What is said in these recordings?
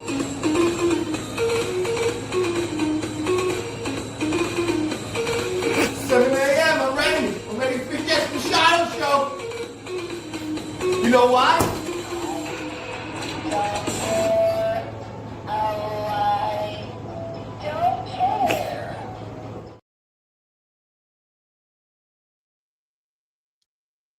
7 a.m. I'm ready. I'm ready for the Jess Machado show. You know why?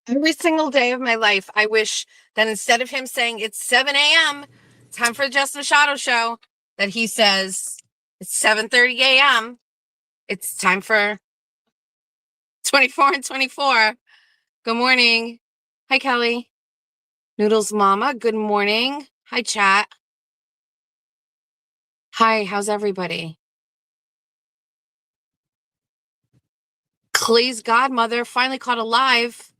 Every single day of my life, I wish that instead of him saying it's 7 a.m., time for the Justin Machado show, that he says it's 7:30 a.m. It's time for 24 and 24. Good morning. Hi, Kelly. Noodles Mama, good morning. Hi, chat. Hi, how's everybody? Clay's godmother finally caught alive.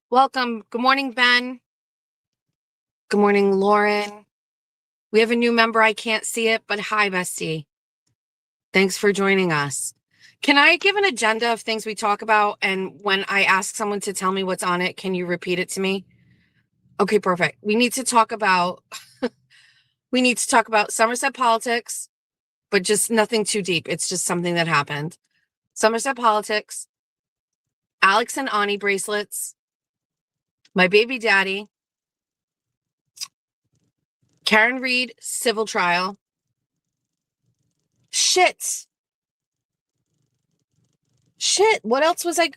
Welcome. Good morning, Ben. Good morning, Lauren. We have a new member. I can't see it, but hi, bestie. Thanks for joining us. Can I give an agenda of things we talk about? And when I ask someone to tell me what's on it, can you repeat it to me? Okay, perfect. We need to talk about Somerset politics, but just nothing too deep. It's just something that happened. Somerset politics, Alex and Ani bracelets, my baby daddy, Karen Reed civil trial. Shit. What else was I?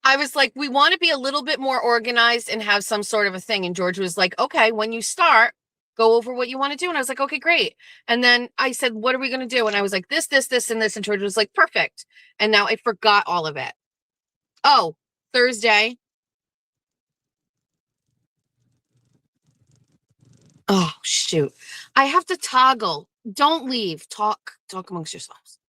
I was like, we want to be a little bit more organized and have some sort of a thing. And George was like, okay, when you start, go over what you want to do. And I was like, okay, great. And then I said, what are we going to do? And I was like, this, and this. And George was like, perfect. And now I forgot all of it. Oh, Thursday. Oh, shoot. I have to toggle. Don't leave. Talk amongst yourselves.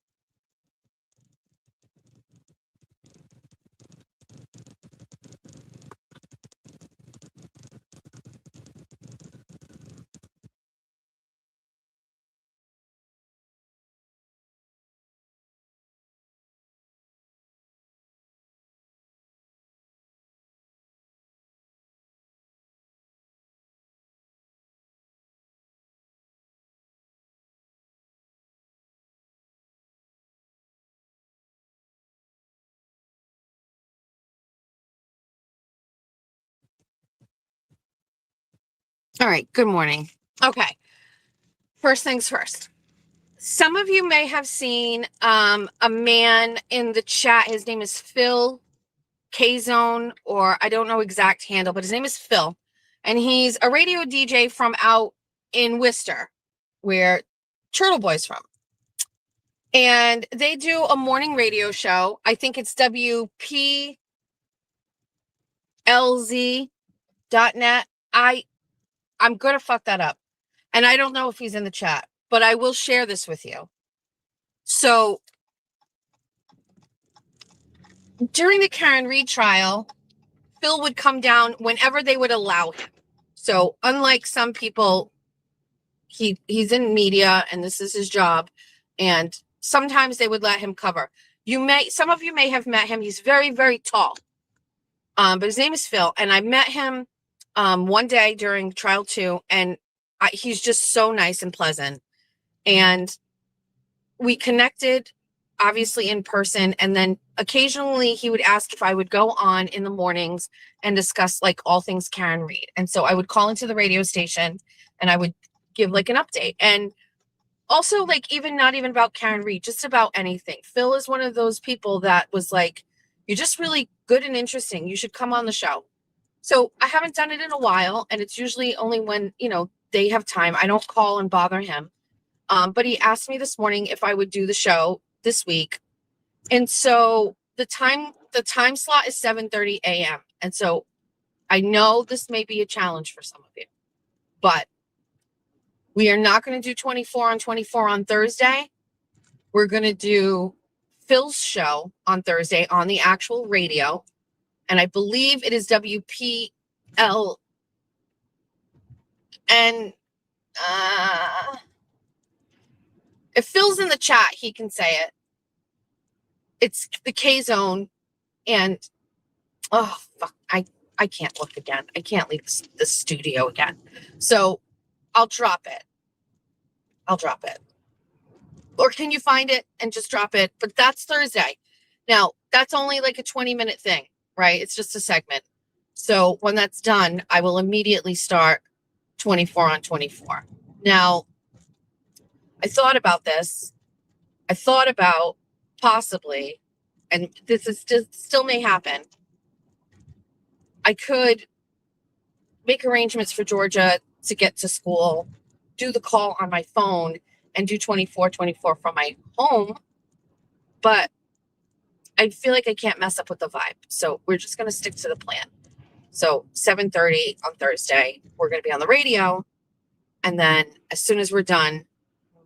All right. Good morning. Okay. First things first. Some of you may have seen a man in the chat. His name is Phil K-Zone, or I don't know exact handle, but his name is Phil. And he's a radio DJ from out in Worcester, where Turtle Boy's from. And they do a morning radio show. I think it's WPLZ.net. I'm going to fuck that up. And I don't know if he's in the chat, but I will share this with you. So during the Karen Reed trial, Phil would come down whenever they would allow him. So unlike some people, he's in media and this is his job. And sometimes they would let him cover. Some of you may have met him. He's very, very tall. But his name is Phil. And I met him one day during trial 2, and he's just so nice and pleasant. And we connected, obviously, in person. And then occasionally he would ask if I would go on in the mornings and discuss like all things Karen Reed. And so I would call into the radio station and I would give like an update. And also, like, even not even about Karen Reed, just about anything. Phil is one of those people that was like, you're just really good and interesting. You should come on the show. So I haven't done it in a while, and it's usually only when, they have time. I don't call and bother him. But he asked me this morning if I would do the show this week. And so the time slot is 7:30 a.m. And so I know this may be a challenge for some of you, but we are not going to do 24 on 24 on Thursday. We're going to do Phil's show on Thursday on the actual radio. And I believe it is WPL. And if Phil's in the chat, he can say it. It's the K-Zone. And, oh, fuck. I can't look again. I can't leave the studio again. So I'll drop it. I'll drop it. Or can you find it and just drop it? But that's Thursday. Now, that's only like a 20-minute thing, right? It's just a segment. So when that's done, I will immediately start 24 on 24. Now, I thought about this. I thought about possibly, and this is still may happen. I could make arrangements for Georgia to get to school, do the call on my phone, and do 24/24 from my home. But I feel like I can't mess up with the vibe. So we're just going to stick to the plan. So 7:30 on Thursday, we're going to be on the radio. And then as soon as we're done,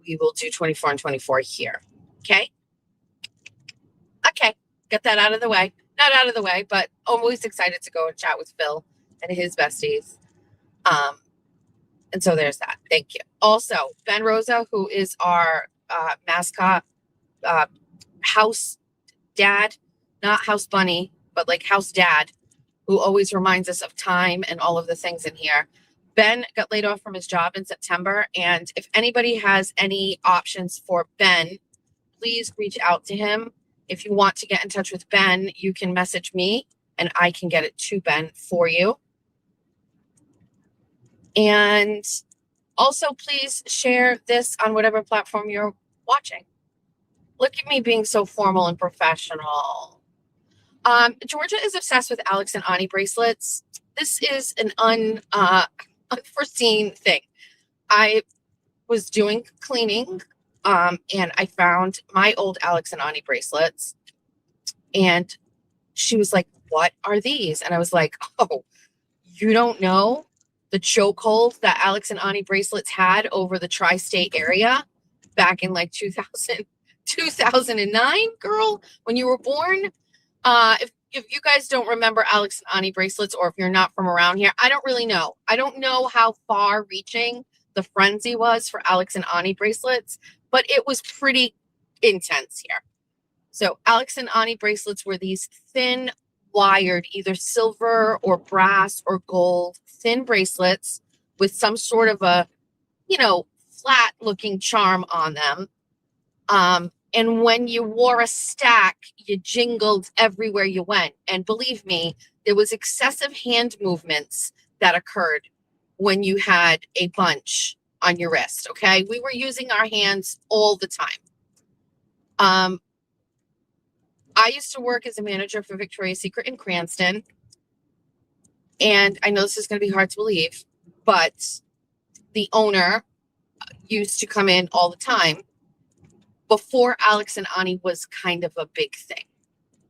we will do 24 and 24 here. Okay? Okay. Get that out of the way. Not out of the way, but always excited to go and chat with Phil and his besties. And so there's that. Thank you. Also, Ben Rosa, who is our mascot, house dad, not house bunny, but like house dad, who always reminds us of time and all of the things in here. Ben got laid off from his job in September. And if anybody has any options for Ben, please reach out to him. If you want to get in touch with Ben, you can message me and I can get it to Ben for you. And also, please share this on whatever platform you're watching. Look at me being so formal and professional. Georgia is obsessed with Alex and Ani bracelets. This is an unforeseen thing. I was doing cleaning and I found my old Alex and Ani bracelets. And she was like, "What are these?" And I was like, "Oh, you don't know the chokehold that Alex and Ani bracelets had over the tri-state area back in like 2009, girl, when you were born." If you guys don't remember Alex and Ani bracelets, or if you're not from around here, I don't really know. I don't know how far reaching the frenzy was for Alex and Ani bracelets, but it was pretty intense here. So Alex and Ani bracelets were these thin, wired, either silver or brass or gold, thin bracelets with some sort of a, flat looking charm on them. And when you wore a stack, you jingled everywhere you went. And believe me, there was excessive hand movements that occurred when you had a bunch on your wrist, okay? We were using our hands all the time. I used to work as a manager for Victoria's Secret in Cranston. And I know this is going to be hard to believe, but the owner used to come in all the time before Alex and Ani was kind of a big thing.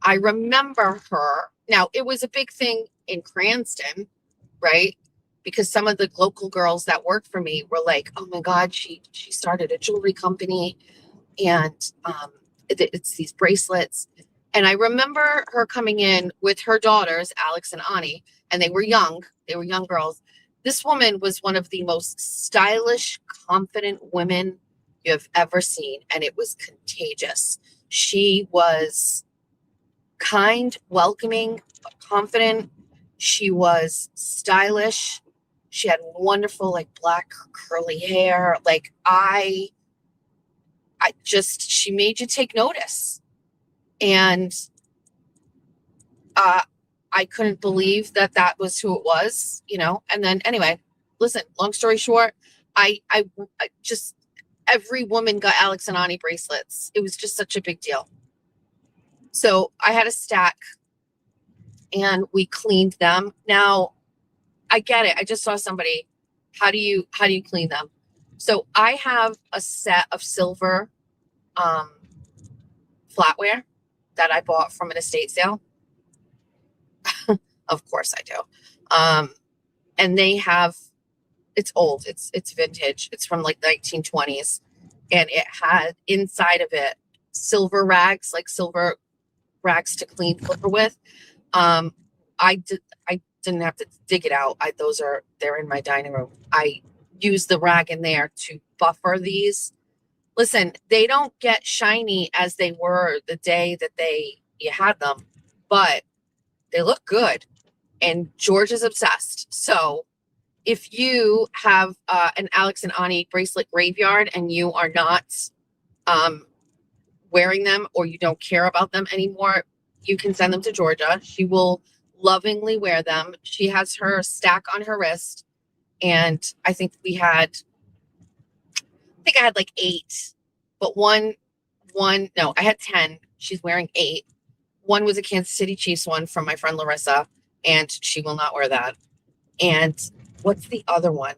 I remember her. Now, it was a big thing in Cranston, right? Because some of the local girls that worked for me were like, "Oh my God, she started a jewelry company and it's these bracelets." And I remember her coming in with her daughters, Alex and Ani, and they were young girls. This woman was one of the most stylish, confident women you have ever seen, and it was contagious. She was kind, welcoming, confident. She was stylish. She had wonderful, like, black curly hair. Like, she made you take notice. And I couldn't believe that was who it was, And then anyway, listen, long story short, I just, every woman got Alex and Ani bracelets. It was just such a big deal. So I had a stack and we cleaned them. Now I get it. I just saw somebody. How do you clean them? So I have a set of silver flatware that I bought from an estate sale. Of course I do. And it's old. It's vintage. It's from like 1920s. And it had inside of it silver rags, like silver rags to clean silver with. I didn't have to dig it out. They're in my dining room. I used the rag in there to buffer these. Listen, they don't get shiny as they were the day that you had them, but they look good. and George is obsessed. So if you have an Alex and Ani bracelet graveyard and you are not wearing them, or you don't care about them anymore, you can send them to Georgia. She will lovingly wear them. She has her stack on her wrist, and I think I had like 8, but no, I had 10. She's wearing 8. One was a Kansas City Chiefs one from my friend Larissa, and she will not wear that. And what's the other one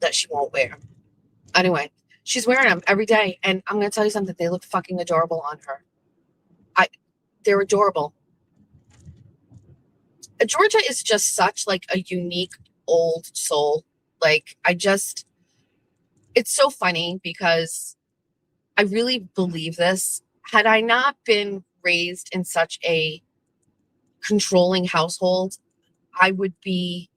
that she won't wear? Anyway, she's wearing them every day, and I'm gonna tell you something. They look fucking adorable on her. They're adorable. Georgia is just such like a unique old soul. Like it's so funny because I really believe this. Had I not been raised in such a controlling household, I would be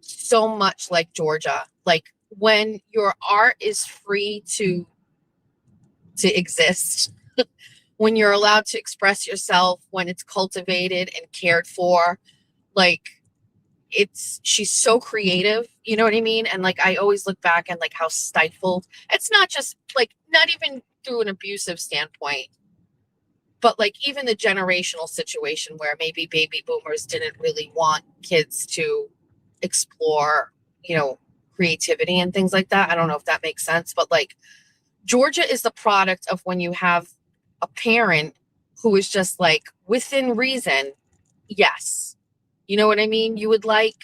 so much like Georgia. Like when your art is free to exist, when you're allowed to express yourself, when it's cultivated and cared for, like she's so creative, you know what I mean? And like I always look back and like how stifled, it's not just like, not even through an abusive standpoint, but like even the generational situation where maybe baby boomers didn't really want kids to explore, creativity and things like that. I don't know if that makes sense, but like Georgia is the product of when you have a parent who is just like within reason. Yes. You know what I mean? You would like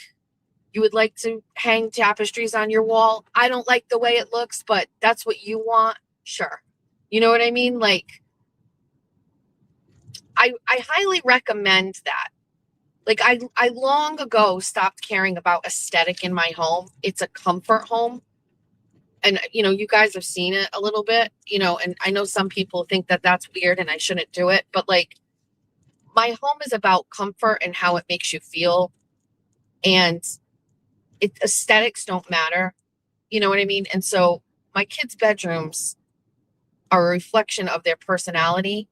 to hang tapestries on your wall. I don't like the way it looks, but that's what you want. Sure. You know what I mean? Like I highly recommend that. Like I long ago stopped caring about aesthetic in my home. It's a comfort home. And, you guys have seen it a little bit, and I know some people think that that's weird and I shouldn't do it, but like my home is about comfort and how it makes you feel. And aesthetics don't matter. You know what I mean? And so my kids' bedrooms are a reflection of their personality.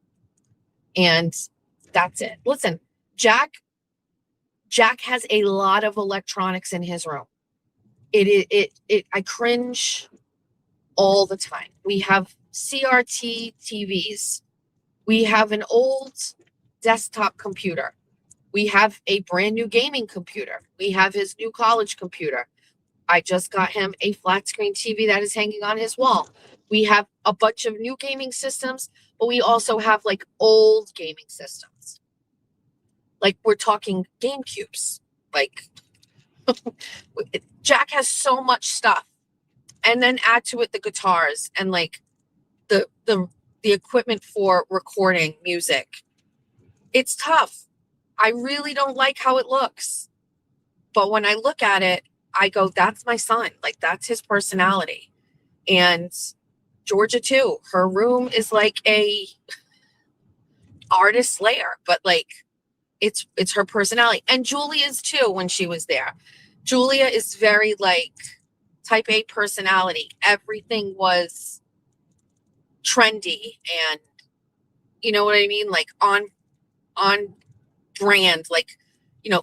And that's it. Listen, Jack has a lot of electronics in his room. I cringe all the time. We have CRT TVs. We have an old desktop computer. We have a brand new gaming computer. We have his new college computer. I just got him a flat screen TV that is hanging on his wall. We have a bunch of new gaming systems, but we also have like old gaming systems. Like we're talking GameCubes. Like Jack has so much stuff. And then add to it the guitars and like the equipment for recording music. It's tough. I really don't like how it looks. But when I look at it, I go, that's my son. Like that's his personality. And Georgia too. Her room is like a artist lair, but like it's her personality. And Julia's too when she was there. Julia is very like type A personality. Everything was trendy and you know what I mean? Like on brand. Like,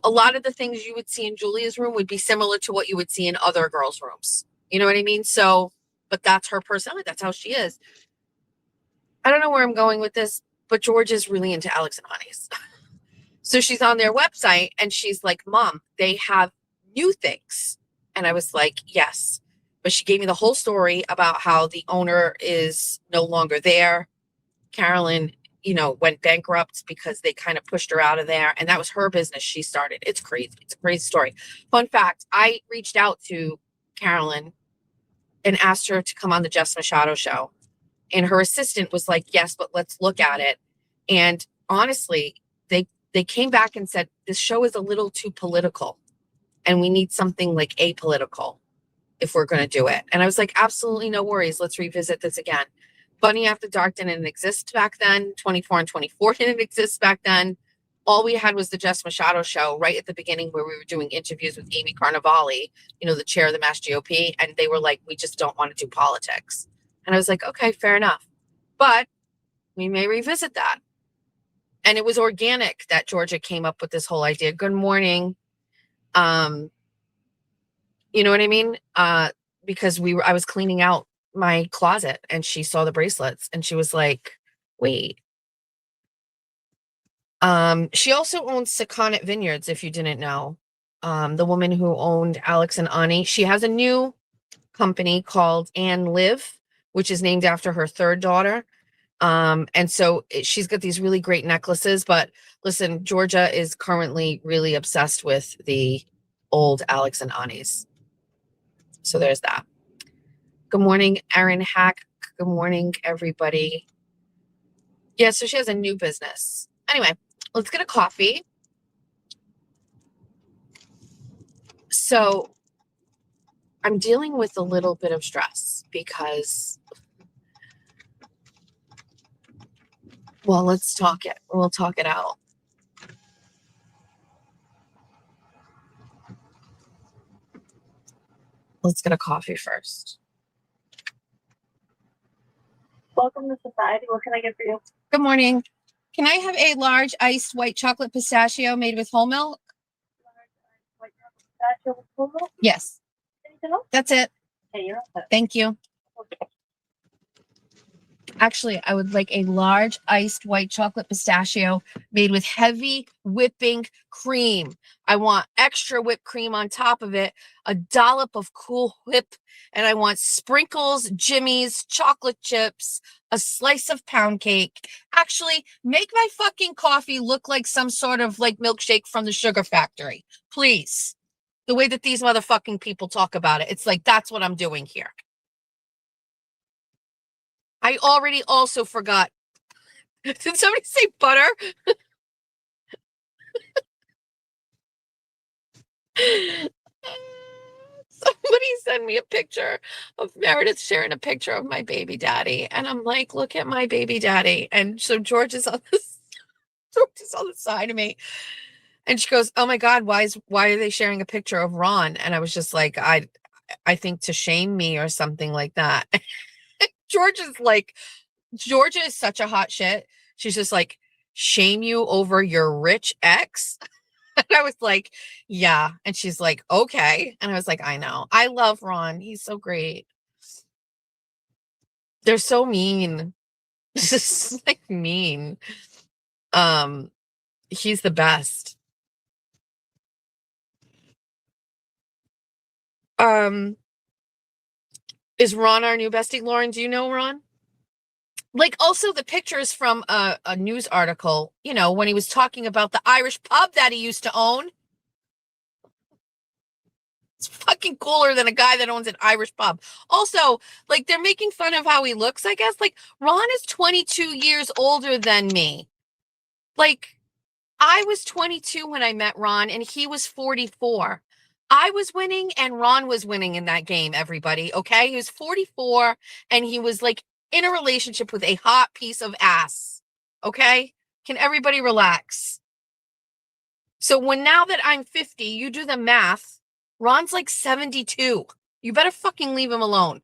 a lot of the things you would see in Julia's room would be similar to what you would see in other girls' rooms. You know what I mean? So, but that's her personality. That's how she is. I don't know where I'm going with this, but George is really into Alex and Ani's. So she's on their website and she's like, Mom, they have new things. And I was like, yes. But she gave me the whole story about how the owner is no longer there. Carolyn, went bankrupt because they kind of pushed her out of there. And that was her business she started. It's crazy. It's a crazy story. Fun fact, I reached out to Carolyn and asked her to come on the Jess Machado show. And her assistant was like, yes, but let's look at it. And honestly, they came back and said, this show is a little too political. And we need something like apolitical if we're going to do it. And I was like, absolutely no worries. Let's revisit this again. Bunny After Dark didn't exist back then. 24 and 24 didn't exist back then. All we had was the Jess Machado show right at the beginning where we were doing interviews with Amy Carnevale, the chair of the Mass GOP. And they were like, we just don't want to do politics. And I was like, okay, fair enough. But we may revisit that. And it was organic that Georgia came up with this whole idea. Good morning. You know what I mean? Because I was cleaning out my closet and she saw the bracelets and she was like, wait. She also owns Sakonnet Vineyards, if you didn't know. The woman who owned Alex and Ani, she has a new company called Ann Live, which is named after her third daughter. And so she's got these really great necklaces, but listen, Georgia is currently really obsessed with the old Alex and Ani's. So there's that. Good morning, Erin Hack. Good morning, everybody. Yeah, so she has a new business. Anyway, let's get a coffee. So I'm dealing with a little bit of stress because, well, let's talk it. We'll talk it out. Let's get a coffee first. Welcome to society. What can I get for you? Good morning. Can I have a large iced white chocolate pistachio made with whole milk? White chocolate pistachio with full milk? Yes, Anything else? that's it. Okay, you're all set. Thank you. Actually, I would like a large iced white chocolate pistachio made with heavy whipping cream. I want extra whipped cream on top of it, a dollop of Cool Whip, and I want sprinkles, jimmies, chocolate chips, a slice of pound cake. Actually, make my fucking coffee look like some sort of like milkshake from the sugar factory, please. The way that these motherfucking people talk about it, it's like that's what I'm doing here. I already also forgot. Did somebody say butter? Somebody sent me a picture of Meredith sharing a picture of my baby daddy. And I'm like, look at my baby daddy. And so George is on the side of me. And she goes, oh my God, why are they sharing a picture of Ron? And I was just like, I think to shame me or something like that. Georgia is such a hot shit. She's just like, shame you over your rich ex. And I was like, yeah. And she's like, okay. And I was like, I know. I love Ron. He's so great. They're so mean. Just like mean. He's the best. Is Ron our new bestie? Lauren, do you know Ron? Like, also the pictures from a news article, you know, when he was talking about the Irish pub that he used to own. It's fucking cooler than a guy that owns an Irish pub. Also, like, they're making fun of how he looks, I guess. Like, Ron is 22 years older than me. Like, I was 22 when I met Ron, and he was 44. I was winning, and Ron was winning in that game, everybody, okay? He was 44, and he was, like, in a relationship with a hot piece of ass, okay? Can everybody relax? So now that I'm 50, you do the math, Ron's like 72. You better fucking leave him alone.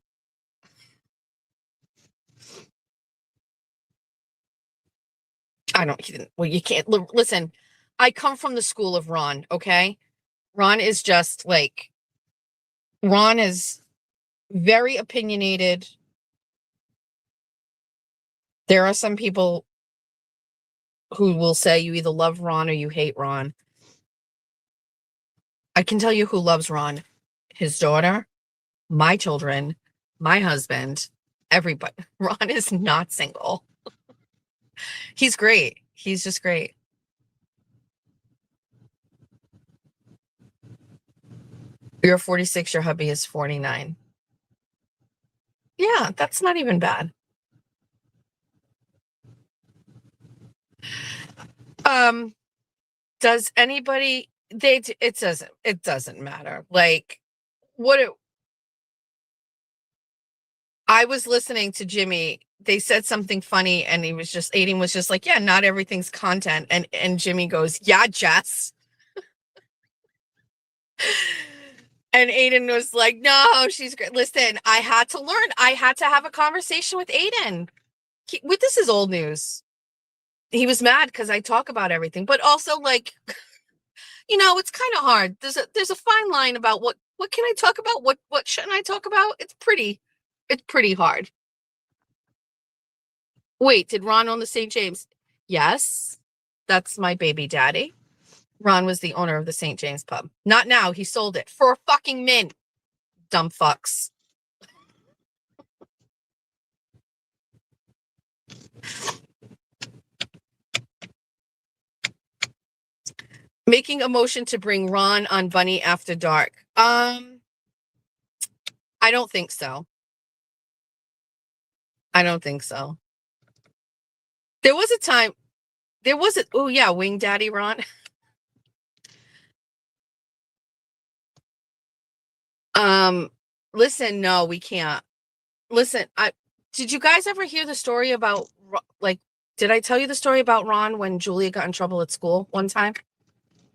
You can't, listen, I come from the school of Ron, okay? Ron is just like, Ron is very opinionated. There are some people who will say you either love Ron or you hate Ron. I can tell you who loves Ron. His daughter, my children, my husband, everybody. Ron is not single. He's great. He's just great. You're 46, your hubby is 49. Yeah, that's not even bad. Does anybody, it doesn't matter. Like, I was listening to Jimmy, they said something funny and Aiden was just like, yeah, not everything's content. And Jimmy goes, yeah, Jess. And Aiden was like, no, she's great. Listen, I had to learn. I had to have a conversation with Aiden. This is old news. he was mad because I talk about everything, but also like, it's kind of hard. There's a fine line about what can I talk about? What shouldn't I talk about? It's pretty hard. Wait, did Ron own the St. James? Yes, that's my baby daddy. Ron was the owner of the St. James pub. Not now. He sold it for a fucking mint. Dumb fucks. Making a motion to bring Ron on Bunny After Dark. I don't think so. There was a time. Oh yeah, Wing Daddy Ron. Listen, no, we can't. Listen, did you guys ever hear the story about, like, did I tell you the story about Ron when Julia got in trouble at school one time?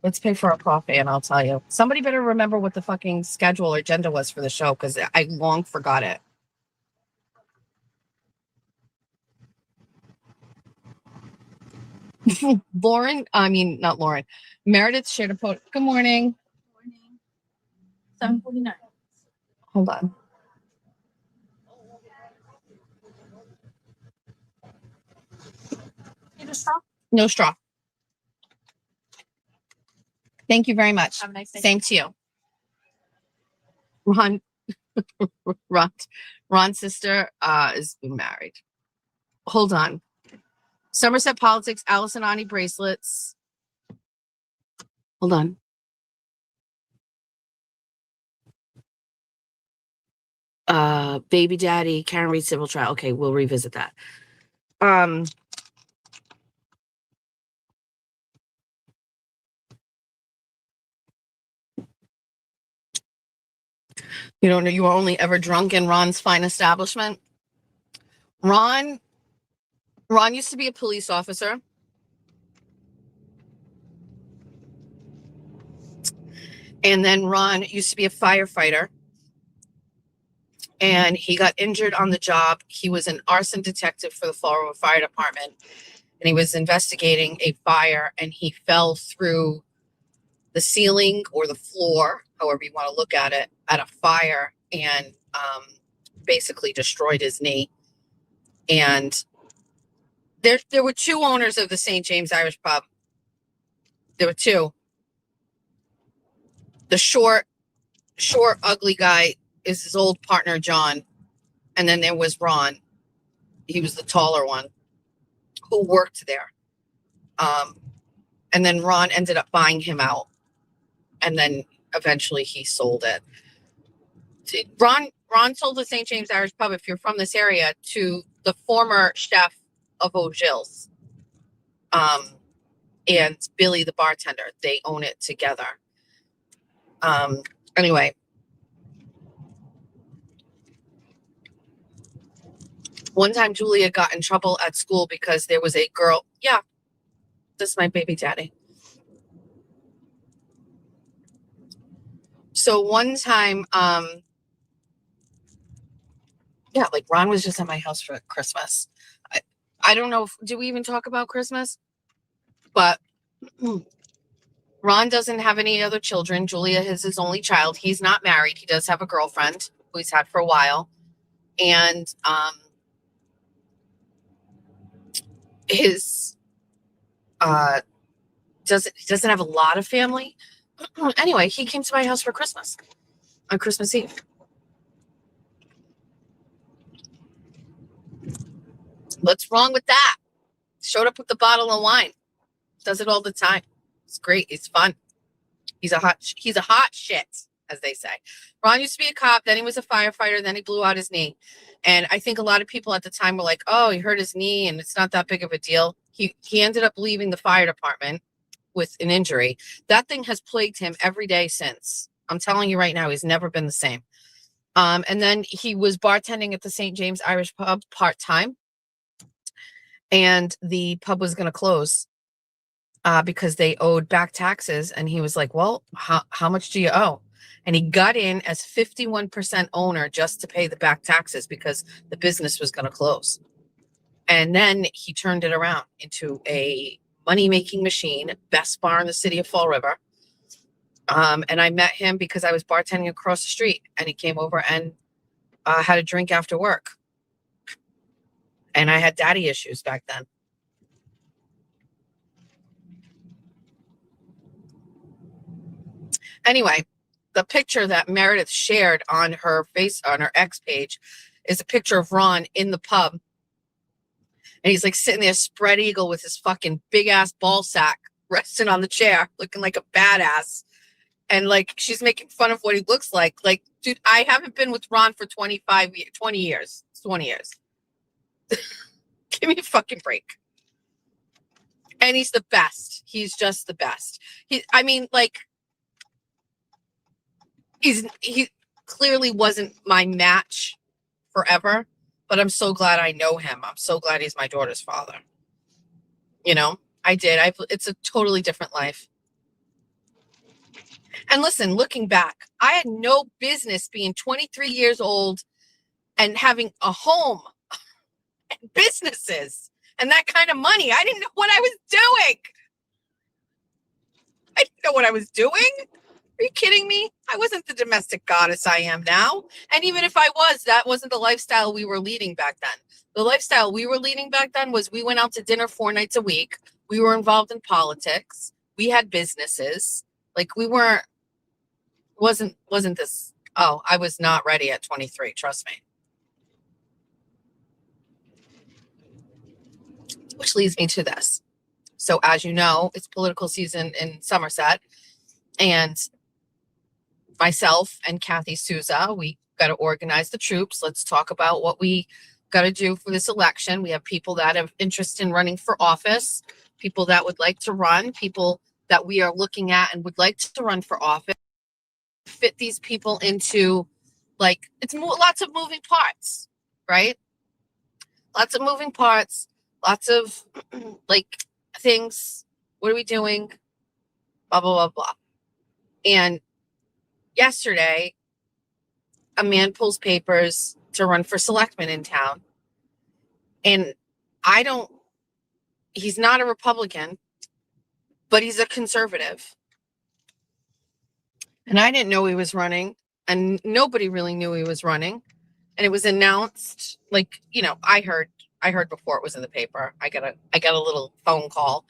Let's pay for a coffee and I'll tell you. Somebody better remember what the fucking schedule or agenda was for the show because I long forgot it. Not Lauren. Meredith shared a post. Good morning. Morning. 7:49. Hold on. Need a straw? No straw. Thank you very much. Have a nice day. Same to you. Ron's sister is married. Hold on. Somerset Politics, Allison Ani bracelets. Hold on. Baby daddy, Karen Reed civil trial. Okay, we'll revisit that. You don't know you were only ever drunk in Ron's fine establishment. Ron used to be a police officer. And then Ron used to be a firefighter. And he got injured on the job. He was an arson detective for the Fall River Fire Department. And he was investigating a fire and he fell through the ceiling or the floor, however you want to look at it, at a fire and basically destroyed his knee. And there were two owners of the St. James Irish Pub. There were two. The short, ugly guy is his old partner, John. And then there was Ron. He was the taller one who worked there. And then Ron ended up buying him out. And then eventually he sold it. Ron sold the St. James Irish Pub, if you're from this area, to the former chef of O'Gill's. And Billy, the bartender. They own it together. Anyway. One time Julia got in trouble at school because there was a girl. Yeah, this is my baby daddy. So one time, like Ron was just at my house for Christmas. I don't know do we even talk about Christmas? But Ron doesn't have any other children. Julia is his only child. He's not married. He does have a girlfriend who he's had for a while. And his doesn't have a lot of family. Anyway, he came to my house for Christmas on Christmas Eve. What's wrong with that? Showed up with the bottle of wine. Does it all the time. It's great. It's fun. He's a hot shit, as they say. Ron used to be a cop. Then he was a firefighter. Then he blew out his knee. And I think a lot of people at the time were like, oh, he hurt his knee and it's not that big of a deal. He ended up leaving the fire department with an injury. That thing has plagued him every day since. I'm telling you right now, he's never been the same. And then he was bartending at the St. James Irish Pub part-time. And the pub was going to close because they owed back taxes. And he was like, well, how much do you owe? And he got in as 51% owner just to pay the back taxes because the business was going to close. And then he turned it around into a money-making machine, best bar in the city of Fall River. And I met him because I was bartending across the street, and he came over and had a drink after work. And I had daddy issues back then. Anyway, the picture that Meredith shared on her X page is a picture of Ron in the pub. And he's like sitting there spread eagle with his fucking big ass ball sack resting on the chair, looking like a badass. And like, she's making fun of what he looks like. Like, dude, I haven't been with Ron for 20 years. Give me a fucking break. And he's the best. He's just the best. He clearly wasn't my match forever, but I'm so glad I know him. I'm so glad he's my daughter's father. You know, it's a totally different life. And listen, looking back, I had no business being 23 years old and having a home and businesses and that kind of money. I didn't know what I was doing. Are you kidding me? I wasn't the domestic goddess I am now. And even if I was, that wasn't the lifestyle we were leading back then. The lifestyle we were leading back then was we went out to dinner 4 nights a week. We were involved in politics. We had businesses. Like wasn't this, I was not ready at 23, trust me. Which leads me to this. So as you know, it's political season in Somerset, and myself and Kathy Souza, we got to organize the troops. Let's talk about what we got to do for this election. We have people that have interest in running for office, people that would like to run, people that we are looking at and would like to run for office. Fit these people into, like, lots of moving parts, right? Lots of moving parts, lots of like things. What are we doing? Blah, blah, blah, blah. And yesterday, a man pulls papers to run for selectman in town. And he's not a Republican, but he's a conservative. And I didn't know he was running, and nobody really knew he was running. And it was announced, like, you know, I heard before it was in the paper. I got a little phone call.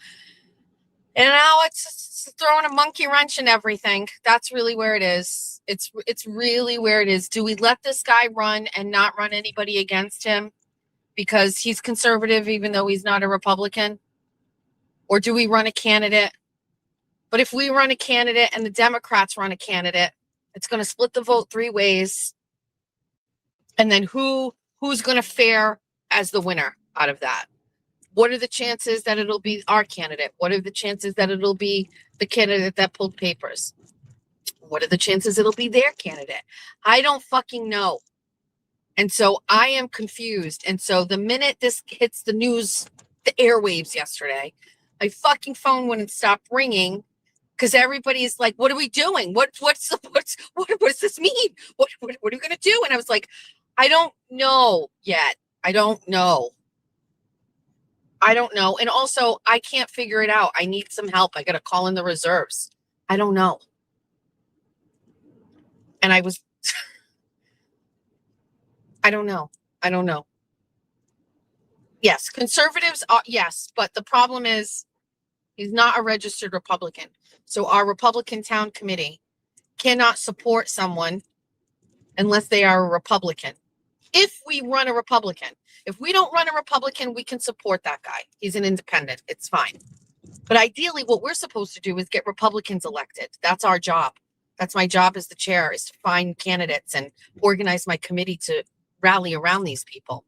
And now it's throwing a monkey wrench in everything. That's really where it is. It's really where it is. Do we let this guy run and not run anybody against him because he's conservative, even though he's not a Republican? Or do we run a candidate? But if we run a candidate and the Democrats run a candidate, it's going to split the vote 3 ways. And then who's going to fare as the winner out of that? What are the chances that it'll be our candidate? What are the chances that it'll be the candidate that pulled papers? What are the chances it'll be their candidate? I don't fucking know. And so I am confused. And so the minute this hits the news, the airwaves yesterday, my fucking phone wouldn't stop ringing because everybody's like, what are we doing? What does this mean? What are we going to do? And I was like, I don't know yet. I don't know. And also, I can't figure it out. I need some help. I got to call in the reserves. I don't know. And I don't know. Yes, conservatives are, yes, but the problem is he's not a registered Republican. So our Republican town committee cannot support someone unless they are a Republican. If we run a Republican, if we don't run a Republican, we can support that guy. He's an independent. It's fine. But ideally, what we're supposed to do is get Republicans elected. That's our job. That's my job as the chair, is to find candidates and organize my committee to rally around these people.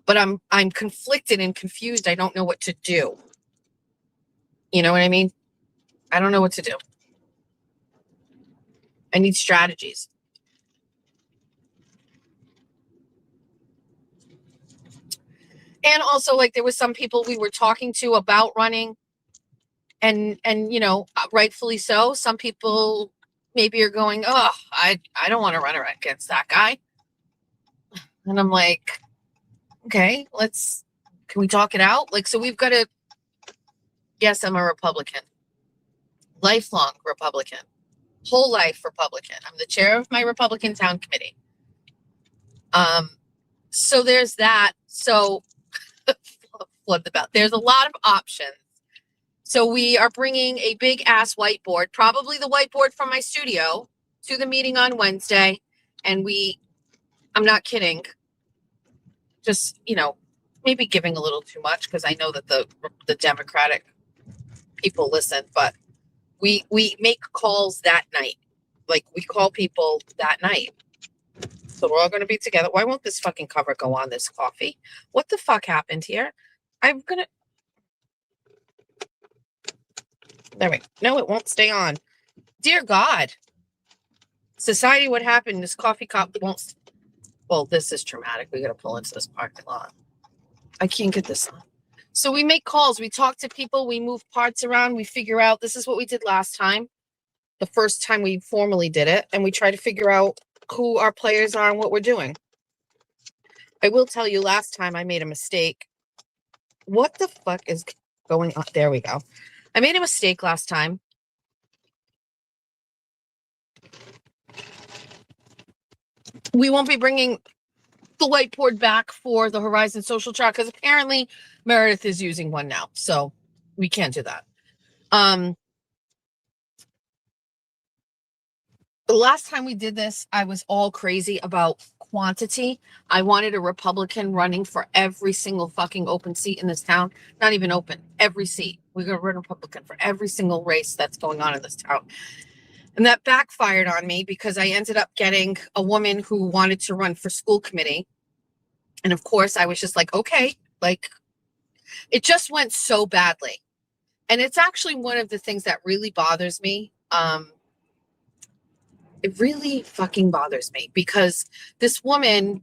But I'm conflicted and confused. I don't know what to do. You know what I mean? I don't know what to do. I need strategies. And also, like, there was some people we were talking to about running, and you know, rightfully so. Some people maybe are going, oh, I don't want to run against that guy. And I'm like, Okay, can we talk it out? Like, so we've got to, yes, I'm a Republican, lifelong Republican, whole life Republican. I'm the chair of my Republican town committee. So there's that. So flood the belt. There's a lot of options. So we are bringing a big ass whiteboard, probably the whiteboard from my studio, to the meeting on Wednesday. And I'm not kidding, just, maybe giving a little too much because I know that the Democratic people listen, but we make calls that night. Like, we call people that night. So we're all going to be together. Why won't this fucking cover go on this coffee? What the fuck happened here? There we go. No, it won't stay on. Dear God. Society, what happened? This coffee cup won't. Well, this is traumatic. We got to pull into this parking lot. I can't get this on. So we make calls. We talk to people. We move parts around. We figure out. This is what we did last time. The first time we formally did it. And we try to figure out who our players are and what we're doing. I will tell you, last time I made a mistake. What the fuck is going on? There we go. I made a mistake last time. We won't be bringing the whiteboard back for the Horizon Social Track because apparently Meredith is using one now. So we can't do that. The last time we did this, I was all crazy about quantity. I wanted a Republican running for every single fucking open seat in this town. Not even open, every seat. We're going to run Republican for every single race that's going on in this town. And that backfired on me because I ended up getting a woman who wanted to run for school committee. And of course, I was just like, okay, like, it just went so badly. And it's actually one of the things that really bothers me. It really fucking bothers me because this woman,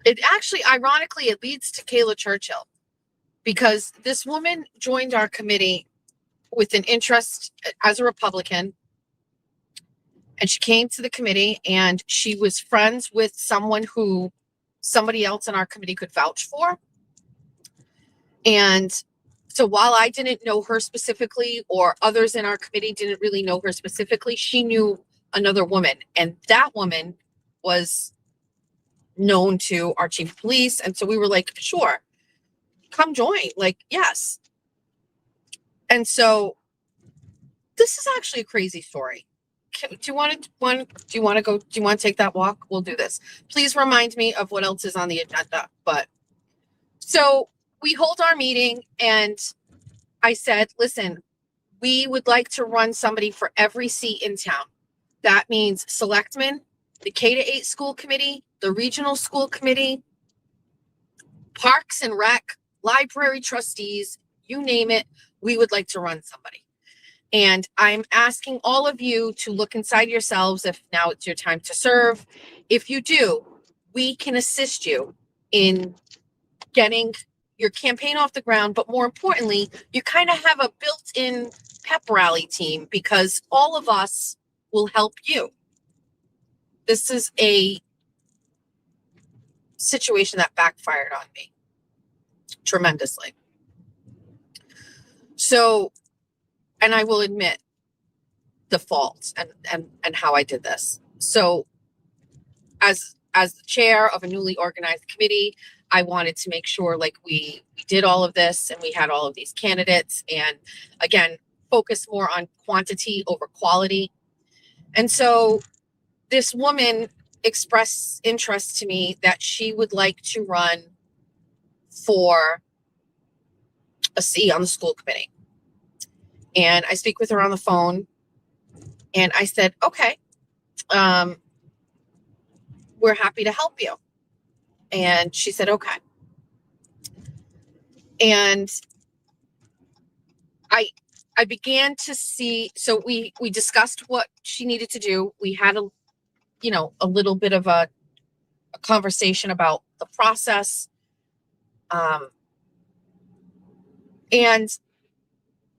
it actually, ironically, it leads to Kayla Churchill because this woman joined our committee with an interest as a Republican. And she came to the committee and she was friends with someone who somebody else in our committee could vouch for. And so while I didn't know her specifically, or others in our committee didn't really know her specifically, she knew another woman. And that woman was known to our chief of police. And so we were like, sure, come join. Like, yes. And so this is actually a crazy story. Do you want to take that walk? We'll do this. Please remind me of what else is on the agenda. But so we hold our meeting and I said, listen, we would like to run somebody for every seat in town. That means selectmen, the K-8 school committee, the regional school committee, parks and rec, library trustees, you name it. We would like to run somebody. And I'm asking all of you to look inside yourselves if now it's your time to serve. If you do, we can assist you in getting your campaign off the ground. But more importantly, you kind of have a built-in pep rally team because all of us will help you. This is a situation that backfired on me tremendously. So, and I will admit the faults and how I did this. So as the chair of a newly organized committee, I wanted to make sure like we did all of this and we had all of these candidates and again, focus more on quantity over quality. And so this woman expressed interest to me that she would like to run for a seat on the school committee. And I speak with her on the phone and I said, okay, we're happy to help you. And she said, okay. And I began to see, so we discussed what she needed to do. We had a little bit of a conversation about the process. And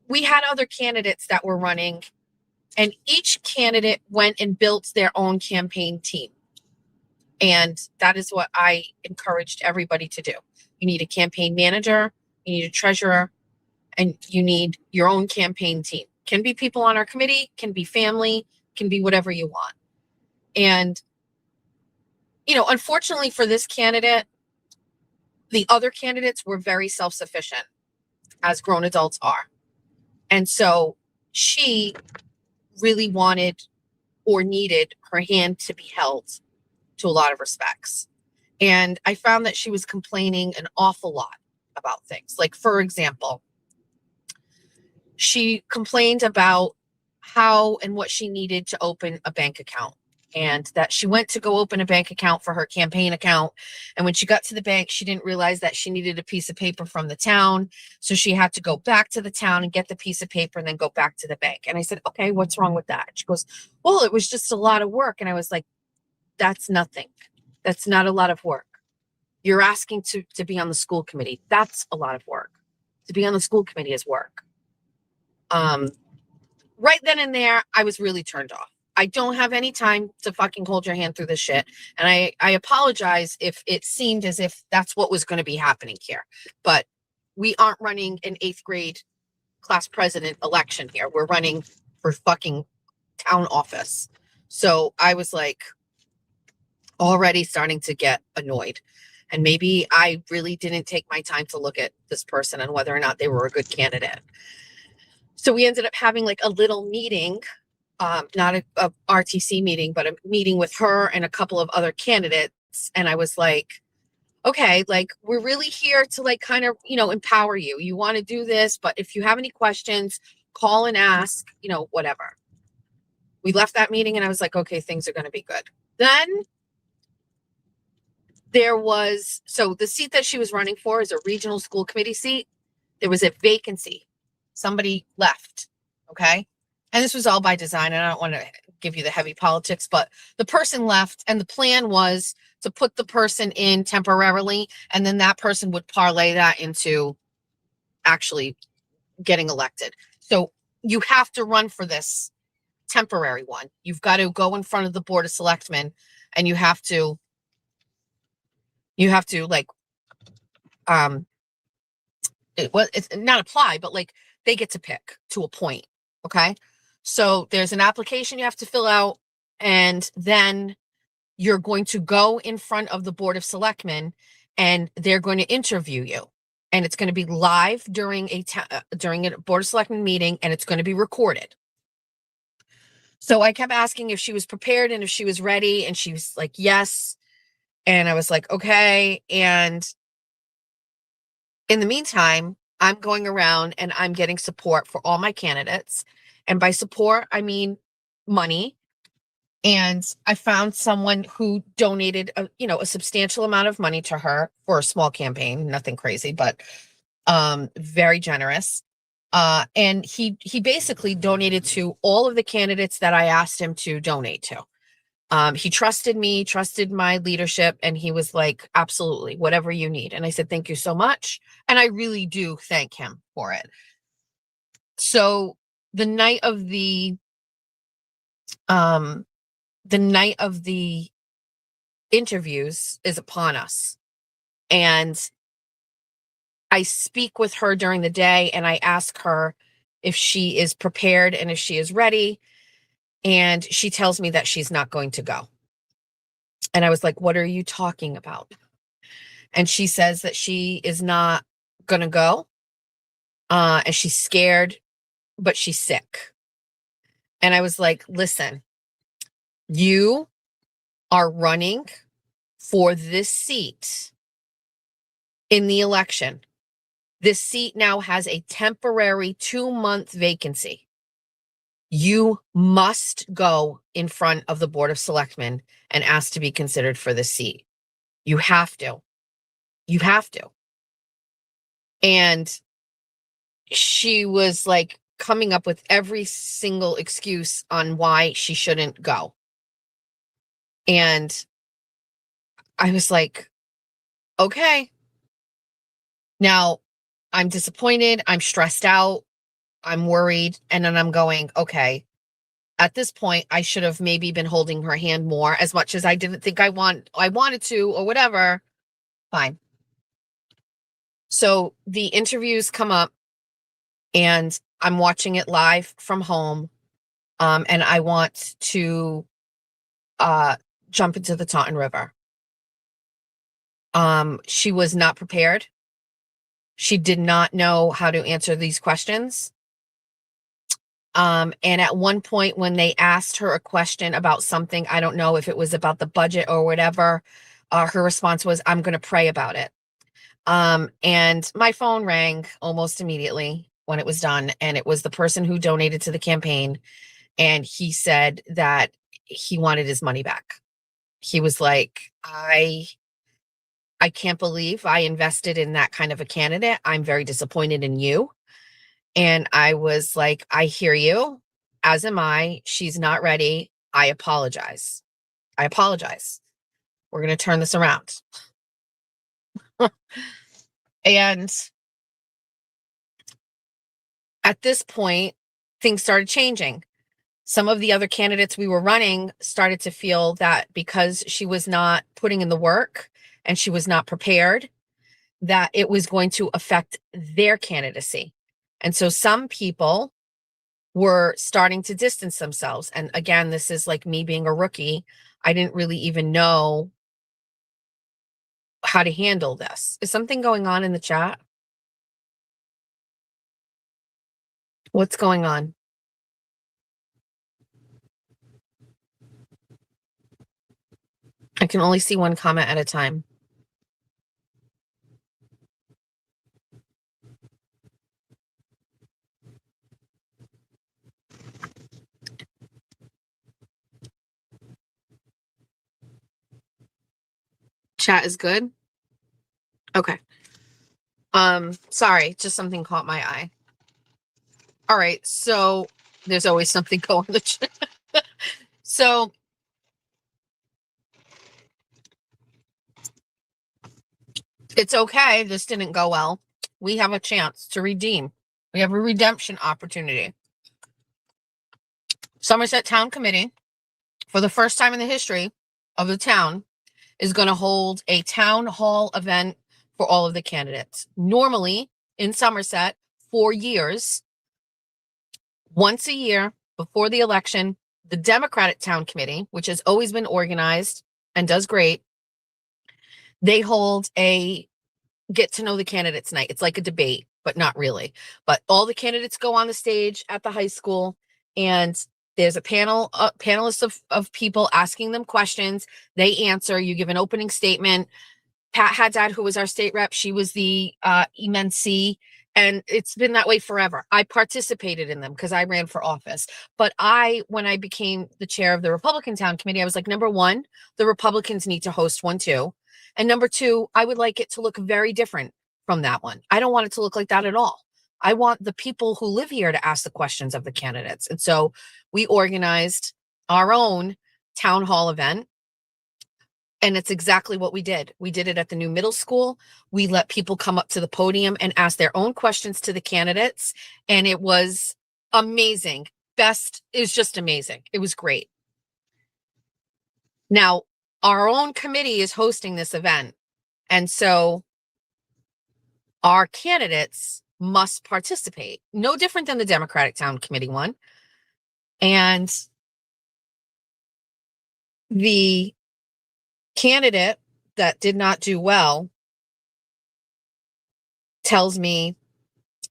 we had other candidates that were running and each candidate went and built their own campaign team. And that is what I encouraged everybody to do. You need a campaign manager, you need a treasurer, and you need your own campaign team. Can be people on our committee, can be family, can be whatever you want. And, unfortunately for this candidate, the other candidates were very self-sufficient, as grown adults are. And so she really wanted or needed her hand to be held to a lot of respects. And I found that she was complaining an awful lot about things. Like, for example, she complained about how and what she needed to open a bank account, and that she went to go open a bank account for her campaign account. And when she got to the bank, she didn't realize that she needed a piece of paper from the town. So she had to go back to the town and get the piece of paper and then go back to the bank. And I said, okay, what's wrong with that? She goes, well, it was just a lot of work. And I was like, that's nothing. That's not a lot of work. You're asking to be on the school committee. That's a lot of work. To be on the school committee is work. Right then and there, I was really turned off. I don't have any time to fucking hold your hand through this shit. And I apologize if it seemed as if that's what was going to be happening here. But we aren't running an 8th grade class president election here. We're running for fucking town office. So I was like already starting to get annoyed. And maybe I really didn't take my time to look at this person and whether or not they were a good candidate. So we ended up having like a little meeting, not a RTC meeting, but a meeting with her and a couple of other candidates. And I was like, okay, like, we're really here to like kind of, empower you. You want to do this, but if you have any questions, call and ask, whatever. We left that meeting and I was like, okay, things are going to be good. Then so the seat that she was running for is a regional school committee seat. There was a vacancy. Somebody left. Okay. And this was all by design. And I don't want to give you the heavy politics, but the person left and the plan was to put the person in temporarily. And then that person would parlay that into actually getting elected. So you have to run for this temporary one. You've got to go in front of the Board of Selectmen and you have to like, it's not apply, but like they get to pick to a point. Okay. So there's an application you have to fill out, and then you're going to go in front of the Board of Selectmen and they're going to interview you. And it's going to be live during a Board of Selectmen meeting, and it's going to be recorded. So I kept asking if she was prepared and if she was ready, and she was like, yes. And I was like, okay. And in the meantime, I'm going around and I'm getting support for all my candidates. And by support, I mean money. And I found someone who donated a substantial amount of money to her for a small campaign, nothing crazy, but very generous. And he basically donated to all of the candidates that I asked him to donate to. He trusted me, trusted my leadership, and he was like, absolutely, whatever you need. And I said, thank you so much. And I really do thank him for it. So the night of the interviews is upon us. And I speak with her during the day and I ask her if she is prepared and if she is ready. And she tells me that she's not going to go. And I was like, what are you talking about? And she says that she is not going to go. And she's scared, but she's sick. And I was like, listen, you are running for this seat in the election. This seat now has a temporary 2-month vacancy. You must go in front of the Board of Selectmen and ask to be considered for this seat. You have to. You have to. And she was like coming up with every single excuse on why she shouldn't go. And I was like, okay. Now I'm disappointed. I'm stressed out. I'm worried. And then I'm going, okay, At this point, I should have maybe been holding her hand more, as much as I didn't think I wanted to or whatever. Fine. So the interviews come up and I'm watching it live from home. And I want to jump into the Taunton River. She was not prepared. She did not know how to answer these questions. And at one point when they asked her a question about something, I don't know if it was about the budget or whatever, her response was, "I'm going to pray about it." And my phone rang almost immediately when it was done. And it was the person who donated to the campaign. And he said that he wanted his money back. He was like, I can't believe I invested in that kind of a candidate. I'm very disappointed in you. And I was like, I hear you, as am I. She's not ready. I apologize. We're going to turn this around. And at this point, things started changing. Some of the other candidates we were running started to feel that because she was not putting in the work and she was not prepared, that it was going to affect their candidacy. And so some people were starting to distance themselves. And again, this is like me being a rookie. I didn't really even know how to handle this. Is something going on in the chat? What's going on? I can only see one comment at a time. Chat is good. Okay. Sorry, just something caught my eye. All right, so there's always something going in the chat. So it's okay. This didn't go well. We have a chance to redeem. We have a redemption opportunity. Somerset Town Committee, for the first time in the history of the town, is going to hold a town hall event for all of the candidates. Normally in Somerset, for years, once a year before the election, the Democratic Town Committee, which has always been organized and does great, they hold a get to know the candidates night. It's like a debate, but not really. But all the candidates go on the stage at the high school, and there's a panelist of people asking them questions. They answer. You give an opening statement. Pat Haddad, who was our state rep, she was the MNC, and it's been that way forever. I participated in them because I ran for office. But when I became the chair of the Republican Town Committee, I was like, number one, the Republicans need to host one too. And number two, I would like it to look very different from that one. I don't want it to look like that at all. I want the people who live here to ask the questions of the candidates. And so we organized our own town hall event. And it's exactly what we did. We did it at the new middle school. We let people come up to the podium and ask their own questions to the candidates. And it was amazing. It was just amazing. It was great. Now, our own committee is hosting this event. And so our candidates must participate. No different than the Democratic Town Committee one. And the candidate that did not do well tells me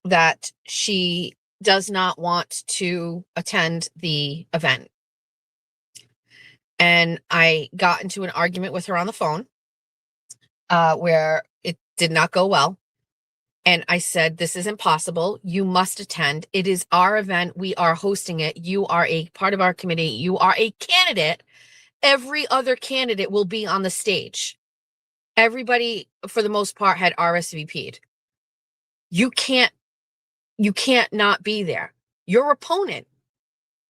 that she does not want to attend the event. And I got into an argument with her on the phone where it did not go well. And I said, this is impossible. You must attend. It is our event. We are hosting it. You are a part of our committee. You are a candidate. Every other candidate will be on the stage. Everybody, for the most part, had RSVP'd. You can't not be there. Your opponent,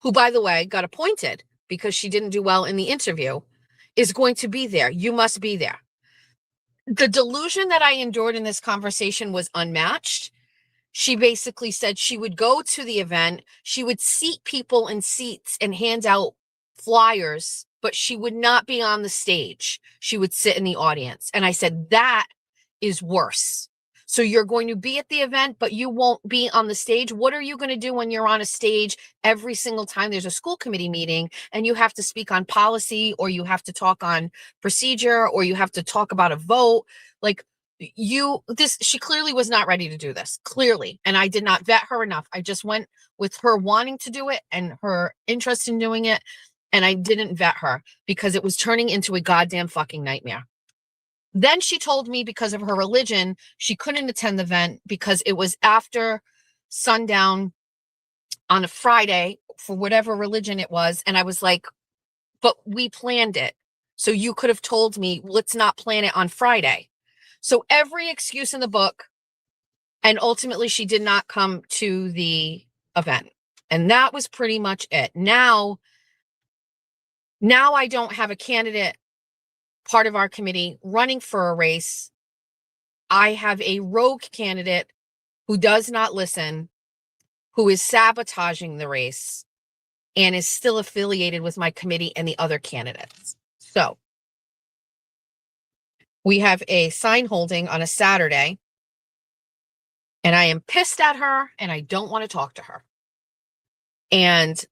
who, by the way, got appointed because she didn't do well in the interview, is going to be there. You must be there. The delusion that I endured in this conversation was unmatched. she basically said she would go to the event, she would seat people in seats and hand out flyers, but she would not be on the stage. She would sit in the audience. And I said, that is worse. So you're going to be at the event, but you won't be on the stage. What are you going to do when you're on a stage every single time there's a school committee meeting and you have to speak on policy, or you have to talk on procedure, or you have to talk about a vote? Like, she clearly was not ready to do this, clearly. And I did not vet her enough. I just went with her wanting to do it and her interest in doing it. And I didn't vet her because it was turning into a goddamn fucking nightmare. Then she told me because of her religion, she couldn't attend the event because it was after sundown on a Friday for whatever religion it was. And I was like, but we planned it. So you could have told me, let's not plan it on Friday. So every excuse in the book. And ultimately, she did not come to the event. And that was pretty much it. Now I don't have a candidate, part of our committee, running for a race. I have a rogue candidate who does not listen, who is sabotaging the race, and is still affiliated with my committee and the other candidates. So we have a sign holding on a Saturday, and I am pissed at her, and I don't want to talk to her. And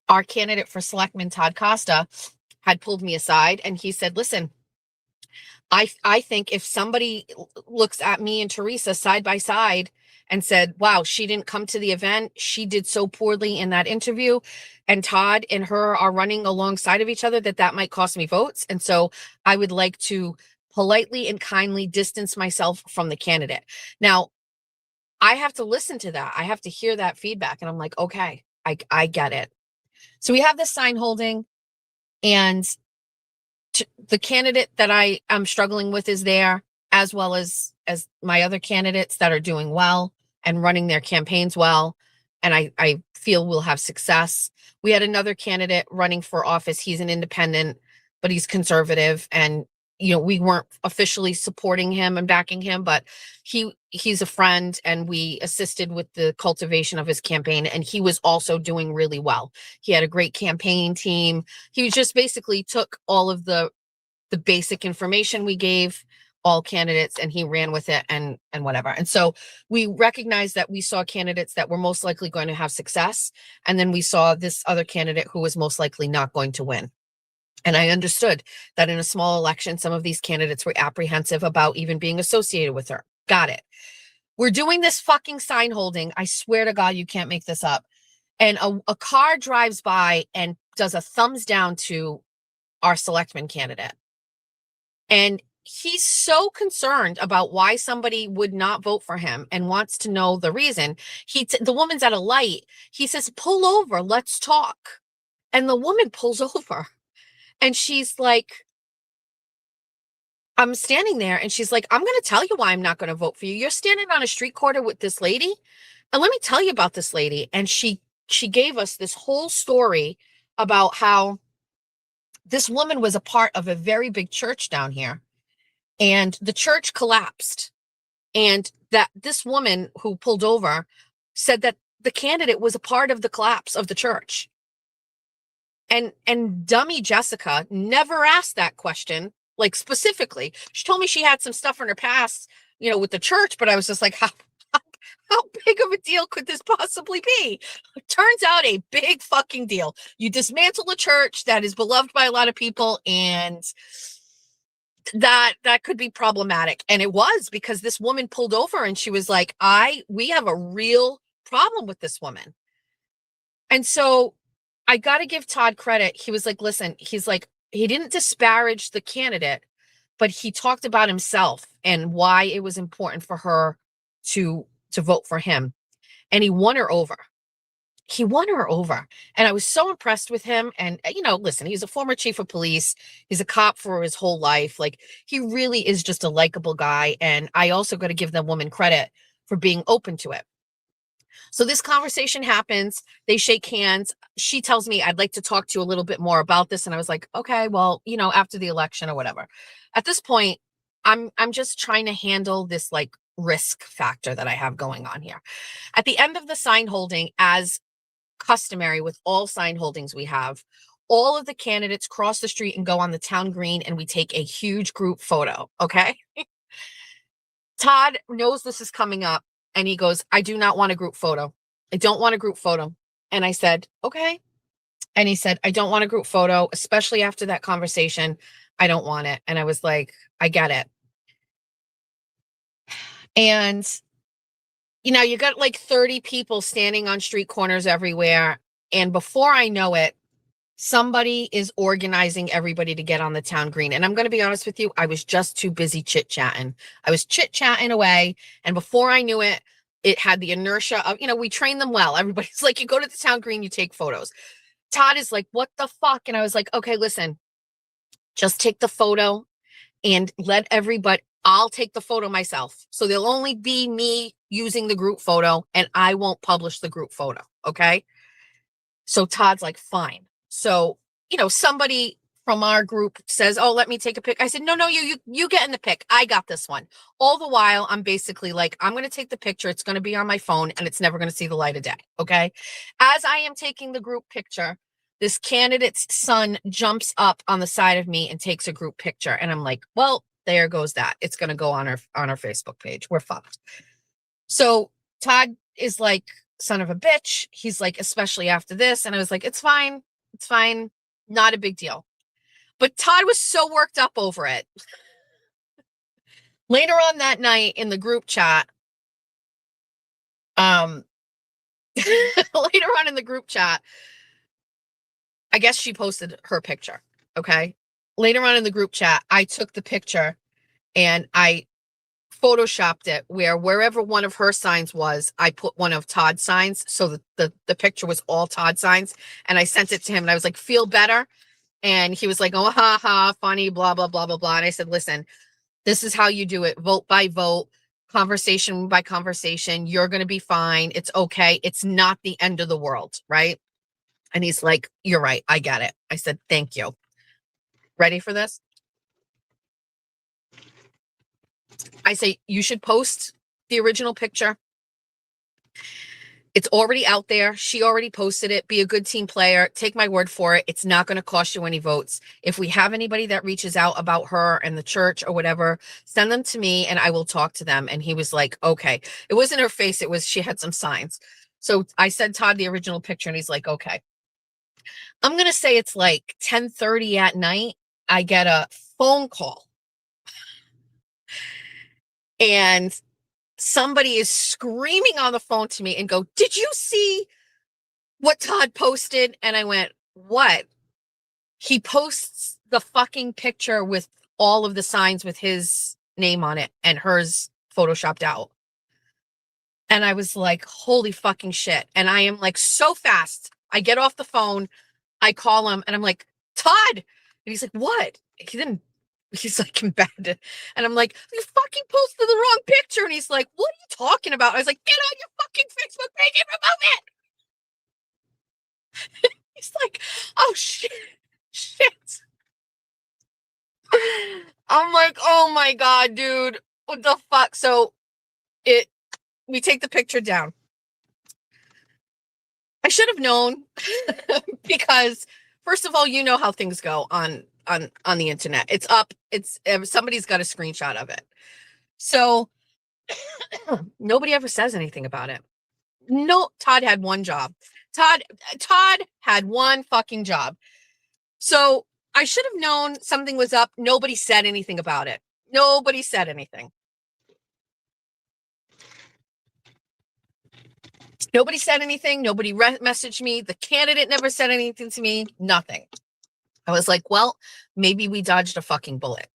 our candidate for Selectman, Todd Costa, had pulled me aside, and he said, listen, I think if somebody looks at me and Teresa side by side and said, wow, she didn't come to the event, she did so poorly in that interview, and Todd and her are running alongside of each other, that might cost me votes. And so I would like to politely and kindly distance myself from the candidate. Now, I have to listen to that. I have to hear that feedback. And I'm like, okay, I get it. So we have this sign holding, and the candidate that I am struggling with is there, as well as my other candidates that are doing well and running their campaigns well. And I feel we'll have success. We had another candidate running for office. He's an independent, but he's conservative. And, we weren't officially supporting him and backing him, but he's a friend, and we assisted with the cultivation of his campaign. And he was also doing really well. He had a great campaign team. He just basically took all of the basic information we gave all candidates, and he ran with it and whatever. And so we recognized that we saw candidates that were most likely going to have success. And then we saw this other candidate who was most likely not going to win. And I understood that in a small election, some of these candidates were apprehensive about even being associated with her. Got it. We're doing this fucking sign holding. I swear to God, you can't make this up. And a car drives by and does a thumbs down to our selectman candidate. And he's so concerned about why somebody would not vote for him and wants to know the reason. The woman's at a light. He says, pull over, let's talk. And the woman pulls over. And she's like, I'm standing there, and she's like, I'm going to tell you why I'm not going to vote for you. You're standing on a street corner with this lady. And let me tell you about this lady. And she gave us this whole story about how this woman was a part of a very big church down here, and the church collapsed. And that this woman who pulled over said that the candidate was a part of the collapse of the church. And dummy Jessica never asked that question, like specifically. She told me she had some stuff in her past, with the church, but I was just like, how big of a deal could this possibly be? It turns out a big fucking deal. You dismantle a church that is beloved by a lot of people, and that could be problematic. And it was, because this woman pulled over and she was like, we have a real problem with this woman. And so I got to give Todd credit. He was like, listen, he's like, he didn't disparage the candidate, but he talked about himself and why it was important for her to vote for him. And he won her over. And I was so impressed with him. And, listen, he's a former chief of police. He's a cop for his whole life. Like, he really is just a likable guy. And I also got to give the woman credit for being open to it. So this conversation happens. They shake hands. She tells me, I'd like to talk to you a little bit more about this. And I was like, okay, well, after the election or whatever. At this point, I'm just trying to handle this like risk factor that I have going on here. At the end of the sign holding, as customary with all sign holdings we have, all of the candidates cross the street and go on the town green, and we take a huge group photo. Okay. Todd knows this is coming up, and he goes, I do not want a group photo. I don't want a group photo. And I said, okay. And he said, I don't want a group photo, especially after that conversation. I don't want it. And I was like, I get it. And, you know, you got like 30 people standing on street corners everywhere. And before I know it, somebody is organizing everybody to get on the town green. And I'm going to be honest with you, I was just too busy chit-chatting. I was chit-chatting away. And before I knew it, it had the inertia of, you know, we train them well. Everybody's like, you go to the town green, you take photos. Todd is like, what the fuck? And I was like, okay, listen, just take the photo and let everybody, I'll take the photo myself. So there'll only be me using the group photo, and I won't publish the group photo. Okay. So Todd's like, fine. So, you know, somebody from our group says, oh, let me take a pic. I said, no, you get in the pic. I got this one. All the while, I'm basically like, I'm going to take the picture. It's going to be on my phone, and it's never going to see the light of day. Okay. As I am taking the group picture, this candidate's son jumps up on the side of me and takes a group picture. And I'm like, well, there goes that. It's going to go on our Facebook page. We're fucked. So Todd is like, son of a bitch. He's like, especially after this. And I was like, it's fine. It's fine. Not a big deal. But Todd was so worked up over it. Later on that night in the group chat, I guess she posted her picture. Okay. Later on in the group chat, I took the picture and I photoshopped it wherever one of her signs was, I put one of Todd's signs. So the picture was all Todd signs. And I sent it to him and I was like, feel better. And he was like, oh, ha, ha, funny, blah, blah, blah, blah, blah. And I said, listen, this is how you do it. Vote by vote, conversation by conversation. You're going to be fine. It's okay. It's not the end of the world. Right. And he's like, you're right. I get it. I said, thank you. Ready for this? I say, you should post the original picture. It's already out there. She already posted it. Be a good team player. Take my word for it. It's not going to cost you any votes. If we have anybody that reaches out about her and the church or whatever, send them to me and I will talk to them. And he was like, okay. It wasn't her face. It was, she had some signs. So I said, Todd, the original picture. And he's like, okay. I'm going to say it's like 10:30 at night. I get a phone call. And somebody is screaming on the phone to me and go, did you see what Todd posted? And I went, what? He posts the fucking picture with all of the signs with his name on it and hers photoshopped out. And I was like, holy fucking shit. And I am like, so fast. I get off the phone. I call him and I'm like, Todd. And he's like, what? He's like embedded. And I'm like, you fucking posted the wrong picture. And he's like, what are you talking about? I was like, get on your fucking Facebook page and remove it. He's like, oh shit. I'm like, oh my God, dude. What the fuck? So we take the picture down. I should have known because first of all, you know how things go on the internet. It's up. Somebody's got a screenshot of it. So nobody ever says anything about it. No, Todd had one job. Todd had one fucking job. So I should have known something was up. Nobody said anything about it. Nobody said anything. Nobody said anything. Nobody messaged me. The candidate never said anything to me. Nothing. I was like, well, maybe we dodged a fucking bullet.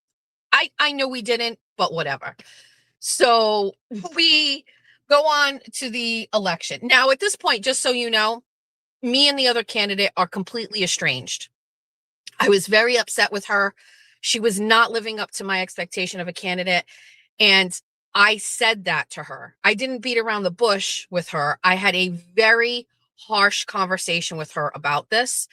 I know we didn't, but whatever. So we go on to the election. Now, at this point, just so you know, me and the other candidate are completely estranged. I was very upset with her. She was not living up to my expectation of a candidate. And I said that to her. I didn't beat around the bush with her. I had a very harsh conversation with her about this.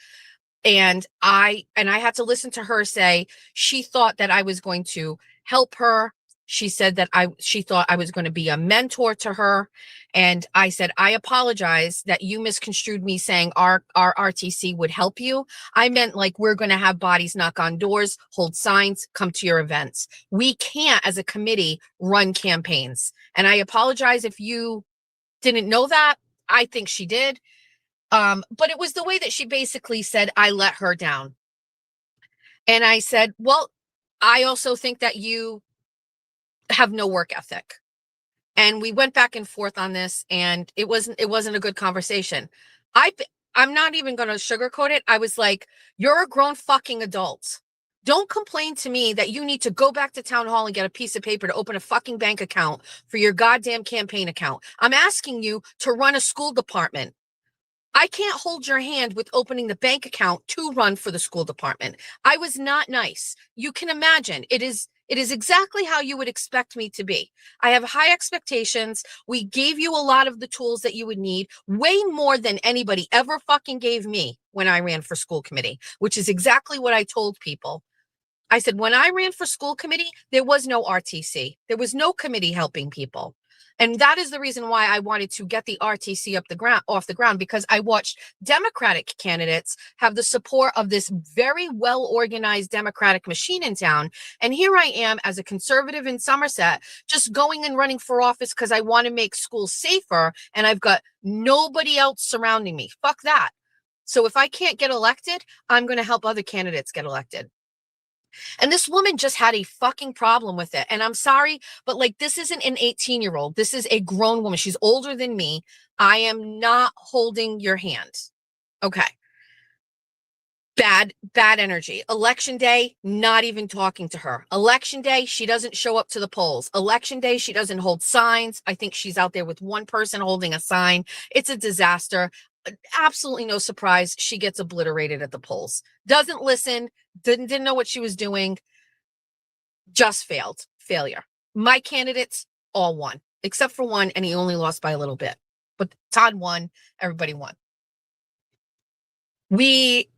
And I had to listen to her say she thought that I was going to help her. She said that she thought I was going to be a mentor to her. And I said, I apologize that you misconstrued me saying our RTC would help you. I meant like, we're going to have bodies knock on doors, hold signs, come to your events. We can't, as a committee, run campaigns. And I apologize if you didn't know that. I think she did. But it was the way that she basically said, I let her down. And I said, well, I also think that you have no work ethic. And we went back and forth on this, and it wasn't a good conversation. I'm not even going to sugarcoat it. I was like, you're a grown fucking adult. Don't complain to me that you need to go back to town hall and get a piece of paper to open a fucking bank account for your goddamn campaign account. I'm asking you to run a school department. I can't hold your hand with opening the bank account to run for the school department. I was not nice. You can imagine it is exactly how you would expect me to be. I have high expectations. We gave you a lot of the tools that you would need, way more than anybody ever fucking gave me when I ran for school committee, which is exactly what I told people. I said, when I ran for school committee, there was no RTC. There was no committee helping people. And that is the reason why I wanted to get the RTC off the ground, because I watched Democratic candidates have the support of this very well-organized Democratic machine in town. And here I am as a conservative in Somerset, just going and running for office because I want to make schools safer. And I've got nobody else surrounding me. Fuck that. So if I can't get elected, I'm going to help other candidates get elected. And this woman just had a fucking problem with it. And I'm sorry, but like, this isn't an 18-year-old. This is a grown woman. She's older than me. I am not holding your hand. Okay. Bad energy. Election day, not even talking to her. Election day, she doesn't show up to the polls. Election day, she doesn't hold signs. I think she's out there with one person holding a sign. It's a disaster. Absolutely no surprise. She gets obliterated at the polls. Doesn't listen. Didn't know what she was doing. Just failure. My candidates all won, except for one, and he only lost by a little bit. But Todd won. Everybody won. We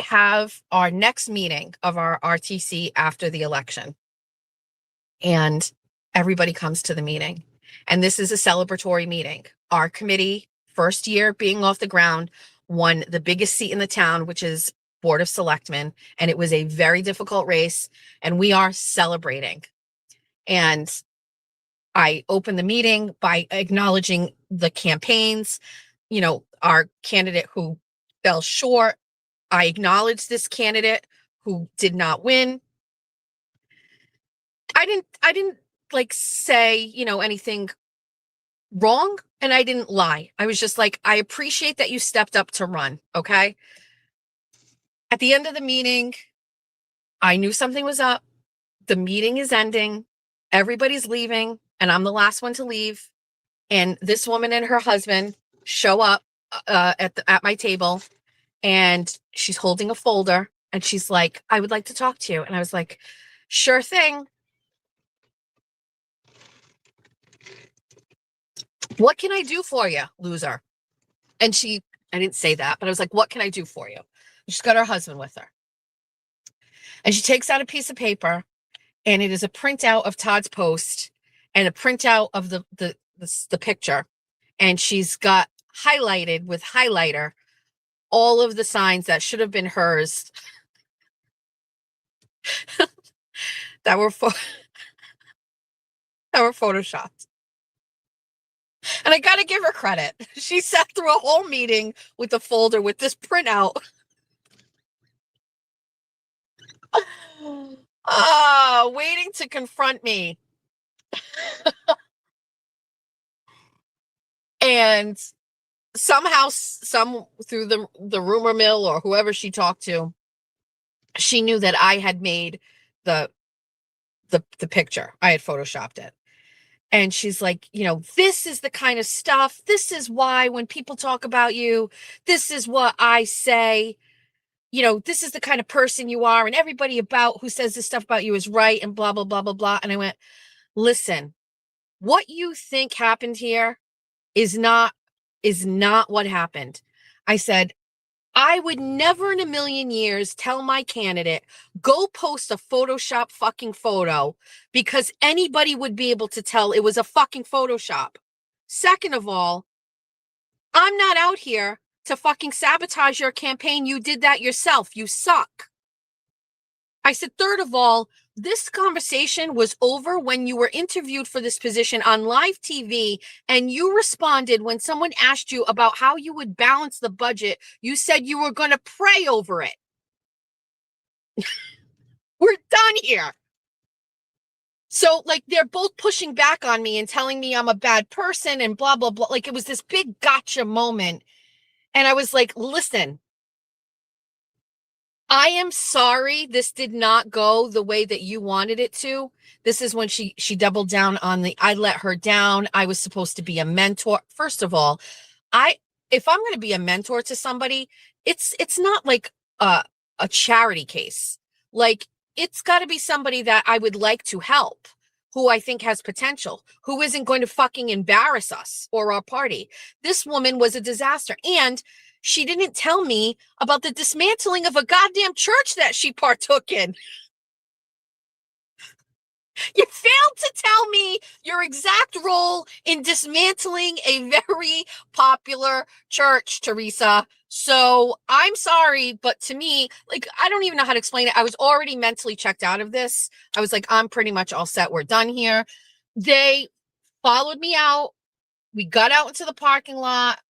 have our next meeting of our RTC after the election, and everybody comes to the meeting. And this is a celebratory meeting. Our committee, first year being off the ground, won the biggest seat in the town, which is Board of Selectmen. And it was a very difficult race, and we are celebrating. And I opened the meeting by acknowledging the campaigns, our candidate who fell short. I acknowledged this candidate who did not win. I didn't like say, anything wrong, and I didn't lie. I was just like, I appreciate that you stepped up to run. Okay. At the end of the meeting, I knew something was up. The meeting is ending. Everybody's leaving, and I'm the last one to leave. And this woman and her husband show up at my table, and she's holding a folder, and she's like, I would like to talk to you. And I was like, sure thing. What can I do for you, loser? And I didn't say that, but I was like, what can I do for you? She's got her husband with her. And she takes out a piece of paper, and it is a printout of Todd's post and a printout of the picture. And she's got highlighted with highlighter all of the signs that should have been hers that were photoshopped. And I got to give her credit. She sat through a whole meeting with a folder with this printout. Waiting to confront me. And somehow, through the rumor mill or whoever she talked to, she knew that I had made the picture. I had photoshopped it. And she's like, this is the kind of stuff. This is why when people talk about you, this is what I say. This is the kind of person you are. And everybody who says this stuff about you is right, and blah, blah, blah, blah, blah. And I went, listen, what you think happened here is not what happened. I said, I would never in a million years tell my candidate, go post a Photoshop fucking photo because anybody would be able to tell it was a fucking Photoshop. Second of all, I'm not out here to fucking sabotage your campaign. You did that yourself. You suck. I said, third of all, this conversation was over when you were interviewed for this position on live TV and you responded when someone asked you about how you would balance the budget. You said you were going to pray over it. We're done here. So, like, they're both pushing back on me and telling me I'm a bad person and blah, blah, blah. Like, it was this big gotcha moment. And I was like, listen, I am sorry this did not go the way that you wanted it to. This is when she doubled down on the I let her down. I was supposed to be a mentor. First of all, if I'm going to be a mentor to somebody, it's not like a charity case. Like, it's got to be somebody that I would like to help, who I think has potential, who isn't going to fucking embarrass us or our party. This woman was a disaster. And she didn't tell me about the dismantling of a goddamn church that she partook in. You failed to tell me your exact role in dismantling a very popular church, Teresa. So I'm sorry, but to me, like, I don't even know how to explain it. I was already mentally checked out of this. I was like, I'm pretty much all set. We're done here. They followed me out. We got out into the parking lot.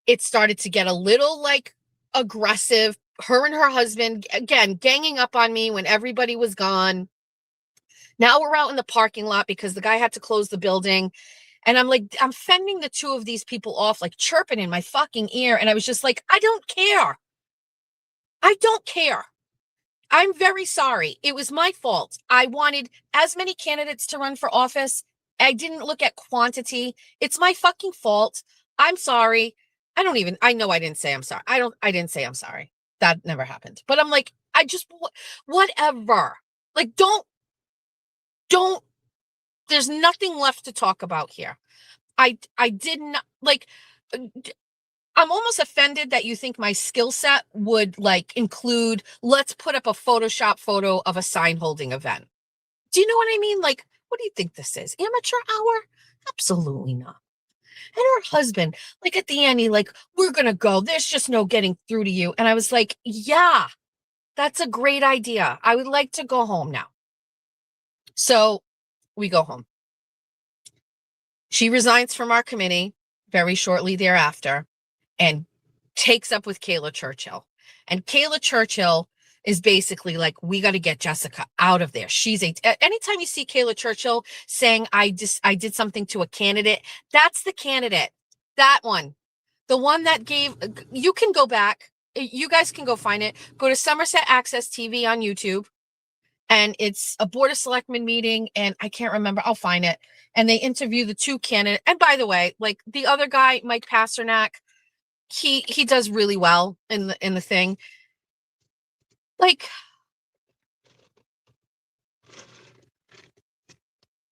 It started to get a little like aggressive. Her and her husband, again, ganging up on me when everybody was gone. Now we're out in the parking lot because the guy had to close the building. And I'm like, I'm fending the two of these people off, like chirping in my fucking ear. And I was just like, I don't care. I don't care. I'm very sorry. It was my fault. I wanted as many candidates to run for office. I didn't look at quantity. It's my fucking fault. I'm sorry. I know I didn't say I'm sorry. I didn't say I'm sorry. That never happened. But I'm like, whatever. Like, don't, there's nothing left to talk about here. I did not, like, I'm almost offended that you think my skill set would like include, let's put up a Photoshop photo of a sign holding event. Do you know what I mean? Like, what do you think this is? Amateur hour? Absolutely not. And her husband, like at the end, he like, we're going to go. There's just no getting through to you. And I was like, yeah, that's a great idea. I would like to go home now. So we go home. She resigns from our committee very shortly thereafter and takes up with Kayla Churchill. And Kayla Churchill is basically like, we got to get Jessica out of there. Anytime you see Kayla Churchill saying, I did something to a candidate, that's the candidate. That one. The one that you can go back. You guys can go find it. Go to Somerset Access TV on YouTube. And it's a Board of Selectmen meeting. And I can't remember. I'll find it. And they interview the two candidates. And by the way, like the other guy, Mike Pasternak, he does really well in the thing. Like,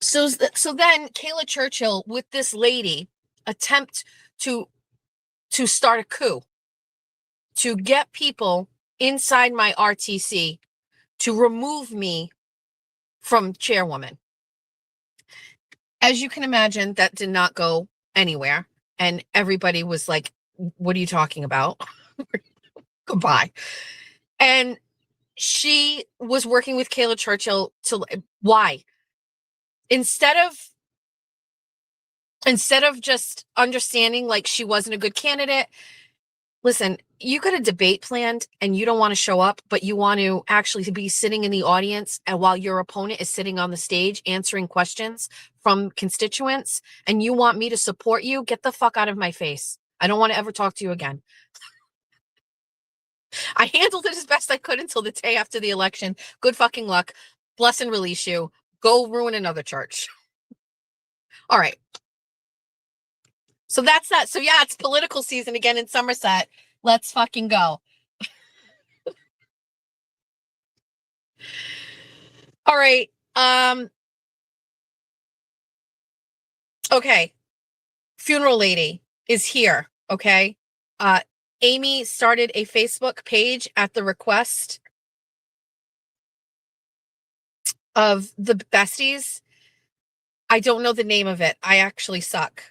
so then Kayla Churchill with this lady attempt to start a coup to get people inside my RTC to remove me from chairwoman. As you can imagine, that did not go anywhere. And everybody was like, what are you talking about? Goodbye. And she was working with Kayla Churchill why? Instead of just understanding like she wasn't a good candidate, listen, you got a debate planned and you don't want to show up, but you want to actually be sitting in the audience and while your opponent is sitting on the stage answering questions from constituents and you want me to support you, get the fuck out of my face. I don't want to ever talk to you again. I handled it as best I could until the day after the election. Good fucking luck. Bless and release you. Go ruin another church. All right. So that's that. So yeah, it's political season again in Somerset. Let's fucking go. All right. Okay. Funeral lady is here. Okay. Amy started a Facebook page at the request of the besties. I don't know the name of it. I actually suck.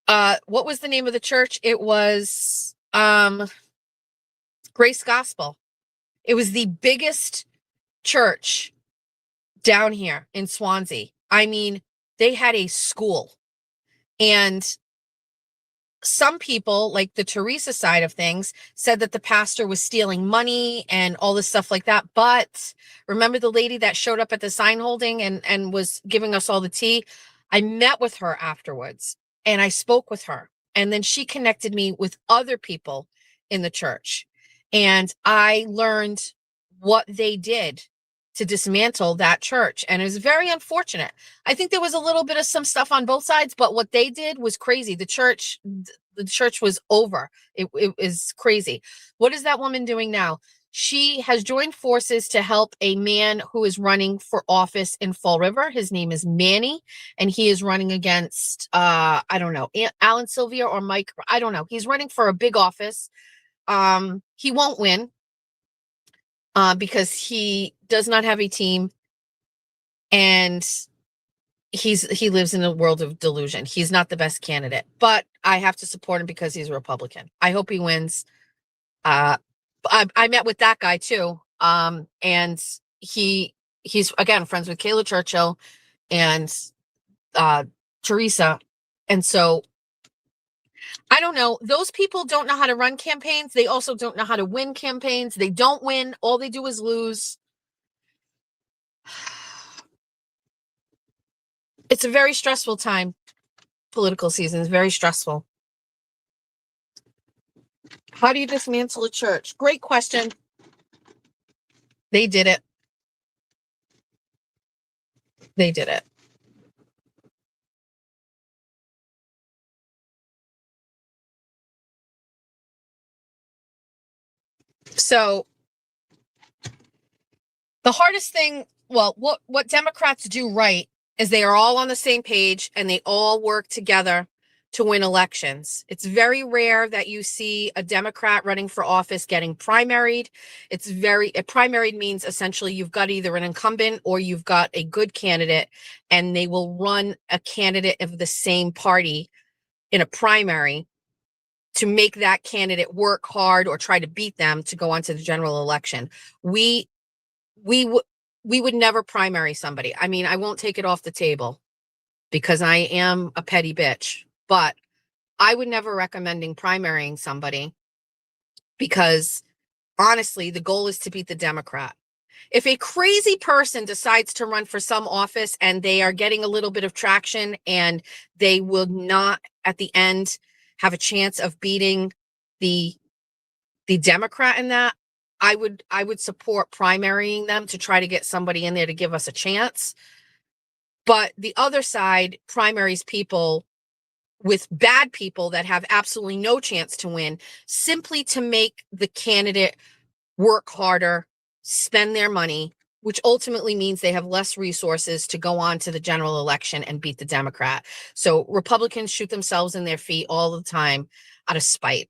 What was the name of the church? It was Grace Gospel. It was the biggest church down here in Swansea. I mean, they had a school. And some people, like the Teresa side of things, said that the pastor was stealing money and all this stuff like that. But remember the lady that showed up at the sign holding and was giving us all the tea? I met with her afterwards and I spoke with her. And then she connected me with other people in the church. And I learned what they did to dismantle that church. And it was very unfortunate. I think there was a little bit of some stuff on both sides, but what they did was crazy. The church was over. It is crazy. What is that woman doing now? She has joined forces to help a man who is running for office in Fall River. His name is Manny, and he is running against, I don't know, Alan Sylvia or Mike. I don't know. He's running for a big office. He won't win because he does not have a team, and he lives in a world of delusion. He's not the best candidate, but I have to support him because he's a Republican. I hope he wins. I met with that guy too. And he's again friends with Kayla Churchill and Teresa. And so I don't know. Those people don't know how to run campaigns. They also don't know how to win campaigns. They don't win. All they do is lose. It's a very stressful time. Political season is very stressful. How do you dismantle a church? Great question. They did it. They did it. So the hardest thing, well, what Democrats do right is they are all on the same page and they all work together to win elections. It's very rare that you see a Democrat running for office getting primaried. Primaried means essentially you've got either an incumbent or you've got a good candidate, and they will run a candidate of the same party in a primary to make that candidate work hard or try to beat them to go on to the general election. We would never primary somebody. I mean, I won't take it off the table because I am a petty bitch, but I would never recommending primarying somebody because honestly, the goal is to beat the Democrat. If a crazy person decides to run for some office and they are getting a little bit of traction and they will not at the end have a chance of beating the Democrat in that, I would support primarying them to try to get somebody in there to give us a chance. But the other side primaries people with bad people that have absolutely no chance to win simply to make the candidate work harder, spend their money, which ultimately means they have less resources to go on to the general election and beat the Democrat. So Republicans shoot themselves in their feet all the time out of spite.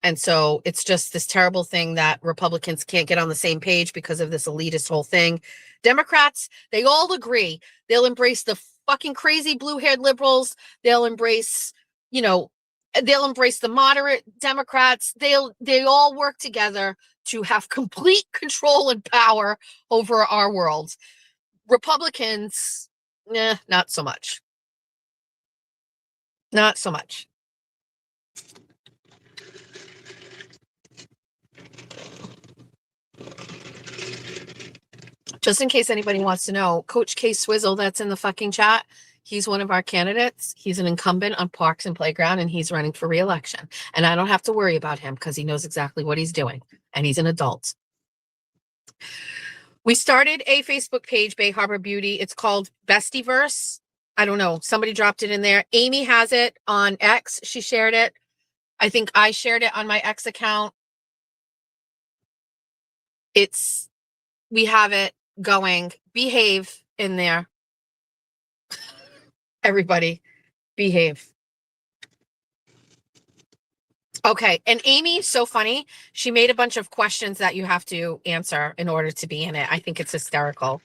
And so it's just this terrible thing that Republicans can't get on the same page because of this elitist whole thing. Democrats, they all agree. They'll embrace the fucking crazy blue-haired liberals. They'll embrace, they'll embrace the moderate Democrats. They all work together to have complete control and power over our world. Republicans, not so much. Not so much. Just in case anybody wants to know, Coach K Swizzle, that's in the fucking chat, he's one of our candidates. He's an incumbent on Parks and Playground, and he's running for re-election. And I don't have to worry about him because he knows exactly what he's doing, and he's an adult. We started a Facebook page, Bay Harbor Beauty. It's called Bestieverse. I don't know. Somebody dropped it in there. Amy has it on X. She shared it. I think I shared it on my X account. We have it going. Behave in there. Everybody, behave. Okay. And Amy, so funny. She made a bunch of questions that you have to answer in order to be in it. I think it's hysterical.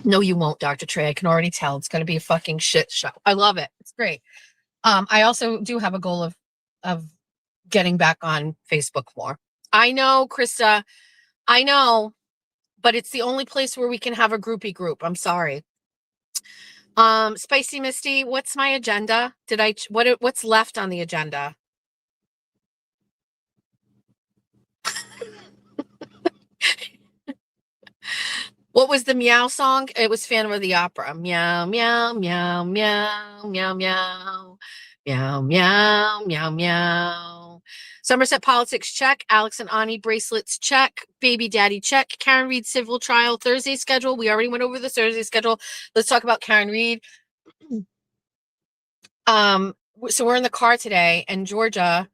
No, you won't, Dr. Trey. I can already tell. It's going to be a fucking shit show. I love it. It's great. I also do have a goal of getting back on Facebook more. I know, Krista. I know, but it's the only place where we can have a groupie group. I'm sorry. Spicy Misty, what's my agenda? What's left on the agenda? What was the meow song? It was Phantom of the Opera. Meow, meow, meow, meow, meow, meow, meow, meow, meow, meow. Somerset politics check. Alex and Ani bracelets check. Baby daddy check. Karen Reed civil trial Thursday schedule. We already went over the Thursday schedule. Let's talk about Karen Reed. So we're in the car today, and Georgia.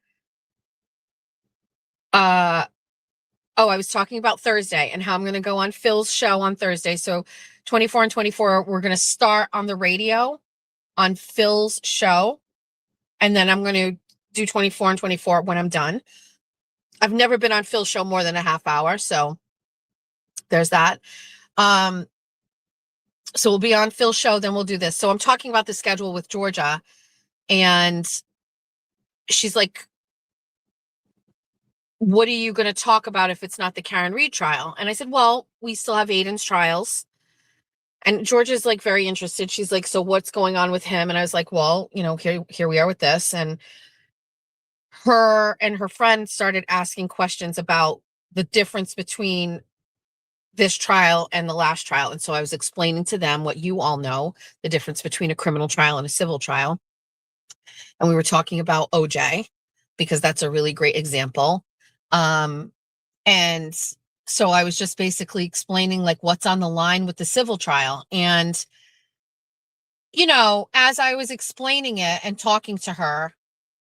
Oh, I was talking about Thursday and how I'm going to go on Phil's show on Thursday. So 24 and 24, we're going to start on the radio on Phil's show. And then I'm going to do 24 and 24 when I'm done. I've never been on Phil's show more than a half hour. So there's that. So we'll be on Phil's show, then we'll do this. So I'm talking about the schedule with Georgia, and she's like, what are you going to talk about if it's not the Karen Reed trial? And I said, well, we still have Aiden's trials. And Georgia's like very interested. She's like, so what's going on with him? And I was like, well, here we are with this. And her and her friend started asking questions about the difference between this trial and the last trial. And so I was explaining to them what you all know, the difference between a criminal trial and a civil trial. And we were talking about OJ, because that's a really great example. And so I was just basically explaining like what's on the line with the civil trial. And, as I was explaining it and talking to her,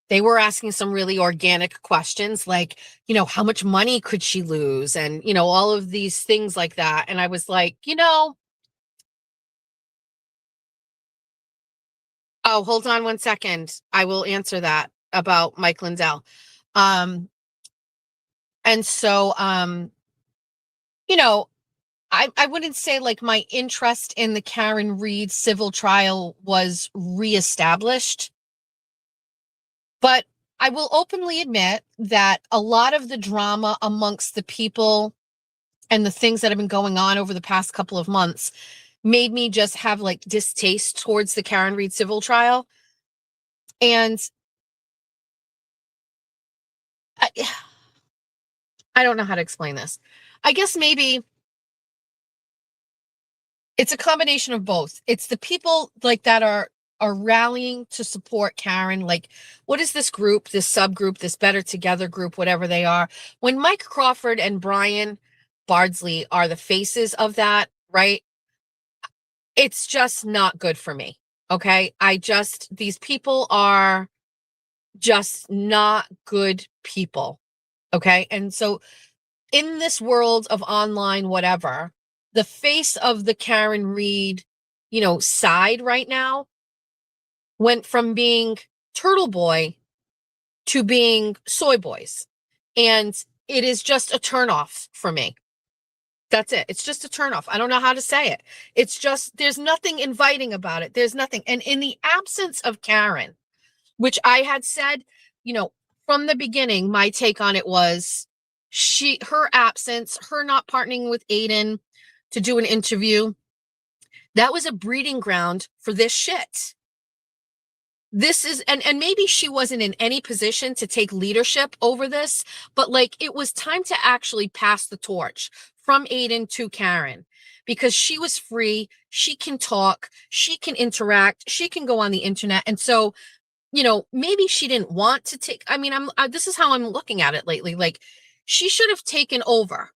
they were asking some really organic questions, like, how much money could she lose? And, all of these things like that. And I was like, oh, hold on one second. I will answer that about Mike Lindell. And so, I wouldn't say like my interest in the Karen Reed civil trial was reestablished, but I will openly admit that a lot of the drama amongst the people and the things that have been going on over the past couple of months made me just have like distaste towards the Karen Reed civil trial. And I don't know how to explain this. I guess maybe it's a combination of both. It's the people like that are rallying to support Karen. Like, what is this group, this subgroup, this Better Together group, whatever they are? When Mike Crawford and Brian Bardsley are the faces of that, right? It's just not good for me. Okay. These people are just not good people. Okay. And so in this world of online, whatever, the face of the Karen Reed, side right now went from being Turtle Boy to being Soy Boys. And it is just a turnoff for me. That's it. It's just a turnoff. I don't know how to say it. It's just, there's nothing inviting about it. There's nothing. And in the absence of Karen, which I had said, from the beginning, my take on it was her absence, her not partnering with Aiden to do an interview, that was a breeding ground for this shit. This is, and maybe she wasn't in any position to take leadership over this, but like it was time to actually pass the torch from Aiden to Karen, because she was free. She can talk, she can interact, she can go on the internet. And so, maybe she didn't want to take, this is how I'm looking at it lately. Like she should have taken over,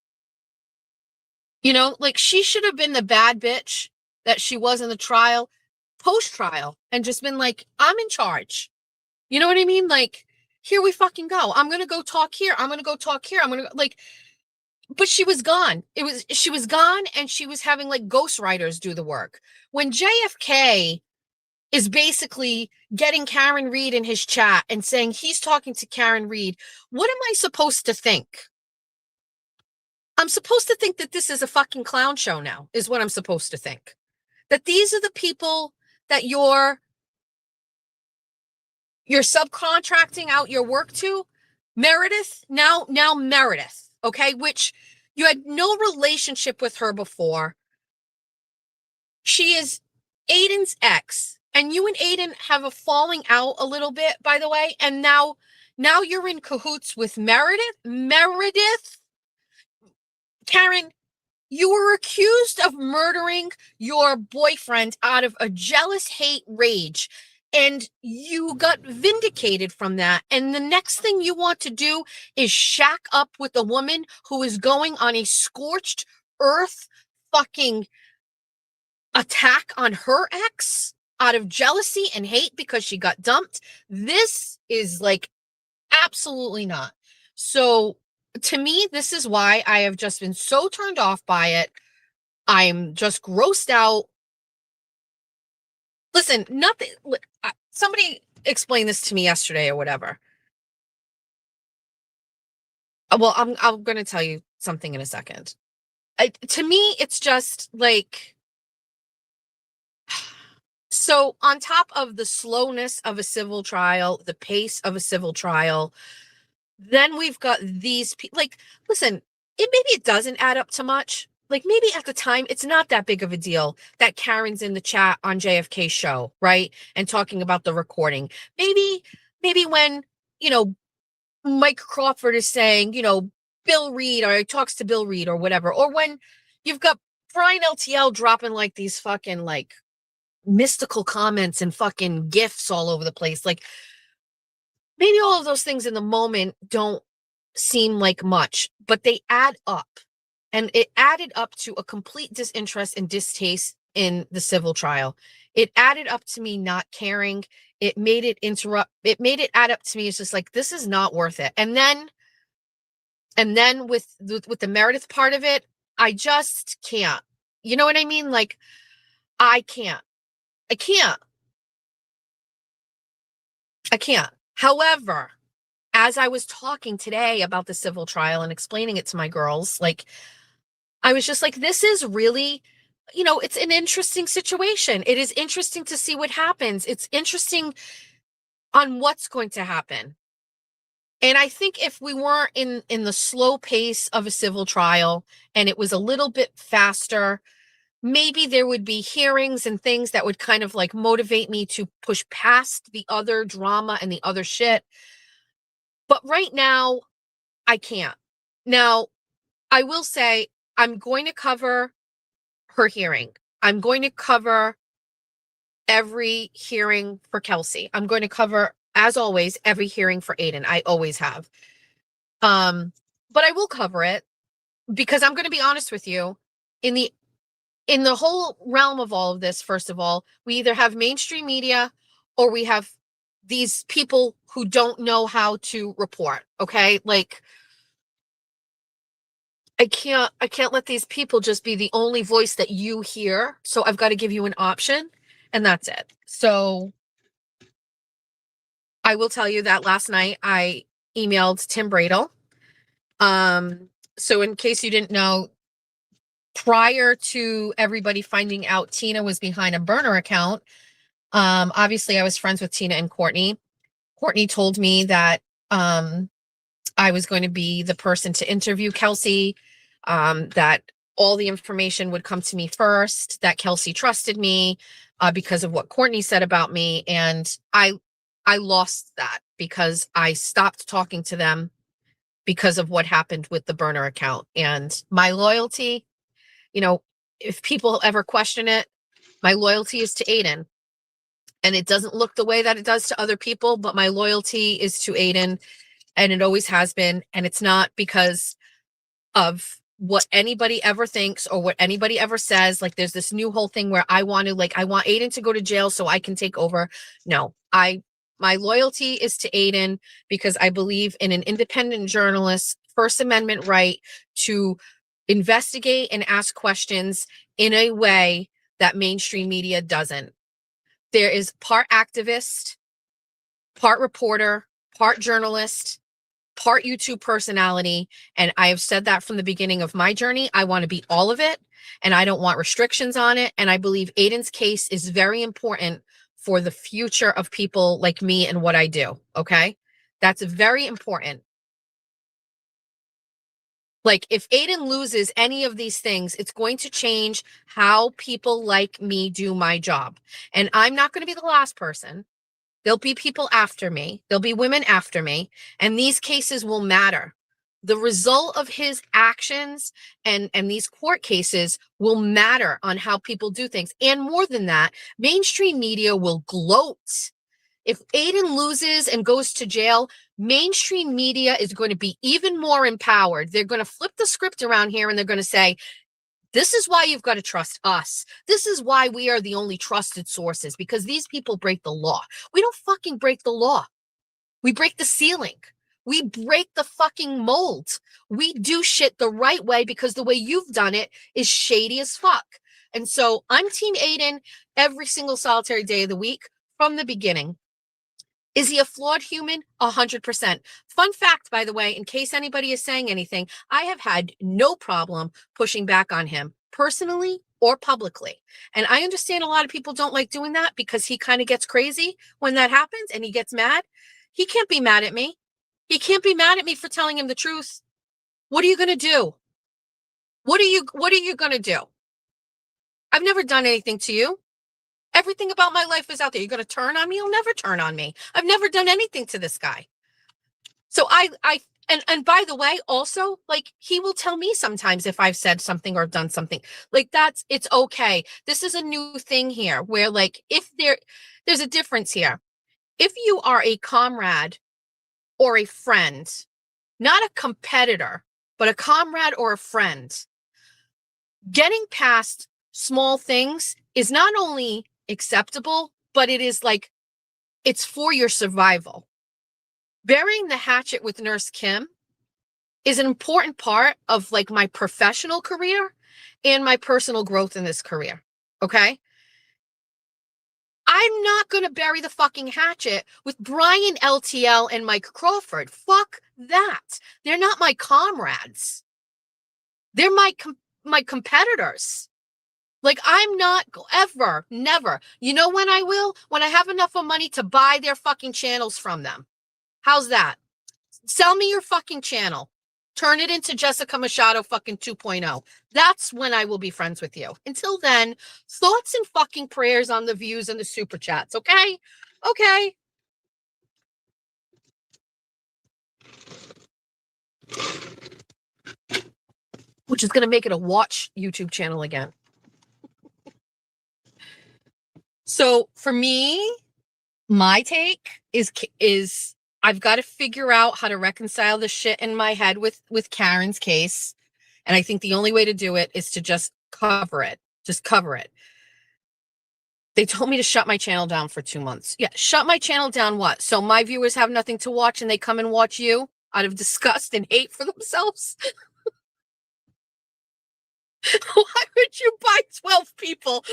like she should have been the bad bitch that she was in the trial, post-trial, and just been like, I'm in charge. You know what I mean? Like, here we fucking go. I'm going to go talk here. I'm going to go talk here. I'm going to like, but she was gone. She was gone, and she was having like ghostwriters do the work. When JFK is basically getting Karen Reed in his chat and saying he's talking to Karen Reed, what am I supposed to think? I'm supposed to think that this is a fucking clown show now, is what I'm supposed to think. That these are the people that you're subcontracting out your work to. Meredith, now Meredith, okay, which you had no relationship with her before. She is Aiden's ex, and you and Aiden have a falling out a little bit, by the way, and now you're in cahoots with Meredith. Karen, you were accused of murdering your boyfriend out of a jealous hate rage, and you got vindicated from that. And the next thing you want to do is shack up with a woman who is going on a scorched earth fucking attack on her ex out of jealousy and hate because she got dumped. This is like absolutely not. So to me, this is why I have just been so turned off by it. I'm just grossed out. Listen, nothing. Somebody explained this to me yesterday or whatever. Well, I'm going to tell you something in a second. To me, it's just like, so on top of the slowness of a civil trial, the pace of a civil trial, then we've got these people. Like, listen, maybe it doesn't add up to much. Like, maybe at the time, it's not that big of a deal that Karen's in the chat on JFK's show, right? And talking about the recording. Maybe when, Mike Crawford is saying, Bill Reed, or he talks to Bill Reed or whatever, or when you've got Brian LTL dropping like these fucking like mystical comments and fucking gifs all over the place. Like, maybe all of those things in the moment don't seem like much, but they add up. And it added up to a complete disinterest and distaste in the civil trial. It added up to me not caring. It made it add up to me. It's just like, this is not worth it. And then with the Meredith part of it, I just can't. You know what I mean? Like, I can't. However, as I was talking today about the civil trial and explaining it to my girls, like, I was just like, this is really, it's an interesting situation. It is interesting to see what happens. It's interesting on what's going to happen. And I think if we weren't in the slow pace of a civil trial and it was a little bit faster, maybe there would be hearings and things that would kind of like motivate me to push past the other drama and the other shit. But right now, I can't. Now, I will say I'm going to cover her hearing. I'm going to cover every hearing for Kelsey. I'm going to cover, as always, every hearing for Aiden. I always have. But I will cover it because I'm going to be honest with you. In the whole realm of all of this, first of all, we either have mainstream media or we have these people who don't know how to report. Okay. Like, I can't let these people just be the only voice that you hear. So I've got to give you an option, and that's it. So I will tell you that last night I emailed Tim Bradle. So in case you didn't know, prior to everybody finding out Tina was behind a burner account, obviously I was friends with Tina and Courtney. Courtney told me that I was going to be the person to interview Kelsey, that all the information would come to me first, that Kelsey trusted me because of what Courtney said about me. And I lost that because I stopped talking to them because of what happened with the burner account. And my loyalty, if people ever question it, my loyalty is to Aiden. And it doesn't look the way that it does to other people, but my loyalty is to Aiden. And it always has been. And it's not because of what anybody ever thinks or what anybody ever says. Like, there's this new whole thing where I want Aiden to go to jail so I can take over. No, my loyalty is to Aiden because I believe in an independent journalist First Amendment right to investigate and ask questions in a way that mainstream media doesn't. There is part activist, part reporter, part journalist, part YouTube personality. And I have said that from the beginning of my journey. I want to be all of it, and I don't want restrictions on it. And I believe Aiden's case is very important for the future of people like me and what I do. Okay. That's very important. Like, if Aiden loses any of these things, it's going to change how people like me do my job. And I'm not going to be the last person. There'll be people after me. There'll be women after me. And these cases will matter. The result of his actions and these court cases will matter on how people do things. And more than that, mainstream media will gloat. If Aiden loses and goes to jail, mainstream media is going to be even more empowered. They're going to flip the script around here and they're going to say, this is why you've got to trust us. This is why we are the only trusted sources, because these people break the law. We don't fucking break the law. We break the ceiling. We break the fucking mold. We do shit the right way because the way you've done it is shady as fuck. And so I'm Team Aiden every single solitary day of the week from the beginning. Is he a flawed human? 100%. Fun fact, by the way, in case anybody is saying anything, I have had no problem pushing back on him personally or publicly. And I understand a lot of people don't like doing that because he kind of gets crazy when that happens and he gets mad. He can't be mad at me. He can't be mad at me for telling him the truth. What are you going to do? What are you going to do? I've never done anything to you. Everything about my life is out there. You're going to turn on me? You'll never turn on me. I've never done anything to this guy. So and by the way, also, like, he will tell me sometimes if I've said something or done something. Like, it's okay. This is a new thing here where, like, if there's a difference here. If you are a comrade or a friend, not a competitor, but a comrade or a friend, getting past small things is not only acceptable, but it is like, it's for your survival. Burying the hatchet with Nurse Kim is an important part of, like, my professional career and my personal growth in this career. Okay. I'm not going to bury the fucking hatchet with Brian LTL and Mike Crawford. Fuck that. They're not my comrades. They're my competitors. Like, I'm not ever, never. You know when I will? When I have enough of money to buy their fucking channels from them. How's that? Sell me your fucking channel. Turn it into Jessica Machado fucking 2.0. That's when I will be friends with you. Until then, thoughts and fucking prayers on the views and the super chats, okay? Okay. Which is going to make it a watch YouTube channel again. So for me, my take is I've got to figure out how to reconcile the shit in my head with Karen's case. And I think the only way to do it is to just cover it. Just cover it. They told me to shut my channel down for 2 months. Yeah, shut my channel down what? So my viewers have nothing to watch and they come and watch you out of disgust and hate for themselves? Why would you buy 12 people?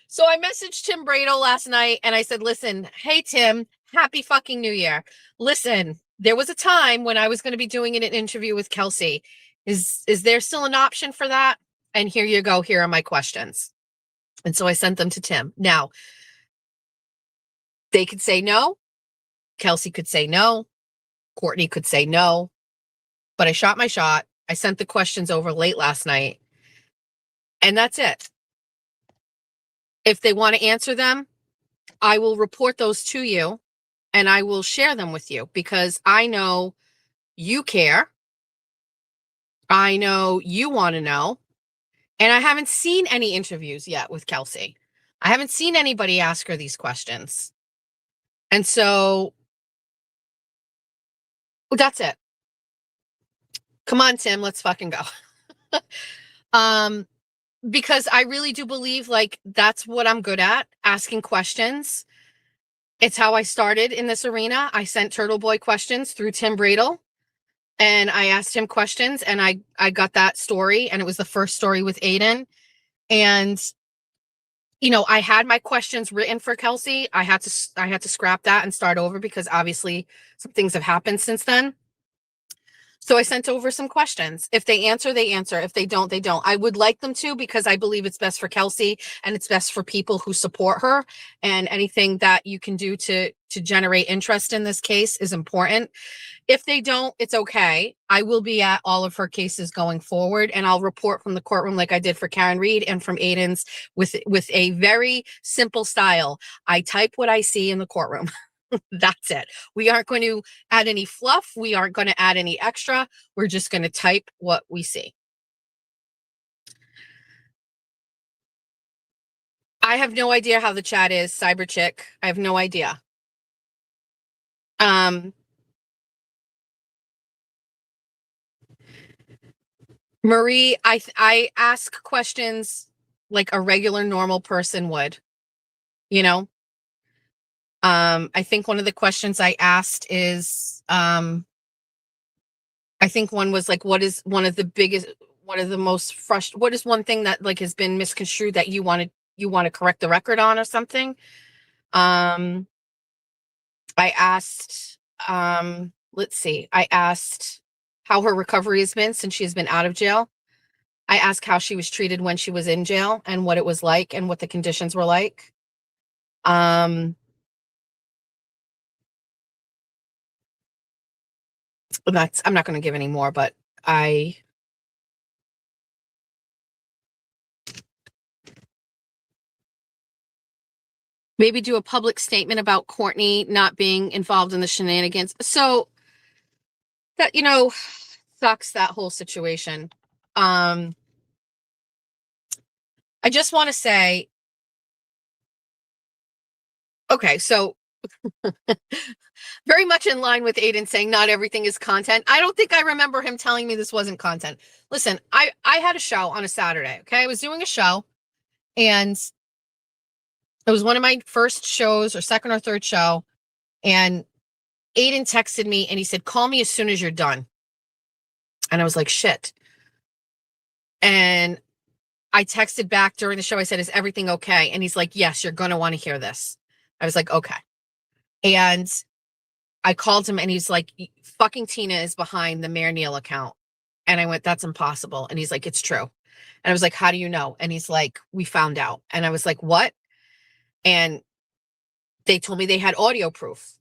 So I messaged Tim Brado last night and I said, listen, hey, Tim, happy fucking New Year. Listen, there was a time when I was going to be doing an interview with Kelsey. Is there still an option for that? And here you go. Here are my questions. And so I sent them to Tim. Now, they could say no. Kelsey could say no. Courtney could say no. But I shot my shot. I sent the questions over late last night. And that's it. If they want to answer them, I will report those to you and I will share them with you because I know you care. I know you want to know. And I haven't seen any interviews yet with Kelsey. I haven't seen anybody ask her these questions. And so that's it. Come on, Tim, let's fucking go. Because I really do believe, like, that's what I'm good at, asking questions. It's how I started in this arena. I sent Turtle Boy questions through Tim Bradle, and I asked him questions, and I got that story, and it was the first story with Aiden. And I had my questions written for Kelsey. I had to scrap that and start over because obviously some things have happened since then. So I sent over some questions. If they answer, they answer. If they don't, they don't. I would like them to, because I believe it's best for Kelsey and it's best for people who support her, and anything that you can do to generate interest in this case is important. If they don't, it's okay. I will be at all of her cases going forward, and I'll report from the courtroom like I did for Karen Reed and from Aiden's with a very simple style. I type what I see in the courtroom. That's it. We aren't going to add any fluff. We aren't going to add any extra. We're just going to type what we see. I have no idea how the chat is, Cyber Chick. I have no idea. Marie, I ask questions like a regular normal person would, I think one of the questions I asked is, I think one was like, what is one of the most frustrating, what is one thing that like has been misconstrued that you want to correct the record on or something? I asked, let's see, I asked how her recovery has been since she has been out of jail. I asked how she was treated when she was in jail and what it was like and what the conditions were like. I'm not going to give any more, but maybe do a public statement about Courtney not being involved in the shenanigans. So that, sucks, that whole situation. I just want to say, okay, so very much in line with Aiden saying not everything is content. I don't think I remember him telling me this wasn't content. Listen, I had a show on a Saturday, okay? I was doing a show, and it was one of my first shows or second or third show, and Aiden texted me and he said, call me as soon as you're done. And I was like, shit. And I texted back during the show. I said, is everything okay? And he's like, yes, you're going to want to hear this. I was like, okay. And I called him and he's like, fucking Tina is behind the Mayor Neal account. And I went, that's impossible. And he's like, it's true. And I was like, how do you know? And he's like, we found out. And I was like, what? And they told me they had audio proof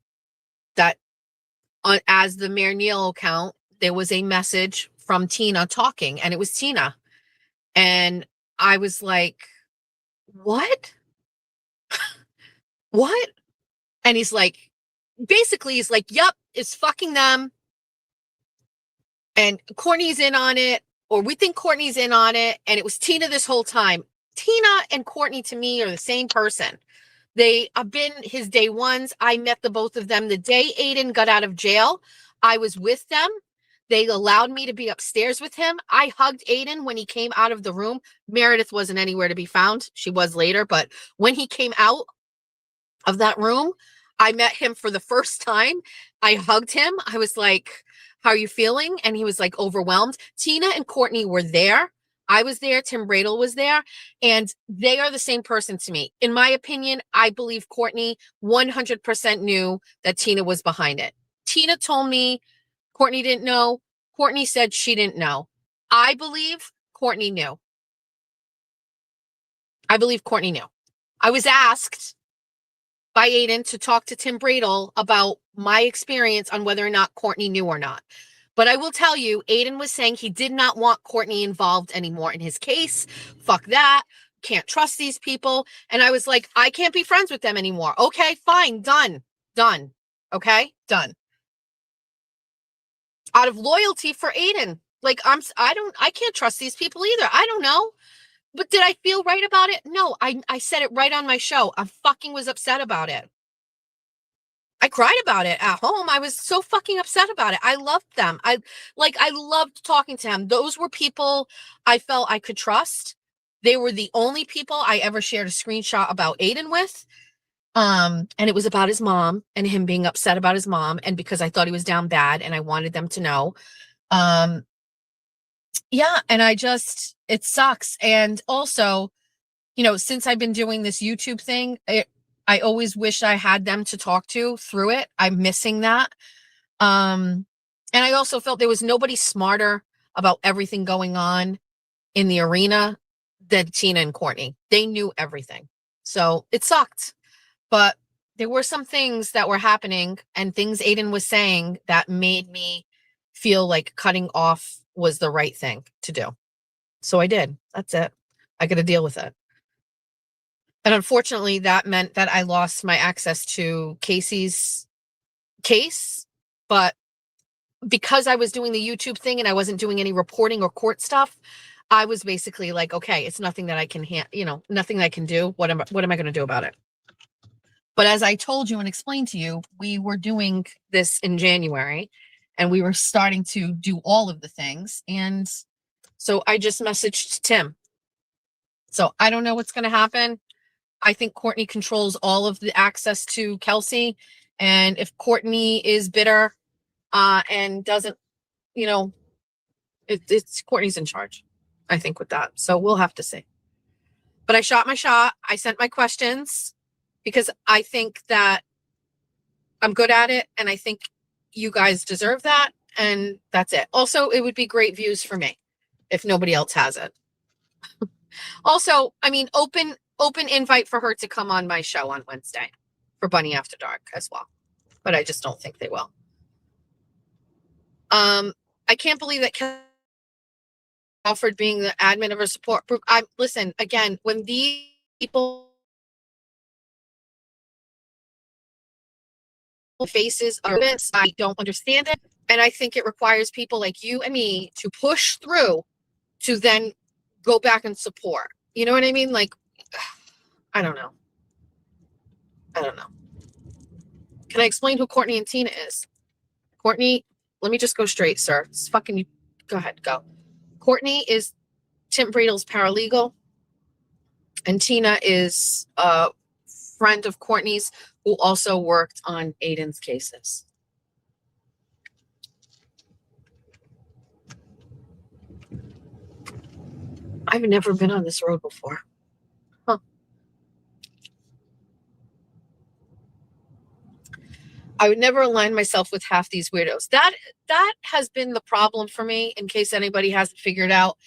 that as the Mayor Neal account, there was a message from Tina talking, and it was Tina. And I was like, what? What? And he's like, yep, it's fucking them. And Courtney's in on it, or we think Courtney's in on it. And it was Tina this whole time. Tina and Courtney to me are the same person. They have been his day ones. I met the both of them the day Aiden got out of jail. I was with them. They allowed me to be upstairs with him. I hugged Aiden when he came out of the room. Meredith wasn't anywhere to be found. She was later, but when he came out of that room, I met him for the first time. I hugged him. I was like, how are you feeling? And he was like overwhelmed. Tina and Courtney were there. I was there. Tim Bradle was there. And they are the same person to me. In my opinion, I believe Courtney 100% knew that Tina was behind it. Tina told me Courtney didn't know. Courtney said she didn't know. I believe Courtney knew. I believe Courtney knew. I was asked by Aiden to talk to Tim Bradle about my experience on whether or not Courtney knew or not. But I will tell you, Aiden was saying he did not want Courtney involved anymore in his case. Fuck that. Can't trust these people. And I was like, I can't be friends with them anymore. Okay, fine. Done. Okay, done. Out of loyalty for Aiden. Like, I can't trust these people either. I don't know. But did I feel right about it? No, I said it right on my show. I fucking was upset about it. I cried about it at home. I was so fucking upset about it. I loved them. I loved talking to them. Those were people I felt I could trust. They were the only people I ever shared a screenshot about Aiden with. And it was about his mom and him being upset about his mom. And because I thought he was down bad and I wanted them to know. Yeah. And it sucks. And also, since I've been doing this YouTube thing, I always wish I had them to talk to through it. I'm missing that. And I also felt there was nobody smarter about everything going on in the arena than Tina and Courtney. They knew everything. So it sucked. But there were some things that were happening and things Aiden was saying that made me feel like cutting off was the right thing to do. So I did. That's it. I got to deal with it. And unfortunately, that meant that I lost my access to Casey's case. But because I was doing the YouTube thing and I wasn't doing any reporting or court stuff, I was basically like, okay, it's nothing that I can, nothing I can do. What am I going to do about it? But as I told you and explained to you, we were doing this in January and we were starting to do all of the things. And so I just messaged Tim. So I don't know what's going to happen. I think Courtney controls all of the access to Kelsey. And if Courtney is bitter and doesn't, it's Courtney's in charge, I think, with that. So we'll have to see. But I shot my shot. I sent my questions because I think that I'm good at it. And I think you guys deserve that. And that's it. Also, it would be great views for me if nobody else has it. Also, I mean, open invite for her to come on my show on Wednesday for Bunny After Dark as well. But I just don't think they will. I can't believe that Kelly offered being the admin of her support group. Listen, again, when these people faces are this, I don't understand it. And I think it requires people like you and me to push through to then go back and support. You know what I mean? Like, I don't know. Can I explain who Courtney and Tina is? Courtney, let me just go straight, sir. It's fucking, go ahead, go. Courtney is Tim Breedle's paralegal. And Tina is a friend of Courtney's who also worked on Aiden's cases. I've never been on this road before. Huh. I would never align myself with half these weirdos. That has been the problem for me, in case anybody hasn't figured out.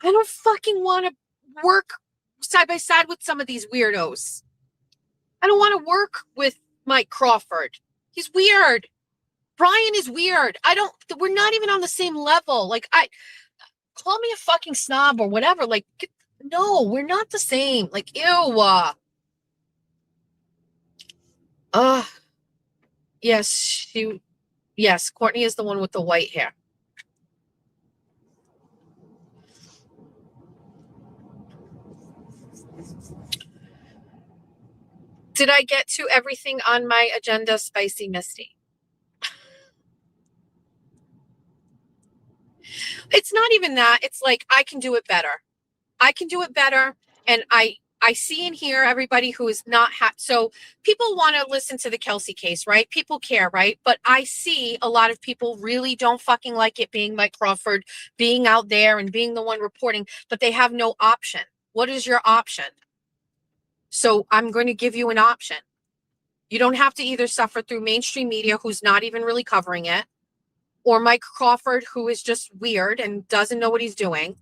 I don't fucking want to work side by side with some of these weirdos. I don't want to work with Mike Crawford. He's weird. Brian is weird. We're not even on the same level. Like, call me a fucking snob or whatever. Like, no, we're not the same. Like, ew. Yes, Courtney is the one with the white hair. Did I get to everything on my agenda, Spicy Misty? It's not even that. It's like, I can do it better. And I see and hear everybody who is not so people want to listen to the Kelsey case, right? People care, right? But I see a lot of people really don't fucking like it being Mike Crawford, being out there and being the one reporting, but they have no option. What is your option? So I'm going to give you an option. You don't have to either suffer through mainstream media, who's not even really covering it, or Mike Crawford, who is just weird and doesn't know what he's doing.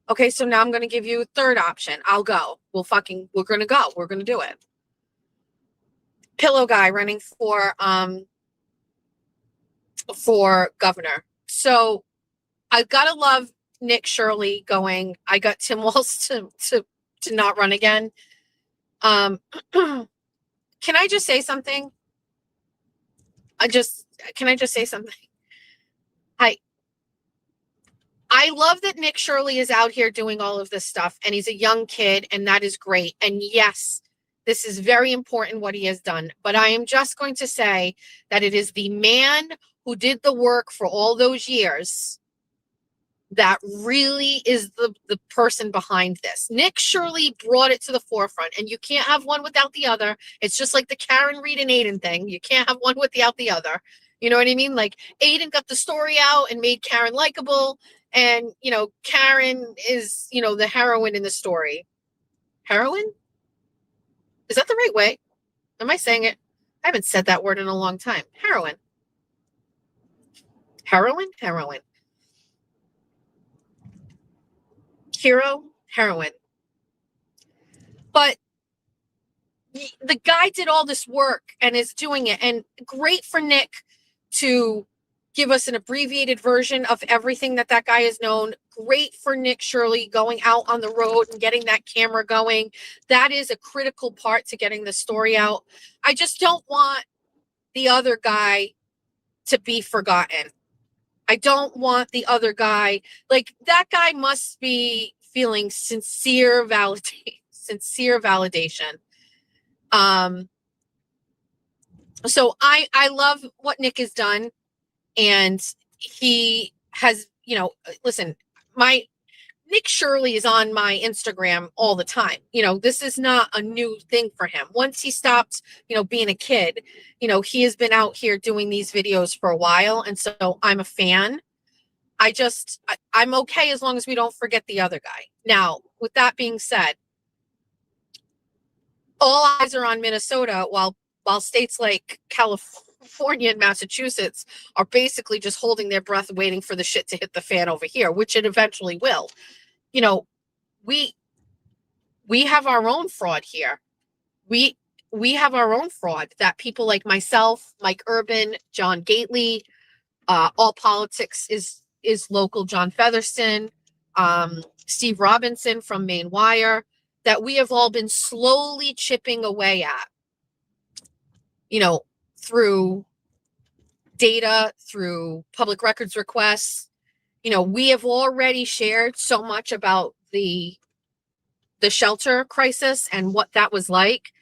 Okay, so now I'm going to give you a third option. I'll go. We're going to go. We're going to do it. Pillow guy running for governor. So I've got to love Nick Shirley going, I got Tim Walz to not run again. Can I just say something? Can I just say something? I love that Nick Shirley is out here doing all of this stuff, and he's a young kid, and that is great. And yes, this is very important what he has done. But I am just going to say that it is the man who did the work for all those years that really is the person behind this. Nick Shirley brought it to the forefront, and you can't have one without the other. It's just like the Karen Reed and Aiden thing. You can't have one without the other. You know what I mean? Like Aiden got the story out and made Karen likable, and Karen is the heroine in the story. Heroine? Is that the right way? Am I saying it? I haven't said that word in a long time. Heroine. Heroine? Heroine. Hero, heroine. But the guy did all this work and is doing it. And great for Nick to give us an abbreviated version of everything that guy has known. Great for Nick Shirley going out on the road and getting that camera going. That is a critical part to getting the story out. I just don't want the other guy to be forgotten. I don't want the other guy, like that guy must be feeling sincere validation. So I love what Nick has done, and he has, listen, Nick Shirley is on my Instagram all the time. This is not a new thing for him. Once he stopped, being a kid, he has been out here doing these videos for a while. And so I'm a fan. I'm okay as long as we don't forget the other guy. Now, with that being said, all eyes are on Minnesota while states like California and Massachusetts are basically just holding their breath waiting for the shit to hit the fan over here, which it eventually will. We have our own fraud here. We have our own fraud that people like myself, Mike Urban, John Gately, All Politics is local, John Featherston, Steve Robinson from Maine Wire, that we have all been slowly chipping away at, through data, through public records requests. We have already shared so much about the shelter crisis and what that was like.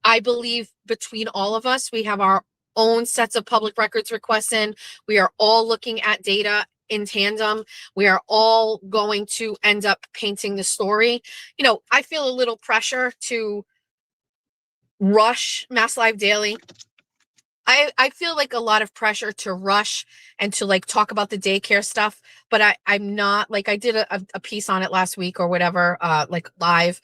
I believe between all of us, we have our own sets of public records requests in. We are all looking at data in tandem. We are all going to end up painting the story. I feel a little pressure to rush Mass Live Daily. I feel like a lot of pressure to rush and to talk about the daycare stuff, but I'm not, I did a piece on it last week or whatever, live.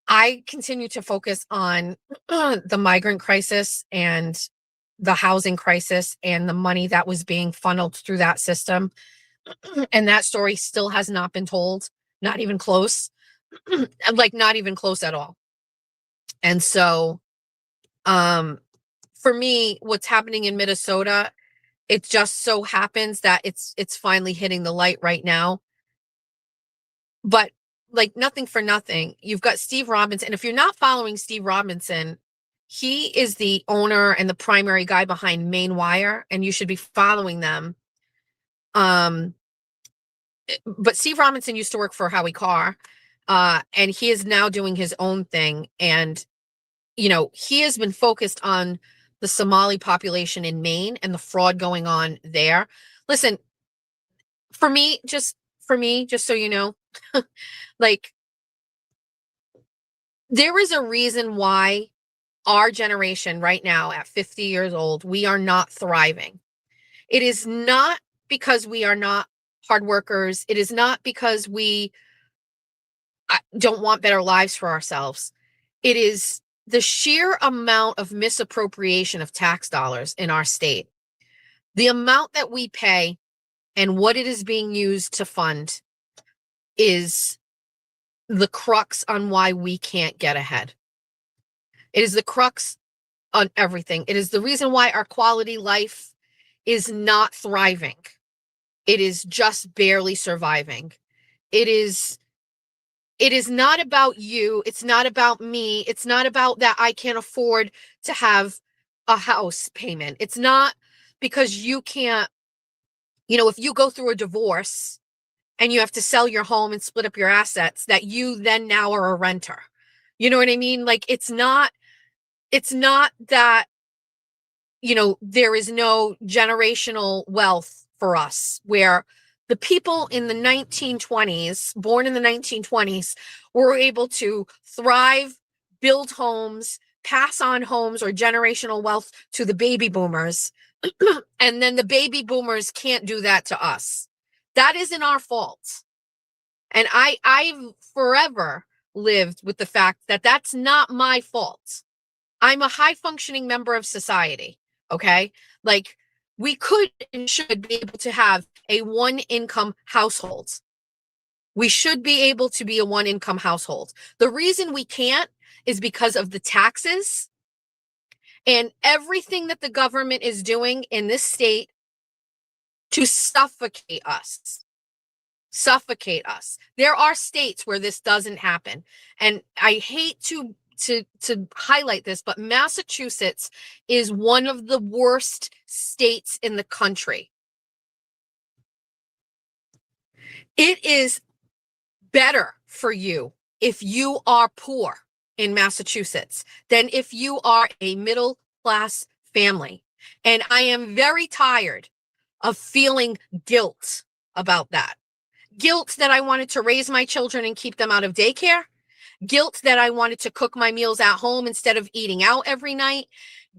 I continue to focus on the migrant crisis and the housing crisis and the money that was being funneled through that system. And that story still has not been told, not even close, not even close at all. And so, for me, what's happening in Minnesota, it just so happens that it's finally hitting the light right now. But nothing for nothing, you've got Steve Robinson. And if you're not following Steve Robinson, he is the owner and the primary guy behind Maine Wire, and you should be following them. But Steve Robinson used to work for Howie Carr, and he is now doing his own thing. And, he has been focused on the Somali population in Maine and the fraud going on there. Listen, for me, just so you know, there is a reason why our generation right now at 50 years old, we are not thriving. It is not because we are not hard workers. It is not because we don't want better lives for ourselves. It is the sheer amount of misappropriation of tax dollars in our state. The amount that we pay and what it is being used to fund is the crux on why we can't get ahead. It is the crux on everything. It is the reason why our quality life is not thriving. It is just barely surviving. It is not about you. It's not about me. It's not about that I can't afford to have a house payment. It's not because you can't, if you go through a divorce and you have to sell your home and split up your assets, that you then now are a renter. You know what I mean? It's not that, there is no generational wealth for us where The people in the 1920s, born in the 1920s, were able to thrive, build homes, pass on homes or generational wealth to the baby boomers. And then the baby boomers can't do that to us. That isn't our fault. And I've forever lived with the fact that that's not my fault. I'm a high functioning member of society. Okay. Like, we could and should be able to have a one income household. We should be able to be a one income household. The reason we can't is because of the taxes and everything that the government is doing in this state to suffocate us. Suffocate us. There are states where this doesn't happen. And I hate to highlight this, but Massachusetts is one of the worst states in the country. It is better for you if you are poor in Massachusetts than if you are a middle class family. And I am very tired of feeling guilt about that. Guilt that I wanted to raise my children and keep them out of daycare. Guilt that I wanted to cook my meals at home instead of eating out every night.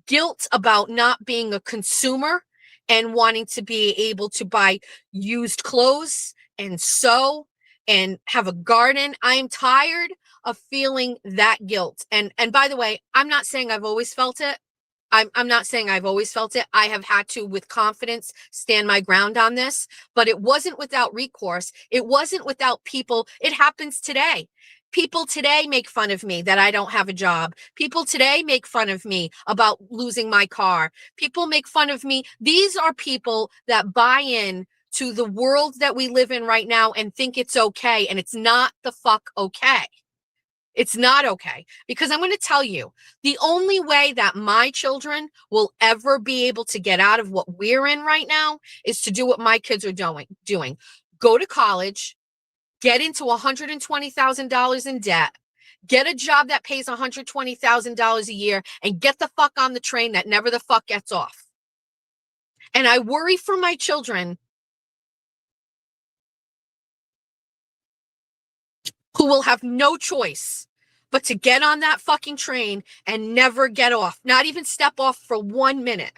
Guilt about not being a consumer and wanting to be able to buy used clothes and sew and have a garden. I am tired of feeling that guilt. And by the way, I'm not saying I've always felt it. I'm not saying I've always felt it. I have had to, with confidence, stand my ground on this, but it wasn't without recourse. It wasn't without people. It happens today. People today make fun of me that I don't have a job. People today make fun of me about losing my car. People make fun of me. These are people that buy in to the world that we live in right now and think it's okay. And it's not the fuck okay. It's not okay. Because I'm going to tell you, the only way that my children will ever be able to get out of what we're in right now is to do what my kids are doing. Go to college, get into $120,000 in debt, get a job that pays $120,000 a year, and get the fuck on the train that never the fuck gets off. And I worry for my children who will have no choice but to get on that fucking train and never get off, not even step off for 1 minute,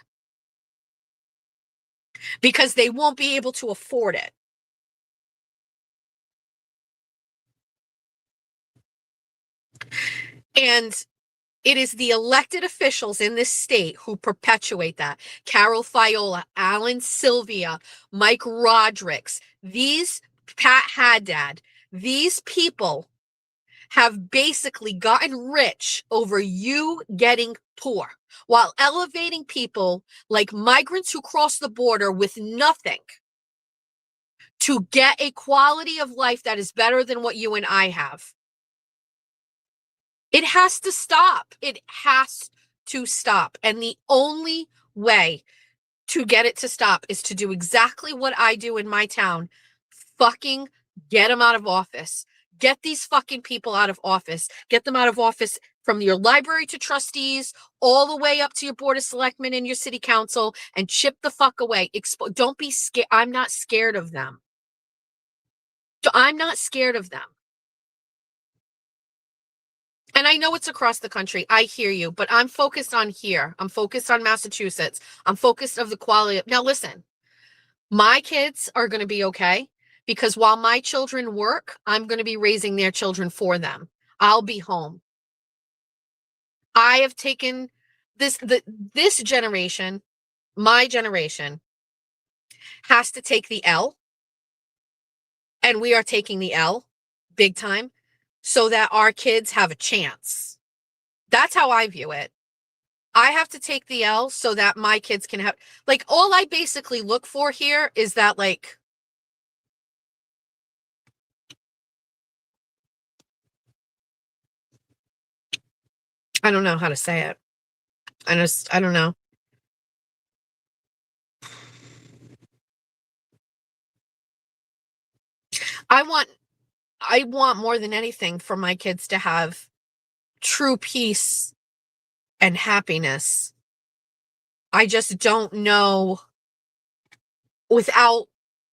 because they won't be able to afford it. And it is the elected officials in this state who perpetuate that. Carol Fiola, Alan Sylvia, Mike Rodricks, these Pat Haddad, these people have basically gotten rich over you getting poor while elevating people like migrants who cross the border with nothing to get a quality of life that is better than what you and I have. It has to stop. It has to stop. And the only way to get it to stop is to do exactly what I do in my town. Fucking get them out of office. Get these fucking people out of office. Get them out of office from your library to trustees, all the way up to your board of selectmen and your city council, and chip the fuck away. Don't be scared. I'm not scared of them. I'm not scared of them. And I know it's across the country. I hear you, but I'm focused on here. I'm focused on Massachusetts. I'm focused on the quality. Now, listen, my kids are going to be okay because while my children work, I'm going to be raising their children for them. I'll be home. I have taken this generation, my generation, has to take the L. And we are taking the L big time, so that our kids have a chance. That's how I view it. I have to take the L so that my kids can have, like, all I basically look for here is that, like, I don't know how to say it. I don't know. I want more than anything for my kids to have true peace and happiness. I just don't know without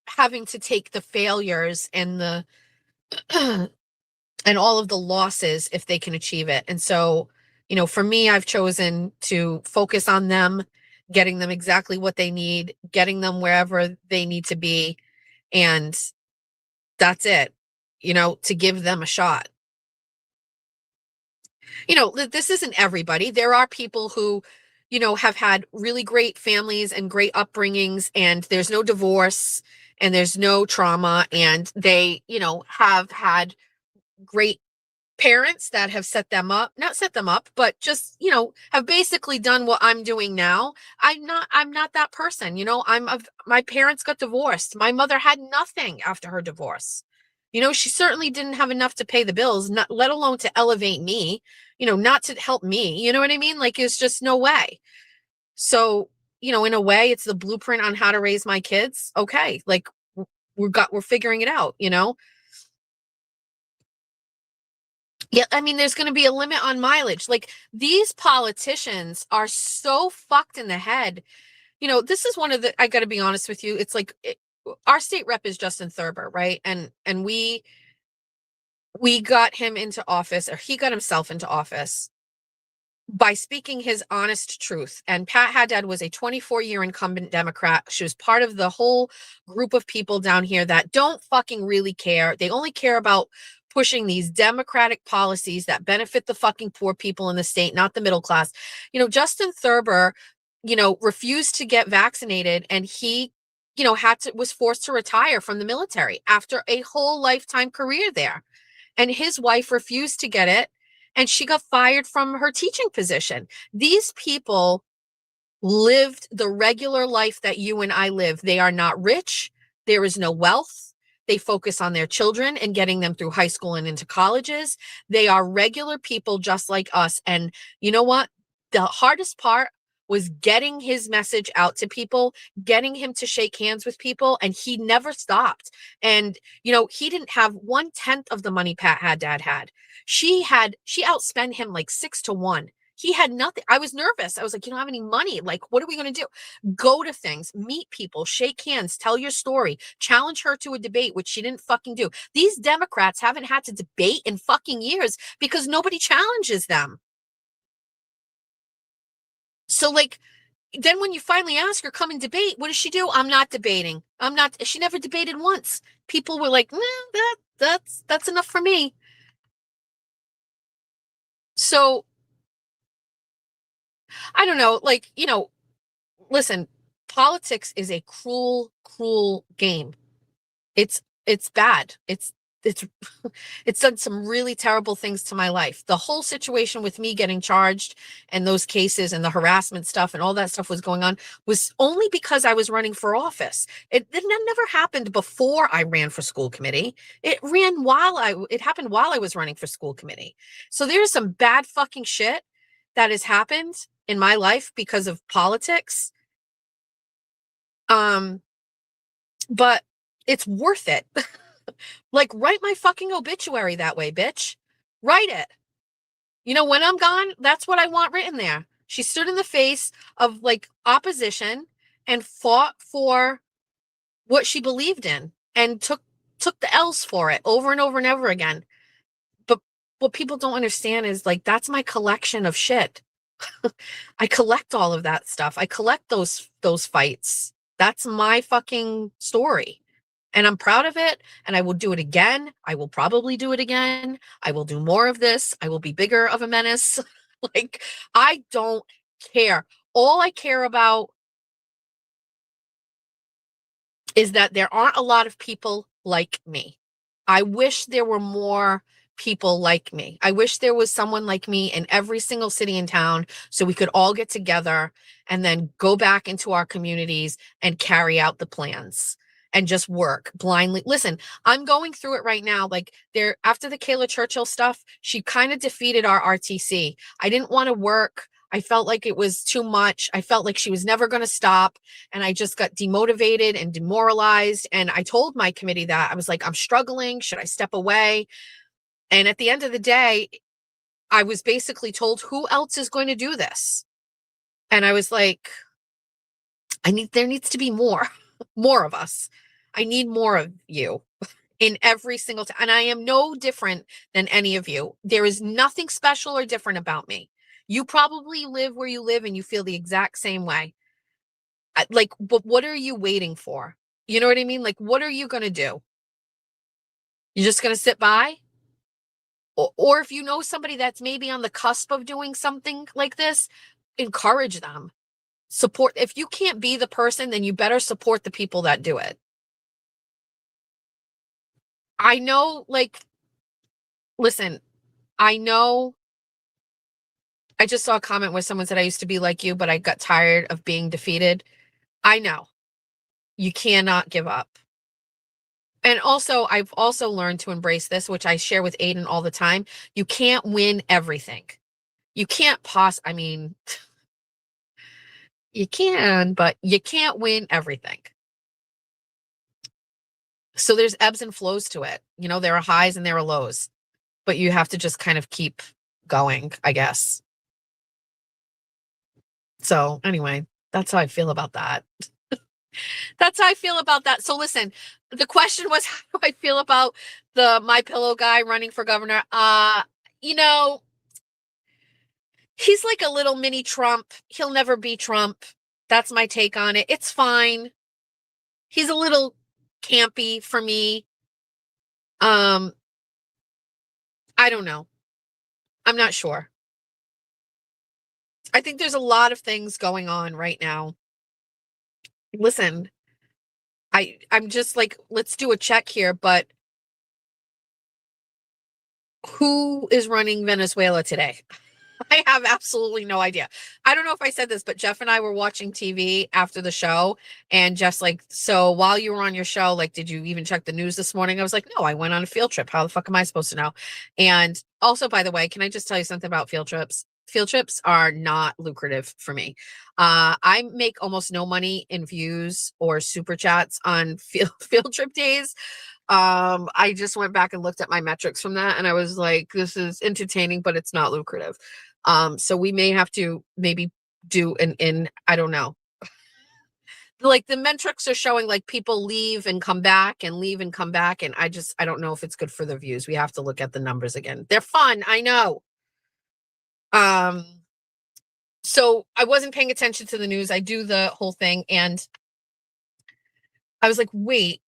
having to take the failures and the and all of the losses if they can achieve it. And so, for me, I've chosen to focus on them, getting them exactly what they need, getting them wherever they need to be. And that's it, to give them a shot. This isn't everybody. There are people who, have had really great families and great upbringings, and there's no divorce and there's no trauma, and they, have had great parents that have not set them up, but just, have basically done what I'm doing now. I'm not that person. My parents got divorced. My mother had nothing after her divorce. She certainly didn't have enough to pay the bills, not let alone to elevate me, not to help me. You know what I mean? Like, it's just no way. So, in a way, it's the blueprint on how to raise my kids. Okay. Like, we're figuring it out, Yeah, I mean, there's going to be a limit on mileage. Like, these politicians are so fucked in the head. This is one of I got to be honest with you. It's like our state rep is Justin Thurber, right? And we got him into office, or he got himself into office by speaking his honest truth. And Pat Haddad was a 24-year incumbent Democrat. She was part of the whole group of people down here that don't fucking really care. They only care about pushing these Democratic policies that benefit the fucking poor people in the state, not the middle class. Justin Thurber, refused to get vaccinated, and he, was forced to retire from the military after a whole lifetime career there. And his wife refused to get it, and she got fired from her teaching position. These people lived the regular life that you and I live. They are not rich. There is no wealth. They focus on their children and getting them through high school and into colleges. They are regular people just like us. And you know what? The hardest part was getting his message out to people, getting him to shake hands with people, and he never stopped. And, he didn't have 1/10 of the money Pat Haddad had. She outspent him like 6-1. He had nothing. I was nervous. I was like, you don't have any money. Like, what are we going to do? Go to things, meet people, shake hands, tell your story, challenge her to a debate, which she didn't fucking do. These Democrats haven't had to debate in fucking years because nobody challenges them. So, like, then when you finally ask her, come and debate, what does she do? I'm not debating. She never debated once. People were like, that's enough for me. So, I don't know, like, listen, politics is a cruel, cruel game. It's bad. It's it's done some really terrible things to my life. The whole situation with me getting charged and those cases and the harassment stuff and all that stuff was going on was only because I was running for office. It never happened before I ran for school committee. It happened while I was running for school committee. So there's some bad fucking shit that has happened in my life because of politics. But it's worth it. Like, write my fucking obituary that way, bitch. Write it. When I'm gone, that's what I want written there. She stood in the face of like opposition and fought for what she believed in and took the L's for it over and over and over again. But what people don't understand is, like, that's my collection of shit. I collect all of that stuff. I collect those fights. That's my fucking story. And I'm proud of it. And I will do it again. I will probably do it again. I will do more of this. I will be bigger of a menace. Like, I don't care. All I care about is that there aren't a lot of people like me. I wish there were more people like me. I wish there was someone like me in every single city and town so we could all get together and then go back into our communities and carry out the plans and just work blindly. Listen, I'm going through it right now. Like, after the Kayla Churchill stuff, she kind of defeated our RTC. I didn't want to work. I felt like it was too much. I felt like she was never going to stop. And I just got demotivated and demoralized. And I told my committee that. I was like, I'm struggling. Should I step away? And at the end of the day, I was basically told, who else is going to do this? And I was like, there needs to be more of us. I need more of you in every single time. And I am no different than any of you. There is nothing special or different about me. You probably live where you live and you feel the exact same way. Like, but what are you waiting for? You know what I mean? Like, what are you going to do? You're just going to sit by? Or if you know somebody that's maybe on the cusp of doing something like this, encourage them. Support. If you can't be the person, then you better support the people that do it. I know, like, listen, I know. I just saw a comment where someone said, I used to be like you, but I got tired of being defeated. I know. You cannot give up. And also, I've also learned to embrace this, which I share with Aiden all the time. You can't win everything. You can't I mean, you can, but you can't win everything. So there's ebbs and flows to it. You know, there are highs and there are lows, but you have to just kind of keep going, I guess. So anyway, that's how I feel about that. That's how I feel about that. So listen, the question was, how do I feel about the My Pillow guy running for governor? You know, he's like a little mini Trump. He'll never be Trump. That's my take on it. It's fine. He's a little campy for me. I don't know. I'm not sure. I think there's a lot of things going on right now. Listen, I'm just like, let's do a check here, but who is running Venezuela today? I have absolutely no idea. I don't know if I said this, but Jeff and I were watching TV after the show, and Jeff's like, so while you were on your show, like, did you even check the news this morning? I was like, no, I went on a field trip. How the fuck am I supposed to know? And also, by the way, can I just tell you something about field trips? Field trips are not lucrative for me. I make almost no money in views or super chats on field trip days. I just went back and looked at my metrics from that, and I was like, this is entertaining, but it's not lucrative. So we may have to maybe do I don't know. Like the metrics are showing like people leave and come back and leave and come back. And I don't know if it's good for the views. We have to look at the numbers again. They're fun. I know. So I wasn't paying attention to the news. I do the whole thing. And I was like, wait,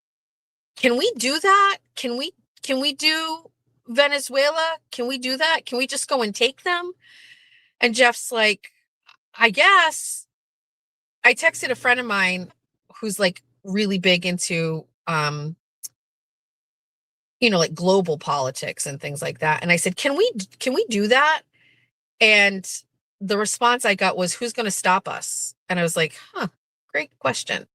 can we do that? Can we do Venezuela? Can we do that? Can we just go and take them? And Jeff's like, I guess. I texted a friend of mine who's like really big into, like global politics and things like that. And I said, can we do that? And the response I got was, who's going to stop us? And I was like, great question.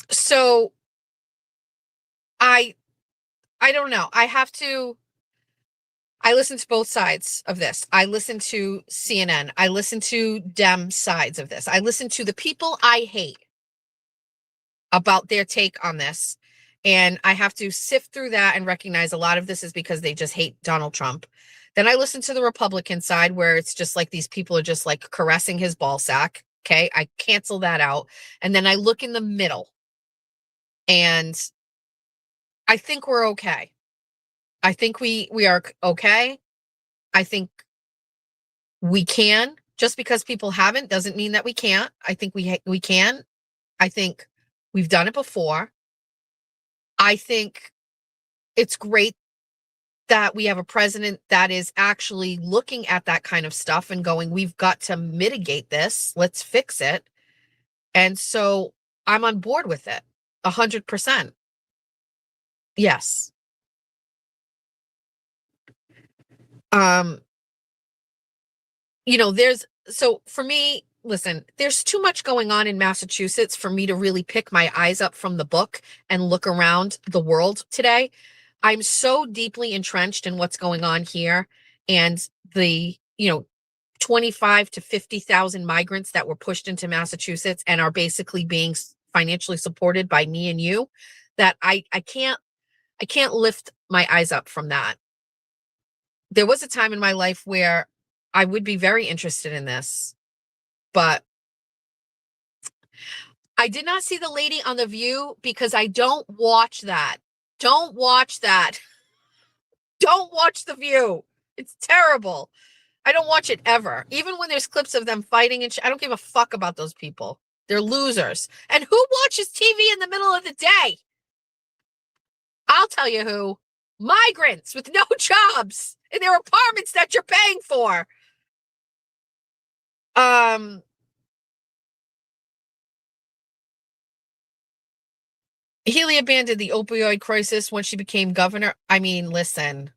So I don't know. I listen to both sides of this. I listen to CNN. I listen to Dem sides of this. I listen to the people I hate about their take on this. And I have to sift through that and recognize a lot of this is because they just hate Donald Trump. Then I listen to the Republican side where it's just like these people are just like caressing his ball sack. Okay. I cancel that out. And then I look in the middle and I think we're okay. I think we are okay. I think we can. Just because people haven't doesn't mean that we can't. I think we can. I think we've done it before. I think it's great that we have a president that is actually looking at that kind of stuff and going, we've got to mitigate this. Let's fix it. And so I'm on board with it 100%. Yes. So for me, listen, there's too much going on in Massachusetts for me to really pick my eyes up from the book and look around the world today. I'm so deeply entrenched in what's going on here and the, 25 to 50,000 migrants that were pushed into Massachusetts and are basically being financially supported by me and you, that I can't lift my eyes up from that. There was a time in my life where I would be very interested in this, but I did not see the lady on The View because I don't watch that. Don't watch that. Don't watch The View. It's terrible. I don't watch it ever. Even when there's clips of them fighting and I don't give a fuck about those people. They're losers. And who watches TV in the middle of the day? I'll tell you who. Migrants with no jobs in their apartments that you're paying for. Healy abandoned the opioid crisis when she became governor. I mean, listen.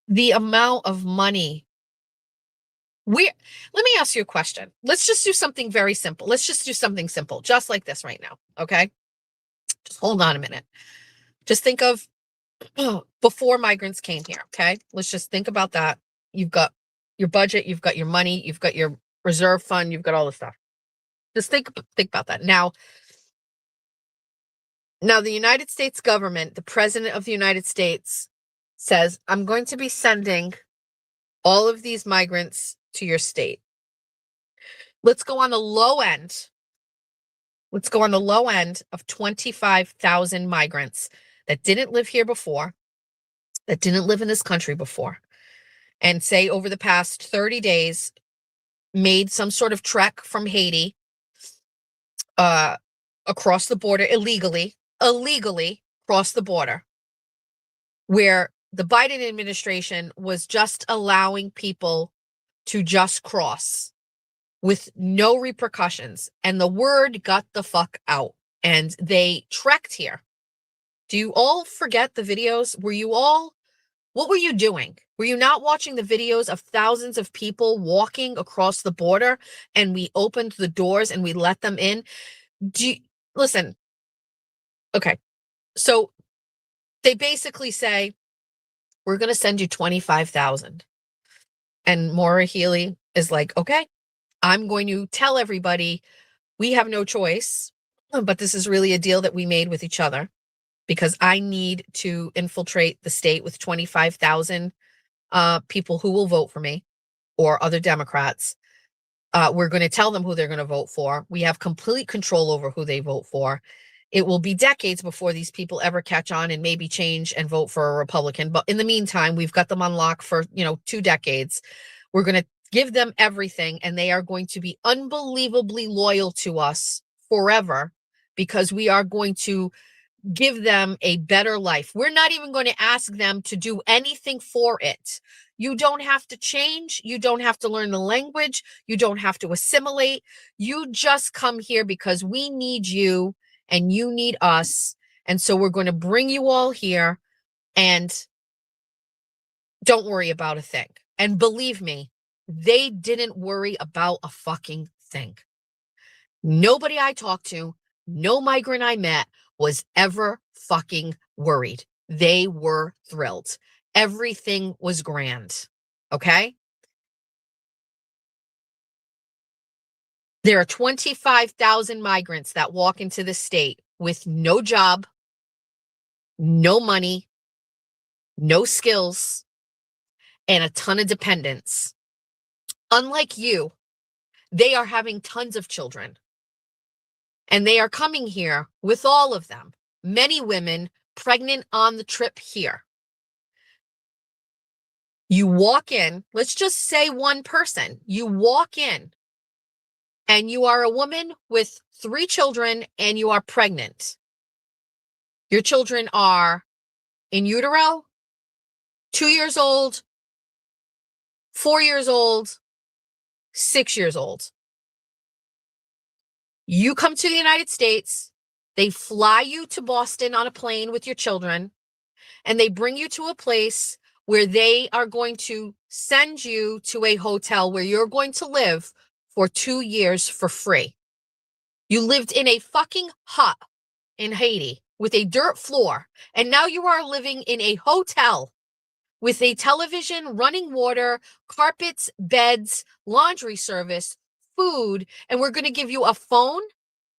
The amount of money. Let me ask you a question. Let's just do something very simple. Let's just do something simple, just like this right now. Okay. Just hold on a minute. Just think of before migrants came here. Okay. Let's just think about that. You've got your budget, you've got your money, you've got your reserve fund, you've got all the stuff. Just think about that. Now the United States government, the president of the United States says, I'm going to be sending all of these migrants to your state. Let's go on the low end. Let's go on the low end of 25,000 migrants that didn't live here before, that didn't live in this country before, and say over the past 30 days made some sort of trek from Haiti across the border illegally across the border, where the Biden administration was just allowing people to just cross with no repercussions. And the word got the fuck out and they trekked here. Do you all forget the videos? What were you doing? Were you not watching the videos of thousands of people walking across the border and we opened the doors and we let them in? Listen. Okay. So they basically say, we're going to send you 25,000. And Maura Healey is like, okay, I'm going to tell everybody we have no choice, but this is really a deal that we made with each other because I need to infiltrate the state with 25,000 people who will vote for me or other Democrats. We're going to tell them who they're going to vote for. We have complete control over who they vote for. It will be decades before these people ever catch on and maybe change and vote for a Republican. But in the meantime, we've got them on lock for, 2 decades. We're going to give them everything and they are going to be unbelievably loyal to us forever because we are going to give them a better life. We're not even going to ask them to do anything for it. You don't have to change. You don't have to learn the language. You don't have to assimilate. You just come here because we need you and you need us. And so we're going to bring you all here and don't worry about a thing. And believe me, they didn't worry about a fucking thing. Nobody I talked to, no migrant I met was ever fucking worried. They were thrilled. Everything was grand. Okay? There are 25,000 migrants that walk into the state with no job, no money, no skills, and a ton of dependents. Unlike you, they are having tons of children. And they are coming here with all of them. Many women pregnant on the trip here. You walk in, let's just say one person, you walk in and you are a woman with 3 children and you are pregnant. Your children are in utero, 2 years old, 4 years old, 6 years old. You come to the United States, they fly you to Boston on a plane with your children, and they bring you to a place where they are going to send you to a hotel where you're going to live for 2 years for free. You lived in a fucking hut in Haiti with a dirt floor, and now you are living in a hotel with a television, running water, carpets, beds, laundry service, food, and we're going to give you a phone.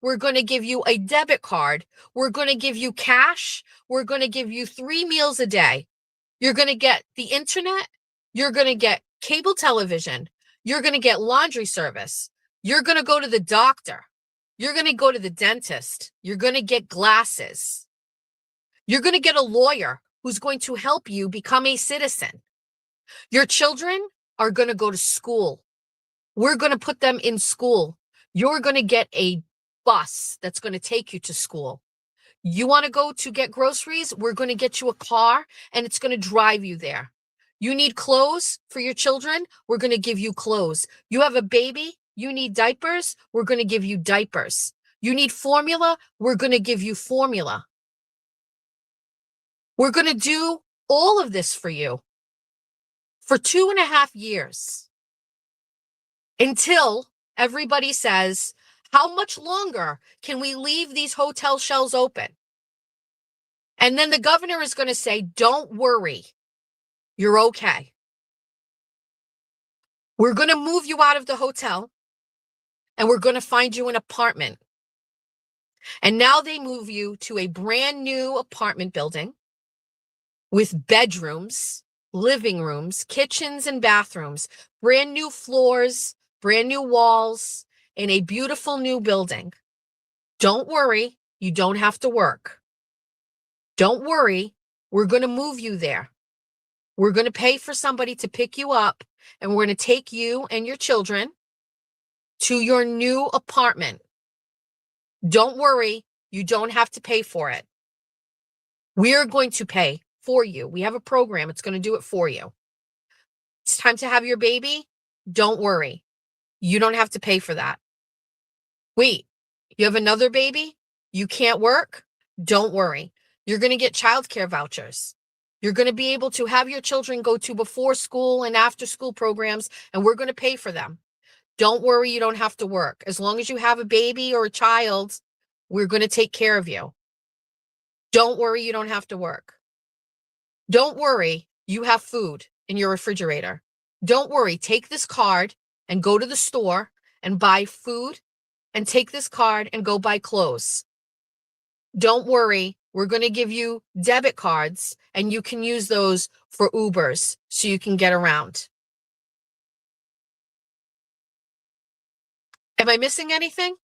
We're going to give you a debit card. We're going to give you cash. We're going to give you 3 meals a day. You're going to get the internet. You're going to get cable television. You're going to get laundry service. You're going to go to the doctor. You're going to go to the dentist. You're going to get glasses. You're going to get a lawyer who's going to help you become a citizen. Your children are going to go to school. We're going to put them in school. You're going to get a bus that's going to take you to school. You want to go to get groceries? We're going to get you a car and it's going to drive you there. You need clothes for your children? We're going to give you clothes. You have a baby? You need diapers? We're going to give you diapers. You need formula? We're going to give you formula. We're going to do all of this for you for 2.5 years until everybody says, how much longer can we leave these hotel shells open? And then the governor is going to say, don't worry, you're okay. We're going to move you out of the hotel and we're going to find you an apartment. And now they move you to a brand new apartment building with bedrooms, living rooms, kitchens, and bathrooms, brand new floors, brand new walls, in a beautiful new building. Don't worry, you don't have to work. Don't worry, we're going to move you there. We're going to pay for somebody to pick you up, and we're going to take you and your children to your new apartment. Don't worry, you don't have to pay for it. We're going to pay for you. We have a program. It's going to do it for you. It's time to have your baby. Don't worry. You don't have to pay for that. Wait, you have another baby? You can't work? Don't worry. You're going to get childcare vouchers. You're going to be able to have your children go to before school and after school programs, and we're going to pay for them. Don't worry, you don't have to work. As long as you have a baby or a child, we're going to take care of you. Don't worry, you don't have to work. Don't worry, you have food in your refrigerator. Don't worry, take this card and go to the store and buy food, and take this card and go buy clothes. Don't worry, we're going to give you debit cards and you can use those for Ubers so you can get around. Am I missing anything?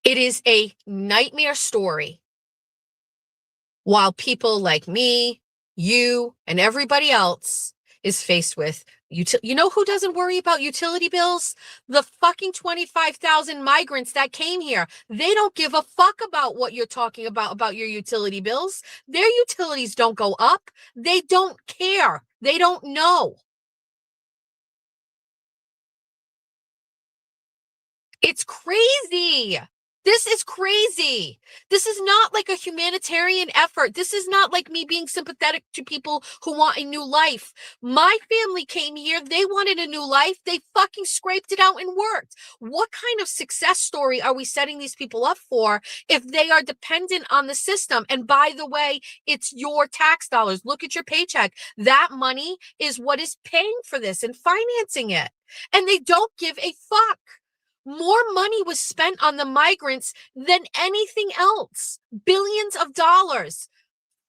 It is a nightmare story. While people like me, you, and everybody else is faced with, you know who doesn't worry about utility bills? The fucking 25,000 migrants that came here. They don't give a fuck about what you're talking about your utility bills. Their utilities don't go up. They don't care. They don't know. It's crazy. This is crazy. This is not like a humanitarian effort. This is not like me being sympathetic to people who want a new life. My family came here. They wanted a new life. They fucking scraped it out and worked. What kind of success story are we setting these people up for if they are dependent on the system? And by the way, it's your tax dollars. Look at your paycheck. That money is what is paying for this and financing it. And they don't give a fuck. More money was spent on the migrants than anything else. Billions of dollars.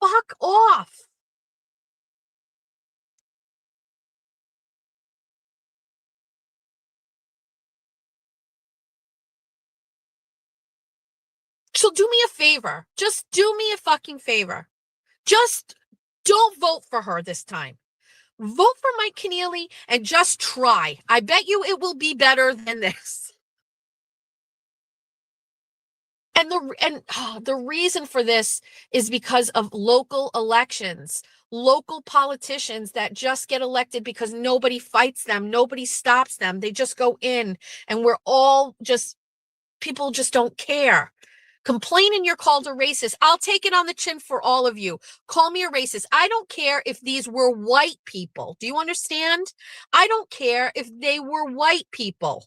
Fuck off. So do me a favor. Just do me a fucking favor. Just don't vote for her this time. Vote for Mike Keneally and just try. I bet you it will be better than this. And the reason for this is because of local elections, local politicians that just get elected because nobody fights them, nobody stops them. They just go in, and we're all just, people just don't care. Complain and you're called a racist. I'll take it on the chin for all of you. Call me a racist. I don't care if these were white people. Do you understand? I don't care if they were white people.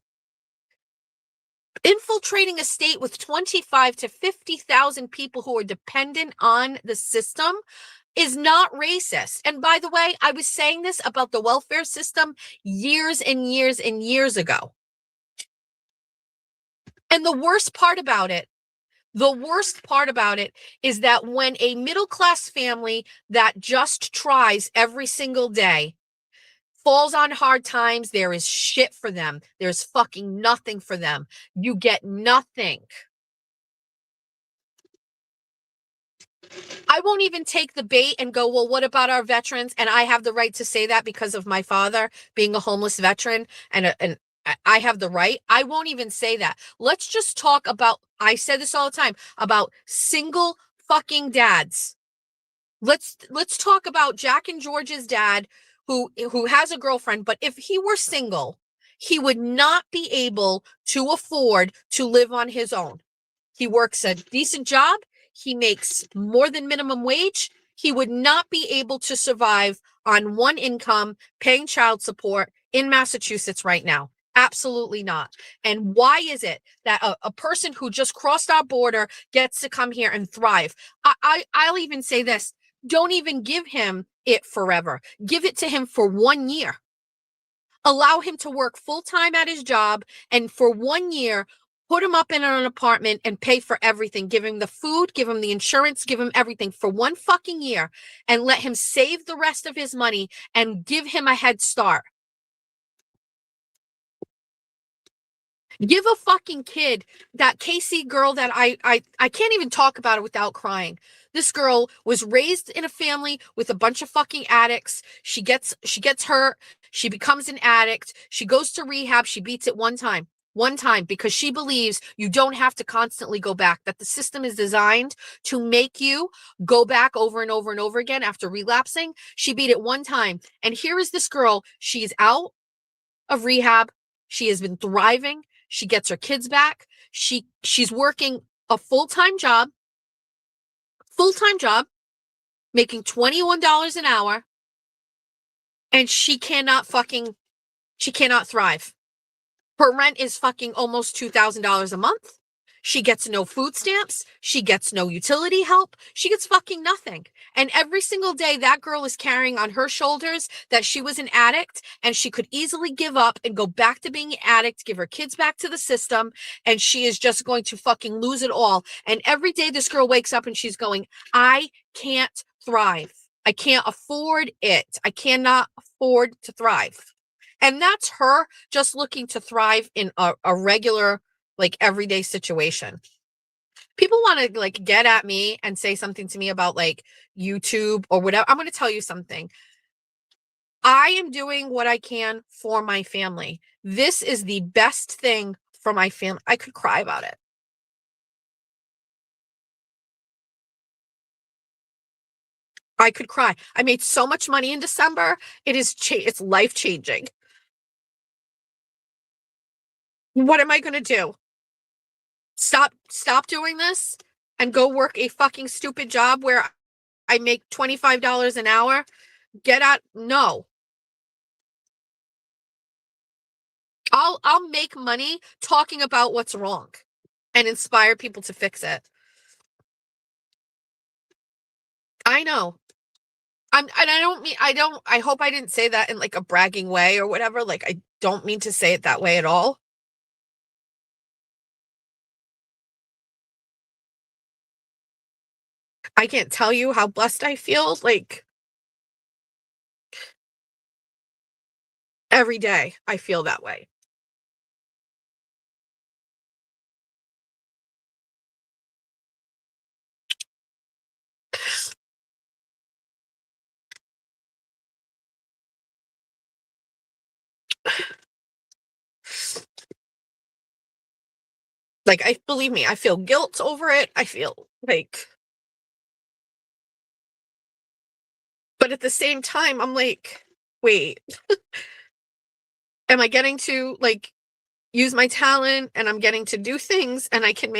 Infiltrating a state with 25 to 50,000 people who are dependent on the system is not racist. And by the way, I was saying this about the welfare system years and years and years ago. And the worst part about it, The worst part about it is that when a middle-class family that just tries every single day falls on hard times, there is shit for them. There's fucking nothing for them. You get nothing. I won't even take the bait and go, well, what about our veterans? And I have the right to say that because of my father being a homeless veteran, and I have the right. I won't even say that. Let's just talk about, I said this all the time, about single fucking dads. Let's talk about Jack and George's dad who has a girlfriend, but if he were single, he would not be able to afford to live on his own. He works a decent job. He makes more than minimum wage. He would not be able to survive on one income paying child support in Massachusetts right now. Absolutely not. And why is it that a person who just crossed our border gets to come here and thrive? I'll even say this. Don't even give him it forever. Give it to him for 1 year. Allow him to work full-time at his job, and for 1 year, put him up in an apartment and pay for everything. Give him the food, give him the insurance, give him everything for 1 fucking year, and let him save the rest of his money and give him a head start. Give a fucking kid, that Casey girl that I can't even talk about it without crying. This girl was raised in a family with a bunch of fucking addicts. She gets hurt. She becomes an addict. She goes to rehab. She beats it one time because she believes you don't have to constantly go back, that the system is designed to make you go back over and over and over again after relapsing. She beat it one time. And here is this girl. She's out of rehab. She has been thriving. She gets her kids back. She's working a full-time job, making $21 an hour, and she cannot thrive. Her rent is fucking almost $2,000 a month. She gets no food stamps. She gets no utility help. She gets fucking nothing. And every single day, that girl is carrying on her shoulders that she was an addict and she could easily give up and go back to being an addict, give her kids back to the system, and she is just going to fucking lose it all. And every day this girl wakes up and she's going, I can't thrive. I can't afford it. I cannot afford to thrive. And that's her just looking to thrive in a regular, like, everyday situation. People want to like get at me and say something to me about like YouTube or whatever. I'm going to tell you something. I am doing what I can for my family. This is the best thing for my family. I could cry about it. I could cry. I made so much money in December. It's life-changing. What am I going to do? Stop doing this and go work a fucking stupid job where I make $25 an hour? No. I'll make money talking about what's wrong and inspire people to fix it. I know. I hope I didn't say that in like a bragging way or whatever. Like, I don't mean to say it that way at all. I can't tell you how blessed I feel. Like, every day I feel that way. Like, believe me, I feel guilt over it. I feel like, but at the same time, I'm like, wait, am I getting to like use my talent and I'm getting to do things and I can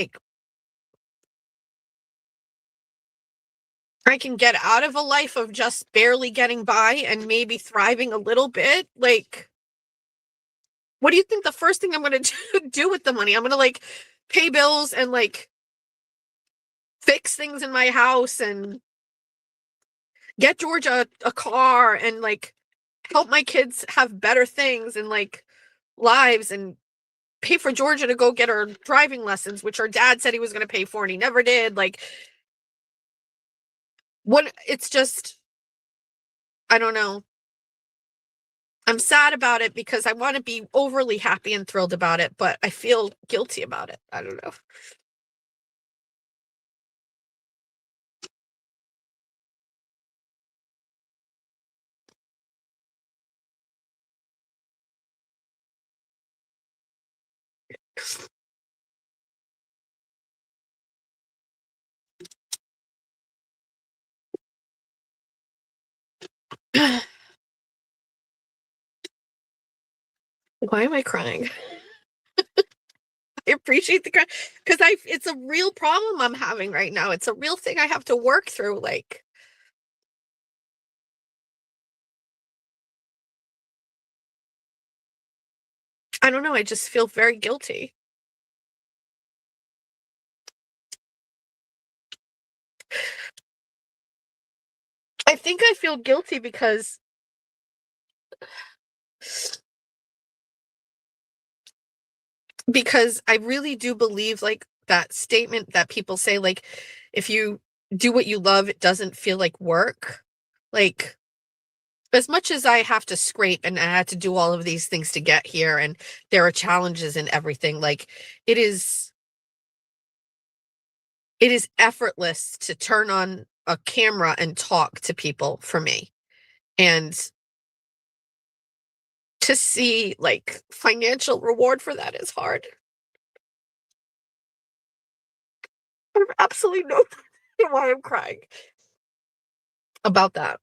get out of a life of just barely getting by and maybe thriving a little bit? Like, what do you think the first thing I'm going to do with the money? I'm going to like pay bills and like fix things in my house and get George a car and like help my kids have better things and like lives and pay for Georgia to go get her driving lessons, which her dad said he was going to pay for and he never did. Like, what, it's just, I don't know. I'm sad about it because I want to be overly happy and thrilled about it, but I feel guilty about it. I don't know. Why am I crying? I appreciate the cry because it's a real problem I'm having right now. It's a real thing I have to work through. Like, I don't know. I just feel very guilty. I think I feel guilty because I really do believe like that statement that people say, like, if you do what you love, it doesn't feel like work. Like, as much as I have to scrape and I had to do all of these things to get here, and there are challenges and everything, like, it is effortless to turn on a camera and talk to people for me. And to see like financial reward for that is hard. I have absolutely no idea why I'm crying about that.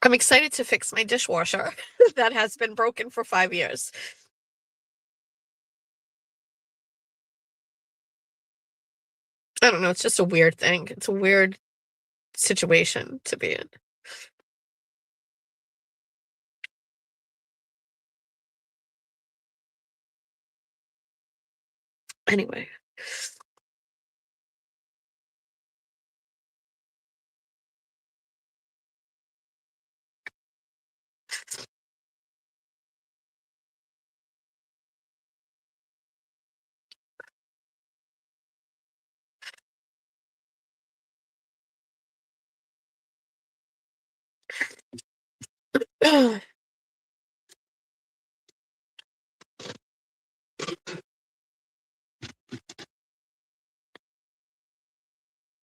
I'm excited to fix my dishwasher that has been broken for 5 years. I don't know, it's just a weird thing. It's a weird situation to be in. Anyway.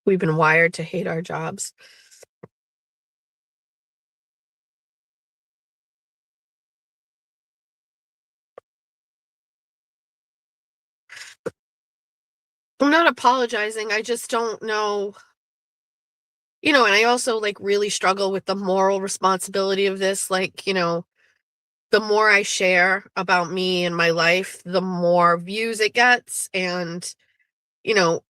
We've been wired to hate our jobs. I'm not apologizing. I just don't know. And I also like really struggle with the moral responsibility of this. Like, the more I share about me and my life, the more views it gets. And, you know,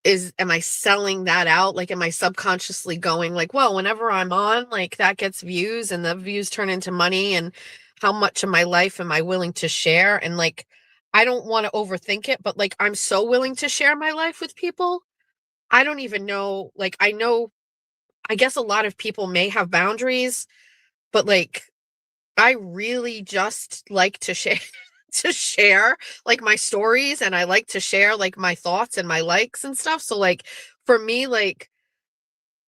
am I selling that out? Like, am I subconsciously going like, well, whenever I'm on, like that gets views and the views turn into money, and how much of my life am I willing to share? And like, I don't want to overthink it, but like, I'm so willing to share my life with people. I don't even know, like, I guess a lot of people may have boundaries, but like, I really just like to share to share like my stories, and I like to share like my thoughts and my likes and stuff. So like, for me, like,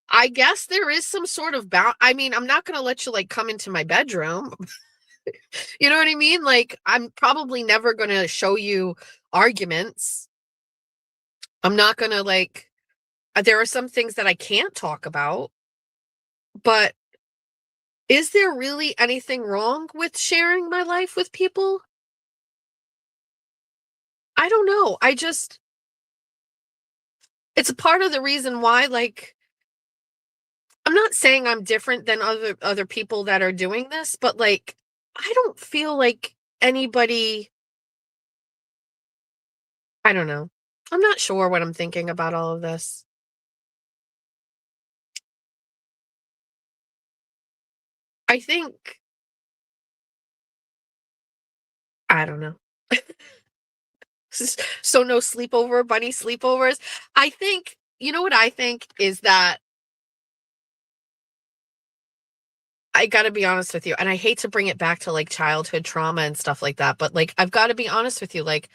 I guess there is some sort of I mean, I'm not going to let you like come into my bedroom. You know what I mean? Like, I'm probably never going to show you arguments. I'm not going to like, there are some things that I can't talk about, but is there really anything wrong with sharing my life with people? I don't know. It's a part of the reason why, like, I'm not saying I'm different than other people that are doing this, but like, I don't feel like anybody, I don't know. I'm not sure what I'm thinking about all of this. I think, I don't know. So no sleepover, bunny sleepovers. I think, you know what I think is that I got to be honest with you, and I hate to bring it back to like childhood trauma and stuff like that, but like I've got to be honest with you, like,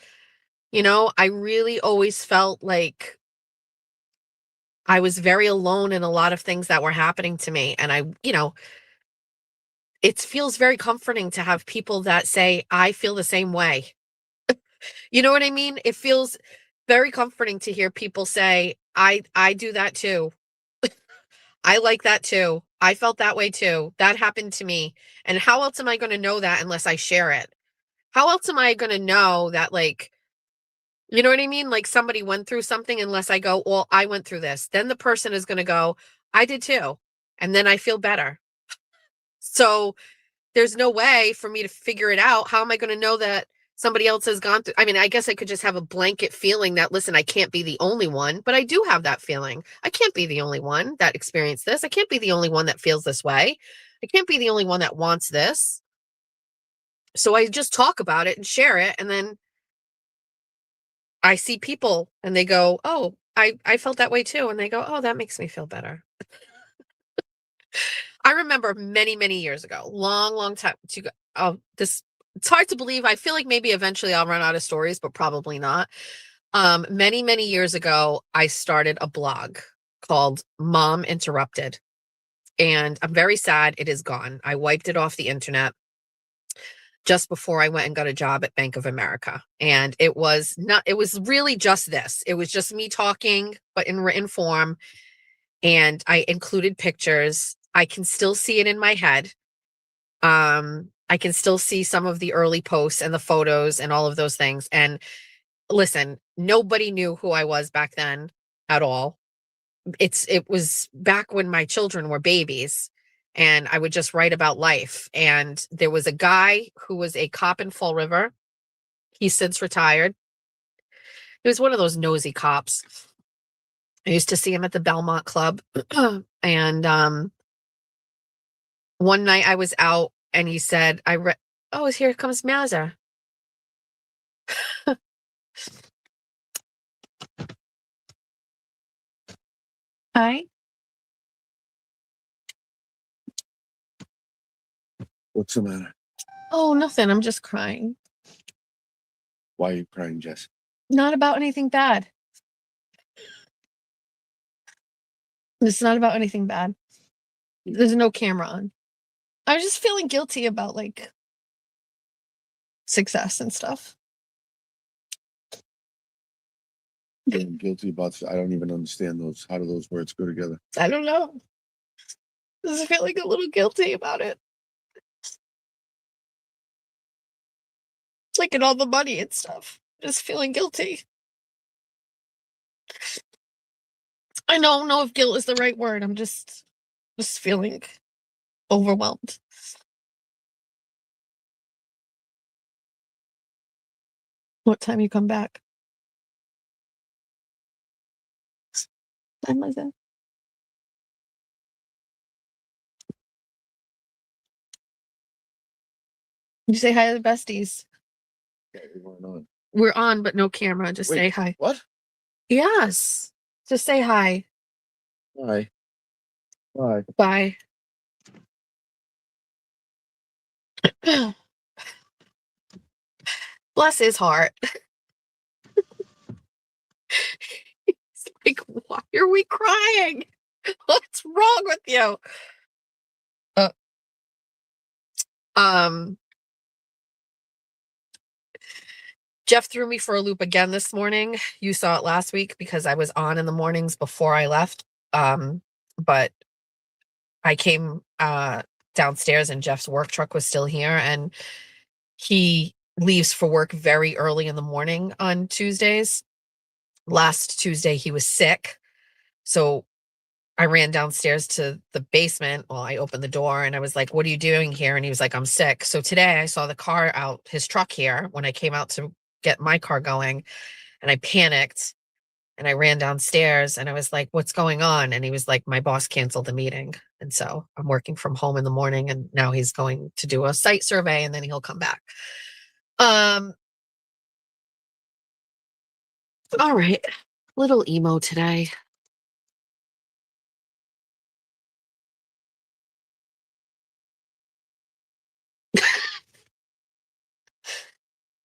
I really always felt like I was very alone in a lot of things that were happening to me. And it feels very comforting to have people that say, I feel the same way. You know what I mean? It feels very comforting to hear people say, I do that too. I like that too. I felt that way too. That happened to me. And how else am I going to know that unless I share it? How else am I going to know that, like, you know what I mean? Like somebody went through something unless I go, well, I went through this. Then the person is going to go, I did too. And then I feel better. So there's no way for me to figure it out. How am I going to know that somebody else has gone through? I mean, I guess I could just have a blanket feeling that, listen, I can't be the only one, but I do have that feeling. I can't be the only one that experienced this. I can't be the only one that feels this way. I can't be the only one that wants this. So I just talk about it and share it. And then I see people and they go, oh, I felt that way too. And they go, oh, that makes me feel better. I remember many, many years ago, long time to go. Oh, it's hard to believe. I feel like maybe eventually I'll run out of stories, but probably not. Many, many years ago, I started a blog called Mom Interrupted. And I'm very sad it is gone. I wiped it off the internet just before I went and got a job at Bank of America. And it was really just this. It was just me talking, but in written form. And I included pictures. I can still see it in my head. I can still see some of the early posts and the photos and all of those things. And listen, nobody knew who I was back then at all. It was back when my children were babies and I would just write about life. And there was a guy who was a cop in Fall River. He's since retired. He was one of those nosy cops. I used to see him at the Belmont Club. And one night I was out and he said, oh, here comes Mazza. Hi. What's the matter? Oh, nothing. I'm just crying. Why are you crying, Jess? Not about anything bad. It's not about anything bad. There's no camera on. I was just feeling guilty about like success and stuff. Feeling guilty about. I don't even understand those. How do those words go together? I don't know. Just feeling a little guilty about it. Like in all the money and stuff. Just feeling guilty. I don't know if guilt is the right word. I'm just feeling overwhelmed. What time you come back? Time was it? You say hi to the besties. Yeah, we're on. We're on, but no camera. Just say hi. What? Yes. Just say hi. Hi. Bye. Bye. Bless his heart. It's like, why are we crying? What's wrong with you? Jeff threw me for a loop again this morning. You saw it last week because I was on in the mornings before I left. But I came downstairs and Jeff's work truck was still here and he leaves for work very early in the morning on Tuesdays. Last Tuesday, he was sick. So I ran downstairs to the basement. Well, I opened the door and I was like, what are you doing here? And he was like, I'm sick. So today I saw the car out, his truck here, when I came out to get my car going, and I panicked and I ran downstairs and I was like, what's going on? And he was like, my boss canceled the meeting. And so I'm working from home in the morning and now he's going to do a site survey and then he'll come back. All right. Little emo today.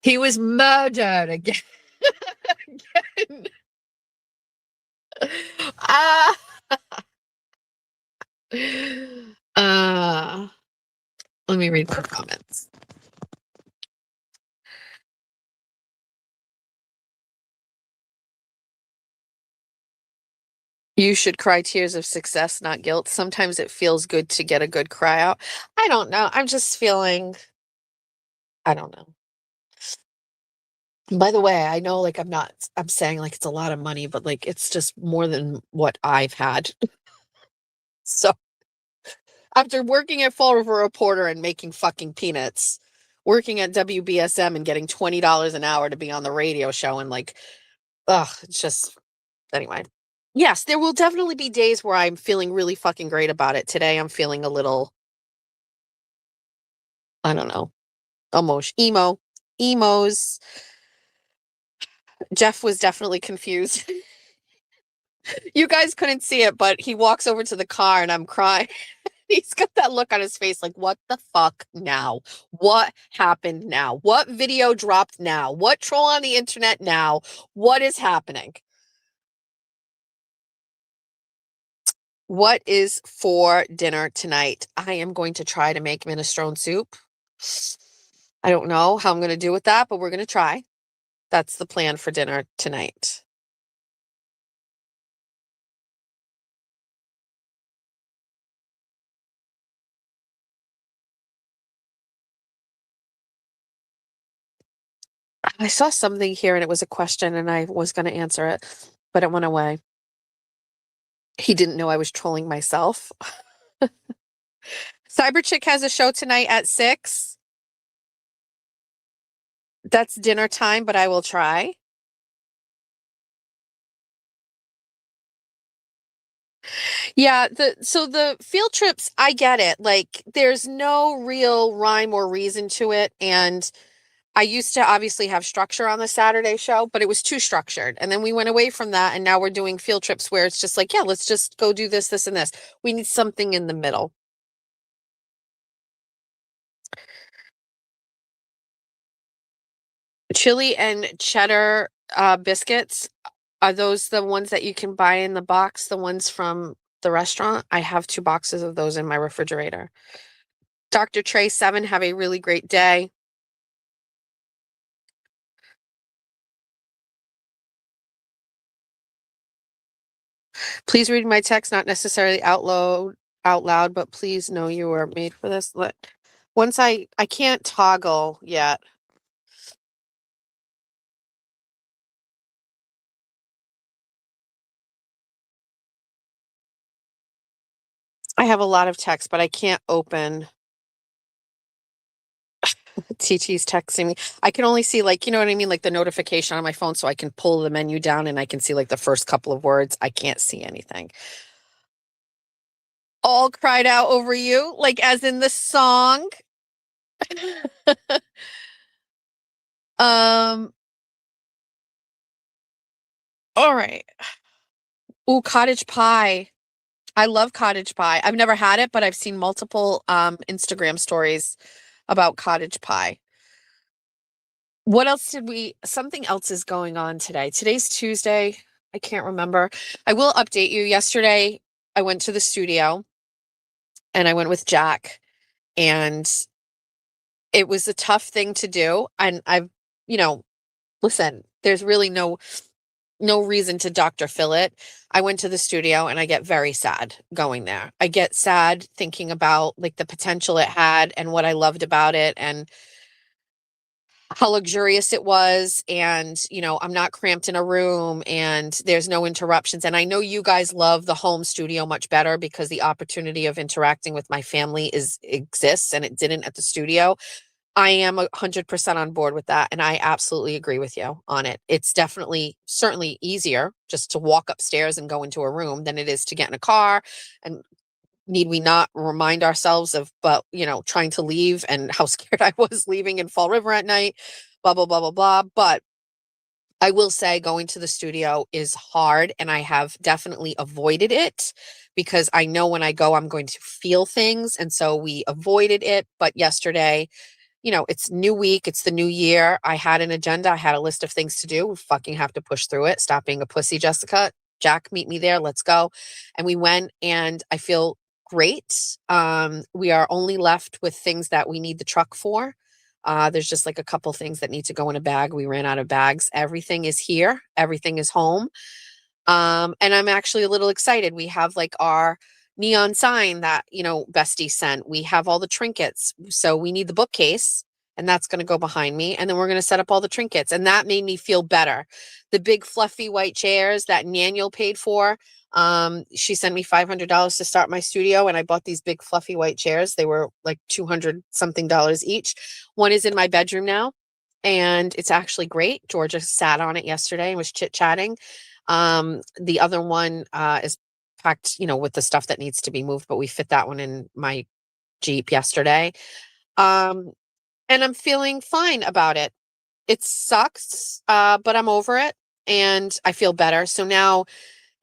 He was murdered again. Again. Ah. Uh, let me read some comments. You should cry tears of success, not guilt. Sometimes it feels good to get a good cry out. I don't know. I'm just feeling, I don't know. By the way, I know like I'm saying like it's a lot of money, but like it's just more than what I've had. So after working at Fall River Reporter and making fucking peanuts, working at WBSM and getting $20 an hour to be on the radio show and like, ugh, it's just, anyway. Yes, there will definitely be days where I'm feeling really fucking great about it. Today I'm feeling a little, I don't know, almost emos. Jeff was definitely confused. You guys couldn't see it, but he walks over to the car and I'm crying. He's got that look on his face like, what the fuck now? What happened now? What video dropped now? What troll on the internet now? What is happening? What is for dinner tonight? I am going to try to make minestrone soup. I don't know how I'm going to do with that, but we're going to try. That's the plan for dinner tonight. I saw something here and it was a question and I was going to answer it, but it went away. He didn't know I was trolling myself. Cyberchick has a show tonight at 6. That's dinner time, but I will try. Yeah, so the field trips, I get it. Like there's no real rhyme or reason to it. And I used to obviously have structure on the Saturday show, but it was too structured. And then we went away from that and now we're doing field trips where it's just like, yeah, let's just go do this, this, and this. We need something in the middle. Chili and cheddar biscuits, are those the ones that you can buy in the box, the ones from the restaurant? I have 2 boxes of those in my refrigerator. Dr. Trey 7, have a really great day. Please read my text, not necessarily out loud, but please know you were made for this. Once I can't toggle yet. I have a lot of text, but I can't open. TT's texting me. I can only see like, you know what I mean? Like the notification on my phone so I can pull the menu down and I can see like the first couple of words. I can't see anything. All cried out over you, like as in the song. All right. Ooh, cottage pie. I love cottage pie. I've never had it, but I've seen multiple Instagram stories about cottage pie. What else something else is going on today. Today's Tuesday. I can't remember. I will update you. Yesterday, I went to the studio and I went with Jack and it was a tough thing to do. And listen, there's really no reason to Dr. Phil it. I went to the studio and I get very sad going there. I get sad thinking about like the potential it had and what I loved about it and how luxurious it was. And, I'm not cramped in a room and there's no interruptions. And I know you guys love the home studio much better because the opportunity of interacting with my family exists and it didn't at the studio. I am 100% on board with that. And I absolutely agree with you on it. It's certainly easier just to walk upstairs and go into a room than it is to get in a car. And need we not remind ourselves of, trying to leave and how scared I was leaving in Fall River at night, blah, blah, blah, blah, blah. But I will say going to the studio is hard, and I have definitely avoided it because I know when I go, I'm going to feel things. And so we avoided it. But yesterday, it's new week, it's the new year. I had an agenda, I had a list of things to do. We fucking have to push through it. Stop being a pussy, Jessica. Jack, meet me there. Let's go. And we went, and I feel great. We are only left with things that we need the truck for. There's just like a couple things that need to go in a bag. We ran out of bags. Everything is here. Everything is home. And I'm actually a little excited. We have like our neon sign that, Bestie sent. We have all the trinkets. So we need the bookcase, and that's going to go behind me. And then we're going to set up all the trinkets. And that made me feel better. The big fluffy white chairs that Naniel paid for. She sent me $500 to start my studio, and I bought these big fluffy white chairs. They were like $200 something each. One is in my bedroom now, and it's actually great. Georgia sat on it yesterday and was chit-chatting. The other one is packed, with the stuff that needs to be moved, but we fit that one in my Jeep yesterday. And I'm feeling fine about it. It sucks, but I'm over it, and I feel better. So now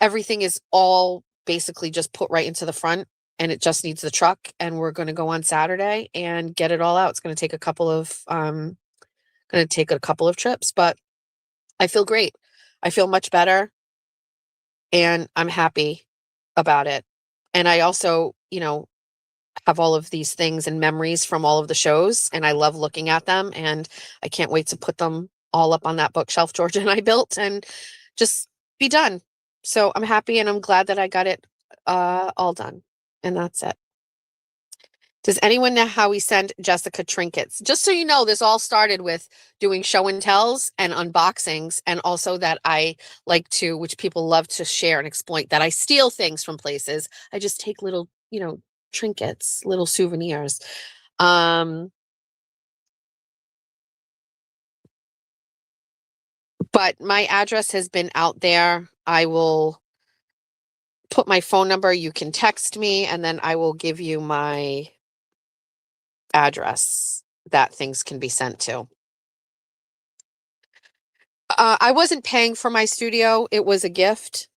everything is all basically just put right into the front, and it just needs the truck, and we're going to go on Saturday and get it all out. It's going to take a couple of trips, but I feel great. I feel much better, and I'm happy about it. And I also, have all of these things and memories from all of the shows, and I love looking at them, and I can't wait to put them all up on that bookshelf Georgia and I built and just be done. So I'm happy, and I'm glad that I got it all done. And that's it. Does anyone know how we send Jessica trinkets? Just so you know, this all started with doing show and tells and unboxings, and also that I like to, which people love to share and exploit, that I steal things from places. I just take little, trinkets, little souvenirs. But my address has been out there. I will put my phone number. You can text me, and then I will give you my address that things can be sent to. I wasn't paying for my studio. It was a gift.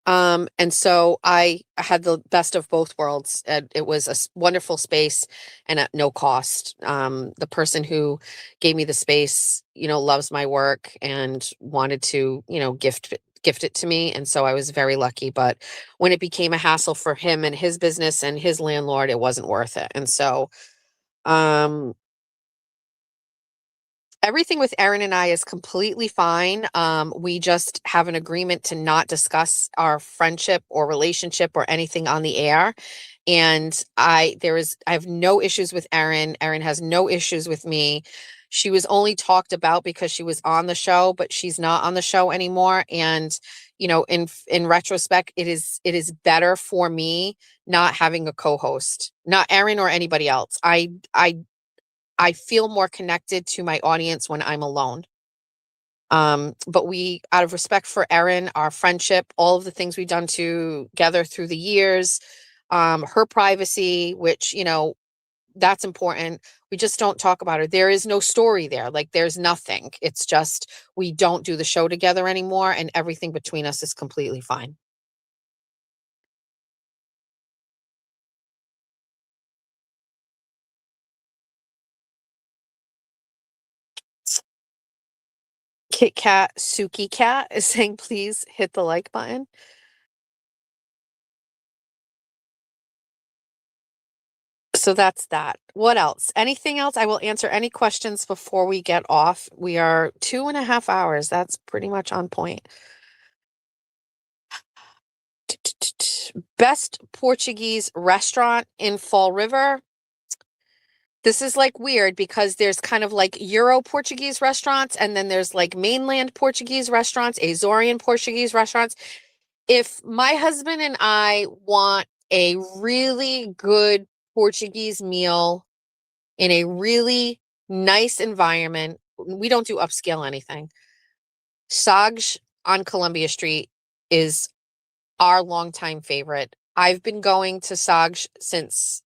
And so I had the best of both worlds. It was a wonderful space and at no cost. The person who gave me the space, loves my work and wanted to, gift it to me. And so I was very lucky. But when it became a hassle for him and his business and his landlord, it wasn't worth it. And so, everything with Erin and I is completely fine. We just have an agreement to not discuss our friendship or relationship or anything on the air. And I have no issues with Erin. Erin has no issues with me. She was only talked about because she was on the show, but she's not on the show anymore. And, in retrospect, it is better for me not having a co-host, not Erin or anybody else. I feel more connected to my audience when I'm alone. But we, out of respect for Erin, our friendship, all of the things we've done together through the years, her privacy, which, that's important. We just don't talk about her. There is no story there. Like, there's nothing. It's just, we don't do the show together anymore, and everything between us is completely fine. Kit Kat Suki Cat is saying, please hit the like button. So that's that. What else? Anything else? I will answer any questions before we get off. We are 2.5 hours. That's pretty much on point. Best Portuguese restaurant in Fall River. This is like weird because there's kind of like Euro Portuguese restaurants, and then there's like mainland Portuguese restaurants, Azorean Portuguese restaurants. If my husband and I want a really good Portuguese meal in a really nice environment, we don't do upscale anything. Saj on Columbia Street is our longtime favorite. I've been going to Saj since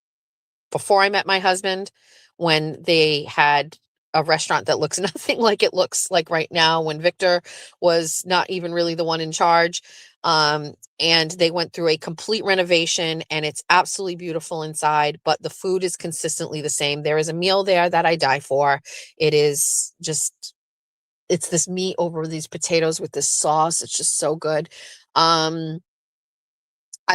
before I met my husband, when they had a restaurant that looks nothing like it looks like right now when Victor was not even really the one in charge. And they went through a complete renovation and it's absolutely beautiful inside, but the food is consistently the same. There is a meal there that I die for. It is just, it's this meat over these potatoes with this sauce. It's just so good. I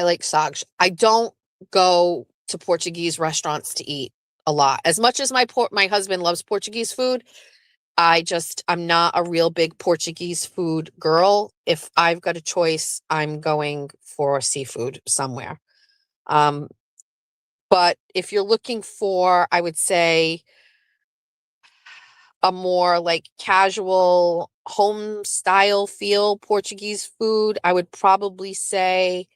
like Saj. I don't go to Portuguese restaurants to eat a lot. As much as my husband loves Portuguese food, I'm not a real big Portuguese food girl. If I've got a choice, I'm going for seafood somewhere. Um, but if you're looking for, I would say, a more like casual home style feel Portuguese food, I would probably say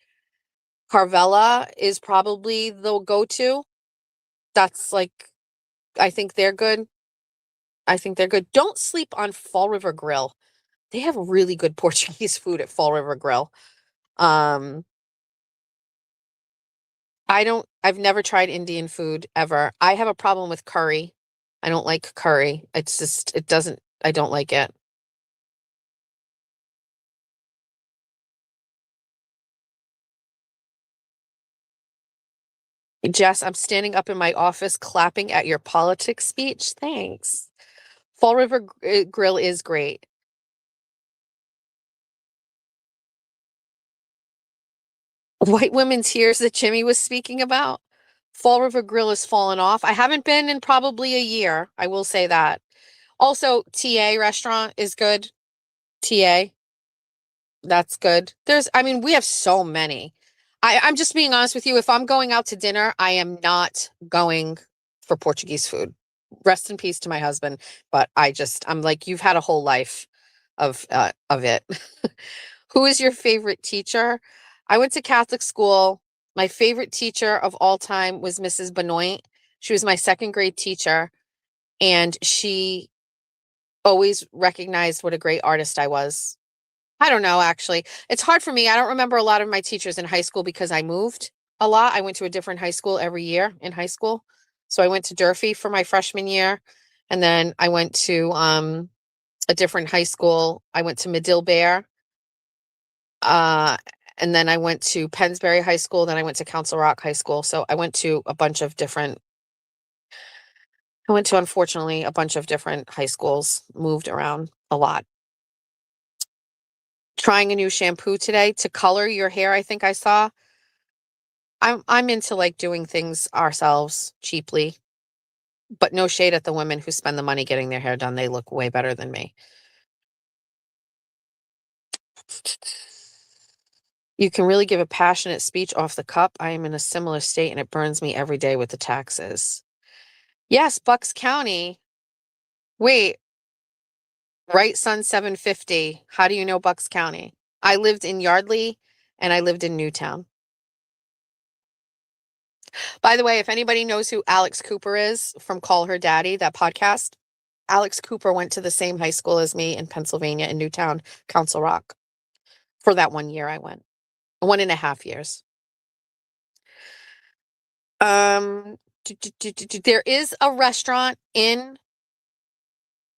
Carvela is probably the go-to. That's like, I think they're good. I think they're good. Don't sleep on Fall River Grill. They have really good Portuguese food at Fall River Grill. Um, I've never tried Indian food ever. I have a problem with curry. I don't like curry. It's just, I don't like it. Jess, I'm standing up in my office clapping at your politics speech. Thanks. Fall River Grill is great. White women's tears that Jimmy was speaking about. Fall River Grill has fallen off. I haven't been in probably a year. I will say that. Also, TA restaurant is good. TA, that's good. I mean, we have so many. I'm just being honest with you. If I'm going out to dinner, I am not going for Portuguese food. Rest in peace to my husband, but I'm like, you've had a whole life of it. Who is your favorite teacher? I went to Catholic school. My favorite teacher of all time was Mrs. Benoit. She was my second grade teacher, and she always recognized what a great artist I was. I don't know, actually. It's hard for me. I don't remember a lot of my teachers in high school because I moved a lot. I went to a different high school every year in high school. So I went to Durfee for my freshman year, and then I went to a different high school. I went to Medill Bear. Uh, and then I went to Pennsbury High School, then I went to Council Rock High School. So I went to unfortunately a bunch of different high schools, moved around a lot. Trying a new shampoo today to color your hair, I think I saw. I'm into like doing things ourselves cheaply, but no shade at the women who spend the money getting their hair done. They look way better than me. You can really give a passionate speech off the cup. I am in a similar state and it burns me every day with the taxes. Yes, Bucks County. Wait, Right Sun 750. How do you know Bucks County? I lived in Yardley and I lived in Newtown. By the way, if anybody knows who Alex Cooper is from Call Her Daddy, that podcast, Alex Cooper went to the same high school as me in Pennsylvania in Newtown, Council Rock. For that 1 year I went. 1.5 years. There is a restaurant in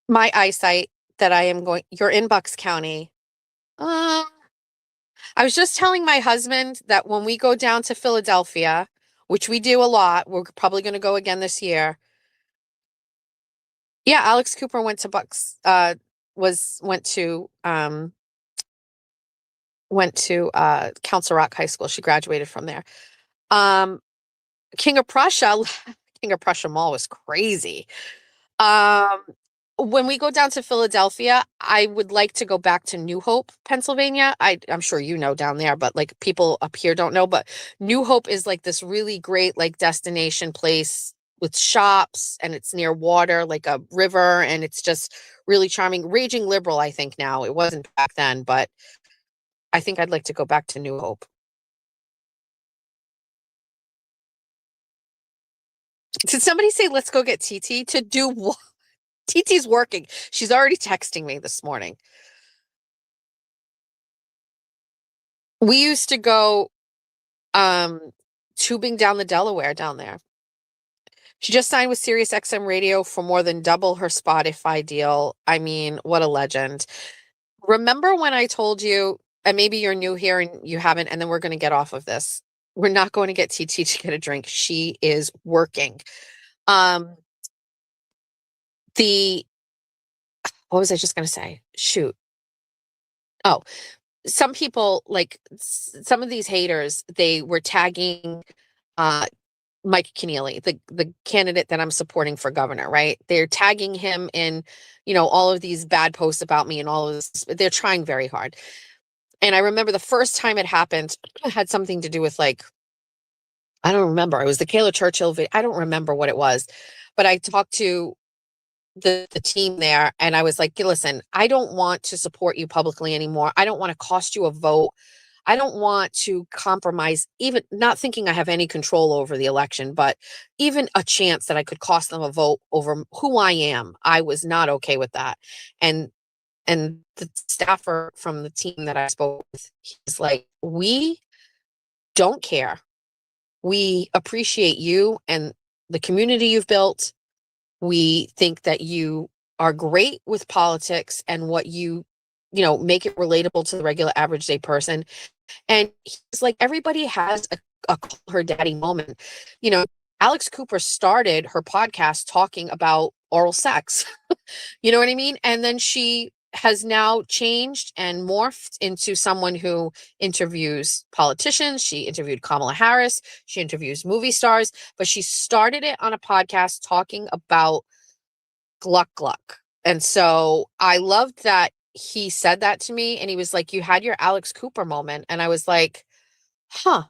my eyesight that I am going. You're in Bucks County. I was just telling my husband that when we go down to Philadelphia, which we do a lot, we're probably going to go again this year. Yeah, Alex Cooper went to Bucks, went to Council Rock High School. She graduated from there. Um, King of Prussia, King of Prussia Mall was crazy. Um, when we go down to Philadelphia, I would like to go back to New Hope, Pennsylvania. I'm sure you know down there, but like people up here don't know. But New Hope is like this really great like destination place with shops, and it's near water, like a river, and it's just really charming. Raging liberal, I think now. It wasn't back then, but I think I'd like to go back to New Hope. Did somebody say let's go get TT to do what? TT's working. She's already texting me this morning. We used to go tubing down the Delaware down there. She just signed with Sirius XM Radio for more than double her Spotify deal. I mean, what a legend. Remember when I told you, and maybe you're new here and you haven't, and then we're going to get off of this. We're not going to get TT to get a drink. She is working. What was I just going to say? Shoot. Oh, some people, like some of these haters, they were tagging Mike Keneally, the candidate that I'm supporting for governor, right? They're tagging him in, all of these bad posts about me and all of this. They're trying very hard. And I remember the first time it happened, it had something to do with I don't remember. It was the Kayla Churchill video. I don't remember what it was, but I talked to the team there and I was like, listen, I don't want to support you publicly anymore. I don't want to cost you a vote. I don't want to compromise, even not thinking I have any control over the election, but even a chance that I could cost them a vote over who I am. I was not okay with that. And the staffer from the team that I spoke with, he's like, we don't care. We appreciate you and the community you've built. We think that you are great with politics and what you make it relatable to the regular average day person. And he's like, everybody has a call her daddy moment. Alex Cooper started her podcast talking about oral sex. You know what I mean? And then she has now changed and morphed into someone who interviews politicians. She interviewed Kamala Harris. She interviews movie stars, but she started it on a podcast talking about Gluck Gluck. And so I loved that he said that to me and he was like, you had your Alex Cooper moment. And I was like, huh.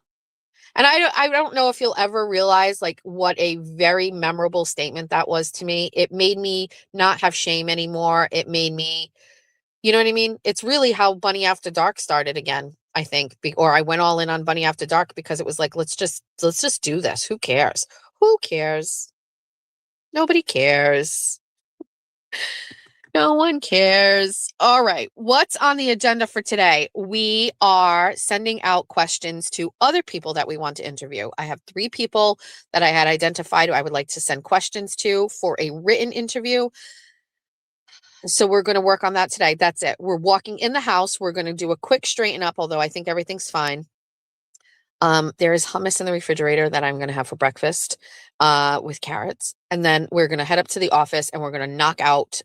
And I don't know if you'll ever realize what a very memorable statement that was to me. It made me not have shame anymore. It made me, you know what I mean? It's really how Bunny After Dark started again, I think, or I went all in on Bunny After Dark because it was like, let's just do this. Who cares? Who cares? Nobody cares. No one cares. All right. What's on the agenda for today? We are sending out questions to other people that we want to interview. I have 3 people that I had identified who I would like to send questions to for a written interview. So we're going to work on that today. That's it. We're walking in the house. We're going to do a quick straighten up, although I think everything's fine. There is hummus in the refrigerator that I'm going to have for breakfast with carrots. And then we're going to head up to the office and we're going to knock out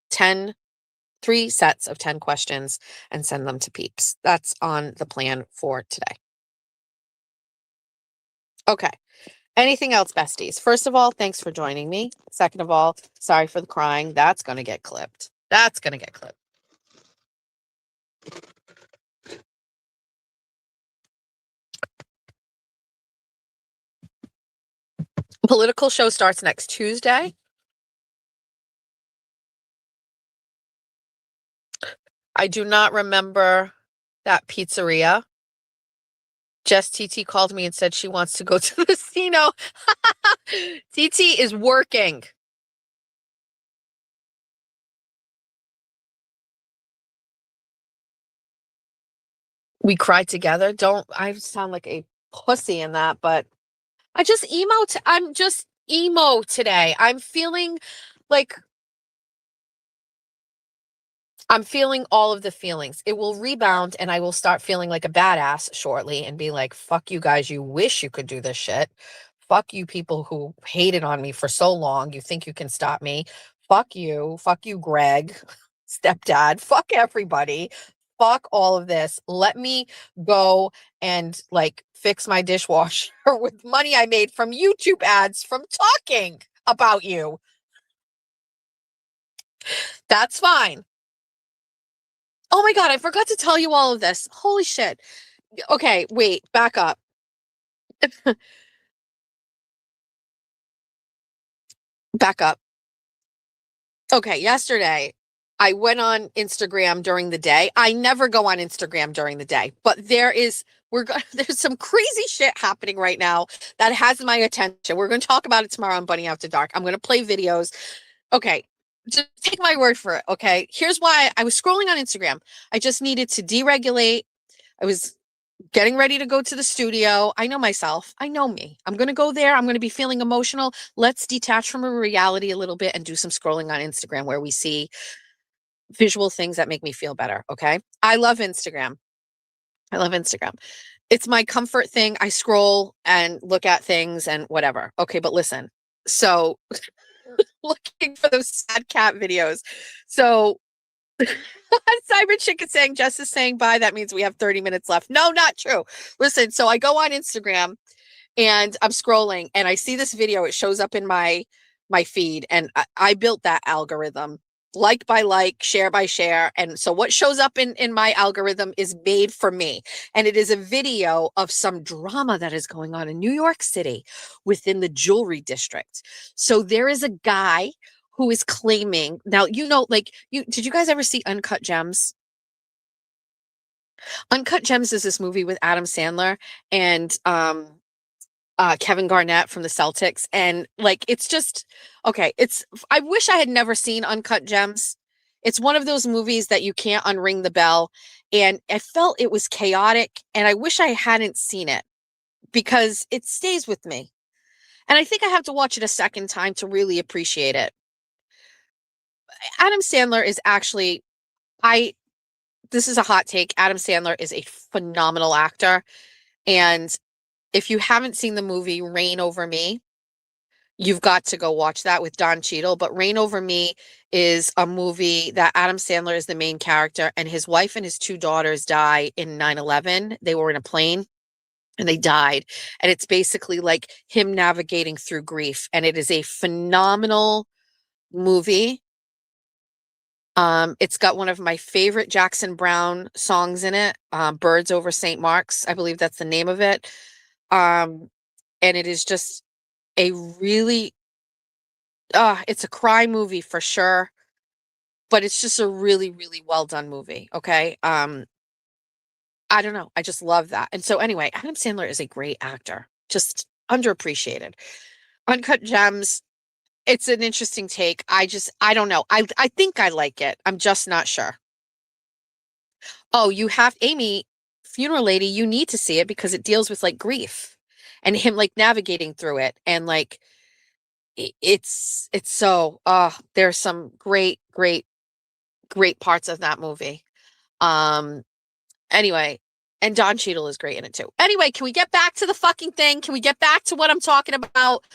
3 sets of 10 questions and send them to Peeps. That's on the plan for today. Okay. Anything else, besties? First of all, thanks for joining me. Second of all, sorry for the crying. That's going to get clipped. That's going to get clipped. Political show starts next Tuesday. I do not remember that pizzeria. Jess TT called me and said she wants to go to the casino. TT is working. We cried together. I sound like a pussy in that, but I'm just emo today. I'm feeling all of the feelings. It will rebound and I will start feeling like a badass shortly and be like, fuck you guys. You wish you could do this shit. Fuck you people who hated on me for so long. You think you can stop me. Fuck you. Fuck you, Greg, stepdad. Fuck everybody. Fuck all of this. Let me go and fix my dishwasher with money I made from YouTube ads from talking about you. That's fine. Oh my God, I forgot to tell you all of this. Holy shit. Okay, wait, back up. Back up. Okay, yesterday I went on Instagram during the day. I never go on Instagram during the day, but there's some crazy shit happening right now that has my attention. We're going to talk about it tomorrow on Bunny After Dark. I'm going to play videos. Okay, just take my word for it. Okay, here's why I was scrolling on Instagram. I just needed to deregulate. I was getting ready to go to the studio. I know myself. I know me. I'm going to go there. I'm going to be feeling emotional. Let's detach from a reality a little bit and do some scrolling on Instagram where we see visual things that make me feel better. Okay. I love Instagram. I love Instagram. It's my comfort thing. I scroll and look at things and whatever. Okay. But listen, so looking for those sad cat videos. So Cyber Chick is saying, Jess is saying bye. That means we have 30 minutes left. No, not true. Listen, so I go on Instagram and I'm scrolling and I see this video. It shows up in my feed, and I built that algorithm like by like, share by share. And so what shows up in my algorithm is made for me. And it is a video of some drama that is going on in New York City within the jewelry district. So there is a guy who is claiming, now, like, did you guys ever see Uncut Gems? Uncut Gems is this movie with Adam Sandler and Kevin Garnett from the Celtics. And like, it's just, okay. I wish I had never seen Uncut Gems. It's one of those movies that you can't unring the bell. And I felt it was chaotic, and I wish I hadn't seen it because it stays with me. And I think I have to watch it a second time to really appreciate it. Adam Sandler is actually, this is a hot take. Adam Sandler is a phenomenal actor. And if you haven't seen the movie Reign Over Me, you've got to go watch that with Don Cheadle. But Reign Over Me is a movie that Adam Sandler is the main character, and his wife and his two daughters die in 9/11. They were in a plane and they died. And it's basically like him navigating through grief. And it is a phenomenal movie. It's got one of my favorite Jackson Browne songs in it, Birds Over St. Mark's. I believe that's the name of it. And it is just a really, it's a cry movie for sure, but it's just a really, really well done movie. Okay. I don't know. I just love that. And so anyway, Adam Sandler is a great actor, just underappreciated. Uncut Gems, it's an interesting take. I don't know. I think I like it. I'm just not sure. Oh, you have Amy, Funeral Lady, you need to see it because it deals with like grief and him like navigating through it. And like it's so there's some great, great, great parts of that movie. Um anyway, and Don Cheadle is great in it too. Anyway, can we get back to the fucking thing? Can we get back to what I'm talking about?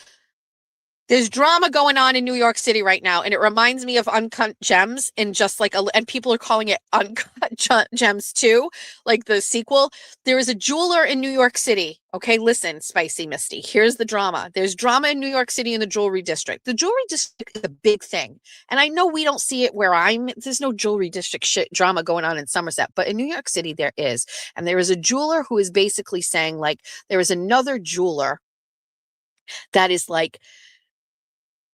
There's drama going on in New York City right now, and it reminds me of Uncut Gems, and just like and people are calling it Uncut Gems 2, like the sequel. There is a jeweler in New York City. Okay, listen, Spicy Misty. Here's the drama. There's drama in New York City in the jewelry district. The jewelry district is a big thing, and I know we don't see it where there's no jewelry district shit drama going on in Somerset, but in New York City there is, and there is a jeweler who is basically saying like there is another jeweler that is like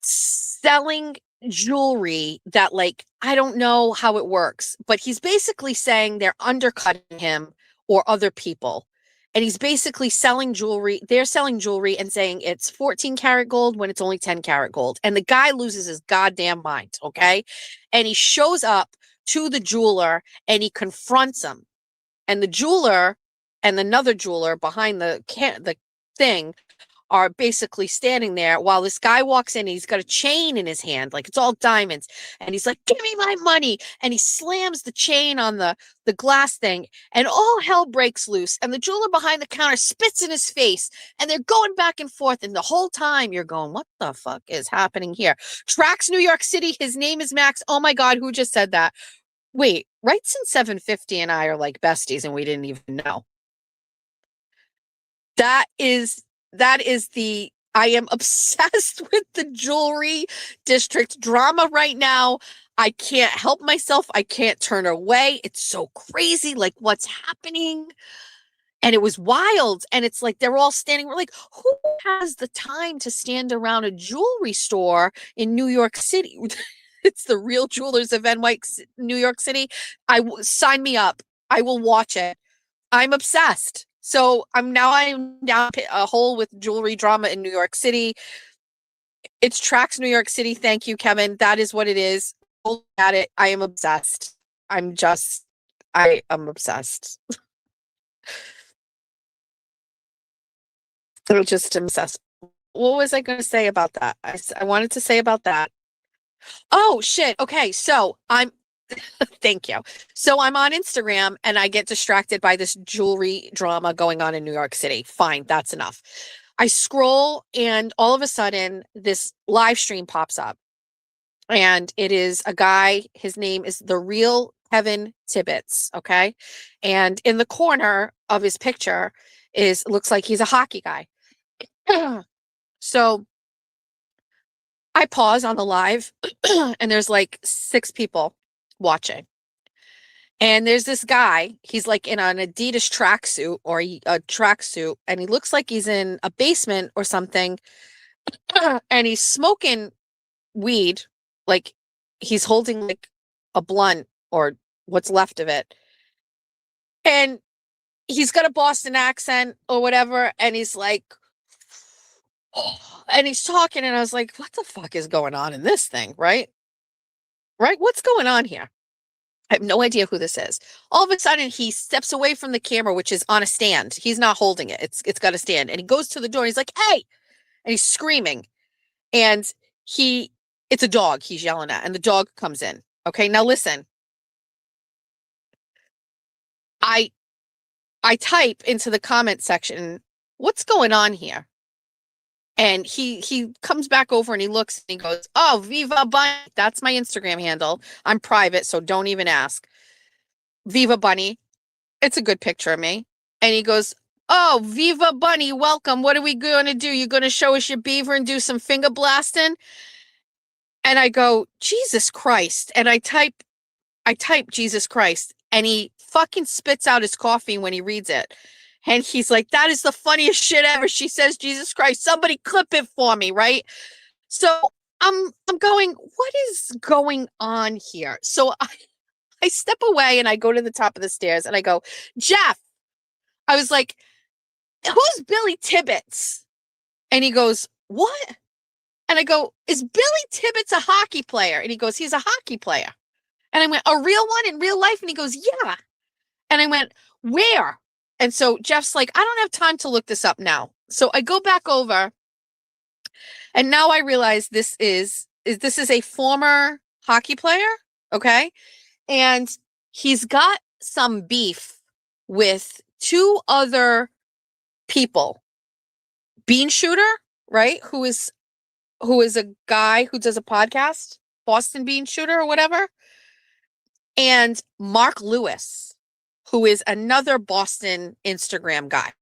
selling jewelry that like I don't know how it works, but he's basically saying they're undercutting him or other people. And he's basically selling jewelry. They're selling jewelry and saying it's 14 karat gold when it's only 10 karat gold. And the guy loses his goddamn mind, okay? And he shows up to the jeweler and he confronts him. And the jeweler and another jeweler behind the thing are basically standing there while this guy walks in. He's got a chain in his hand, like it's all diamonds. And he's like, give me my money. And he slams the chain on the glass thing, and all hell breaks loose. And the jeweler behind the counter spits in his face, and they're going back and forth. And the whole time you're going, what the fuck is happening here? Tracks New York City. His name is Max. Oh my God, who just said that? Wait, Rights in 750 and I are like besties, and we didn't even know. That is I am obsessed with the jewelry district drama right now. I can't help myself. I can't turn away. It's so crazy, like what's happening. And it was wild. And it's like they're all standing. We're like, who has the time to stand around a jewelry store in New York City? It's the Real Jewelers of New York City. Sign me up. I will watch it. I'm obsessed. So I'm down a hole with jewelry drama in New York City. It's Tracks New York City. Thank you, Kevin. That is what it is. Look at it. I am obsessed. I am obsessed. It was just obsessed. What was I going to say about that? I wanted to say about that. Oh, shit. Okay. So thank you. So I'm on Instagram and I get distracted by this jewelry drama going on in New York City. Fine. That's enough. I scroll and all of a sudden this live stream pops up and it is a guy. His name is The Real Kevin Tibbets. Okay. And in the corner of his picture looks like he's a hockey guy. So I pause on the live and there's like 6 people watching. And there's this guy, he's like in an Adidas tracksuit or a tracksuit, and he looks like he's in a basement or something. And he's smoking weed, like he's holding like a blunt or what's left of it. And he's got a Boston accent or whatever. And he's like, and he's talking. And I was like, what the fuck is going on in this thing? Right? Right? What's going on here? I have no idea who this is. All of a sudden, he steps away from the camera, which is on a stand. He's not holding it. It's got a stand. And he goes to the door and he's like, hey, and he's screaming. And it's a dog he's yelling at, and the dog comes in. Okay, now listen. I type into the comment section, what's going on here? And he comes back over and he looks and he goes, oh, Viva Bunny. That's my Instagram handle. I'm private, so don't even ask. Viva Bunny. It's a good picture of me. And he goes, oh, Viva Bunny, welcome. What are we going to do? You're going to show us your beaver and do some finger blasting? And I go, Jesus Christ. And I type Jesus Christ. And he fucking spits out his coffee when he reads it. And he's like, that is the funniest shit ever. She says, Jesus Christ, somebody clip it for me, right? So I'm going, what is going on here? So I step away and I go to the top of the stairs and I go, Jeff, I was like, who's Billy Tibbets? And he goes, what? And I go, is Billy Tibbets a hockey player? And he goes, he's a hockey player. And I went, a real one in real life? And he goes, yeah. And I went, where? And so Jeff's like, I don't have time to look this up now. So I go back over and now I realize this is a former hockey player. Okay. And he's got some beef with 2 other people. Bean Shooter, right? Who is a guy who does a podcast, Boston Bean Shooter or whatever. And Mark Lewis, who is another Boston Instagram guy.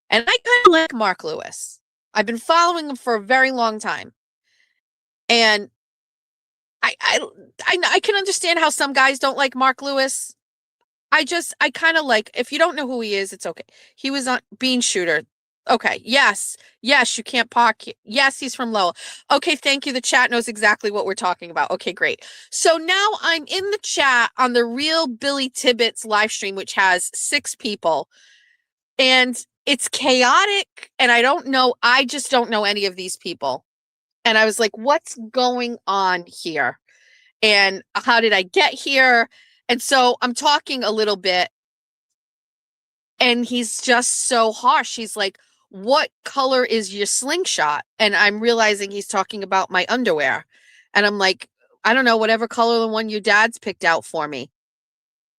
And I kind of like Mark Lewis. I've been following him for a very long time. And I can understand how some guys don't like Mark Lewis. I kind of like, if you don't know who he is, it's okay. He was on Bean Shooter. Okay. Yes, you can't park. Yes, he's from Lowell. Okay, thank you. The chat knows exactly what we're talking about. Okay, great. So now I'm in the chat on the Real Billy Tibbets live stream, which has 6 people. And it's chaotic. And I just don't know any of these people. And I was like, what's going on here? And how did I get here? And so I'm talking a little bit. And he's just so harsh. He's like, what color is your slingshot? And I'm realizing he's talking about my underwear. And I'm like, I don't know, whatever color the one your dad's picked out for me.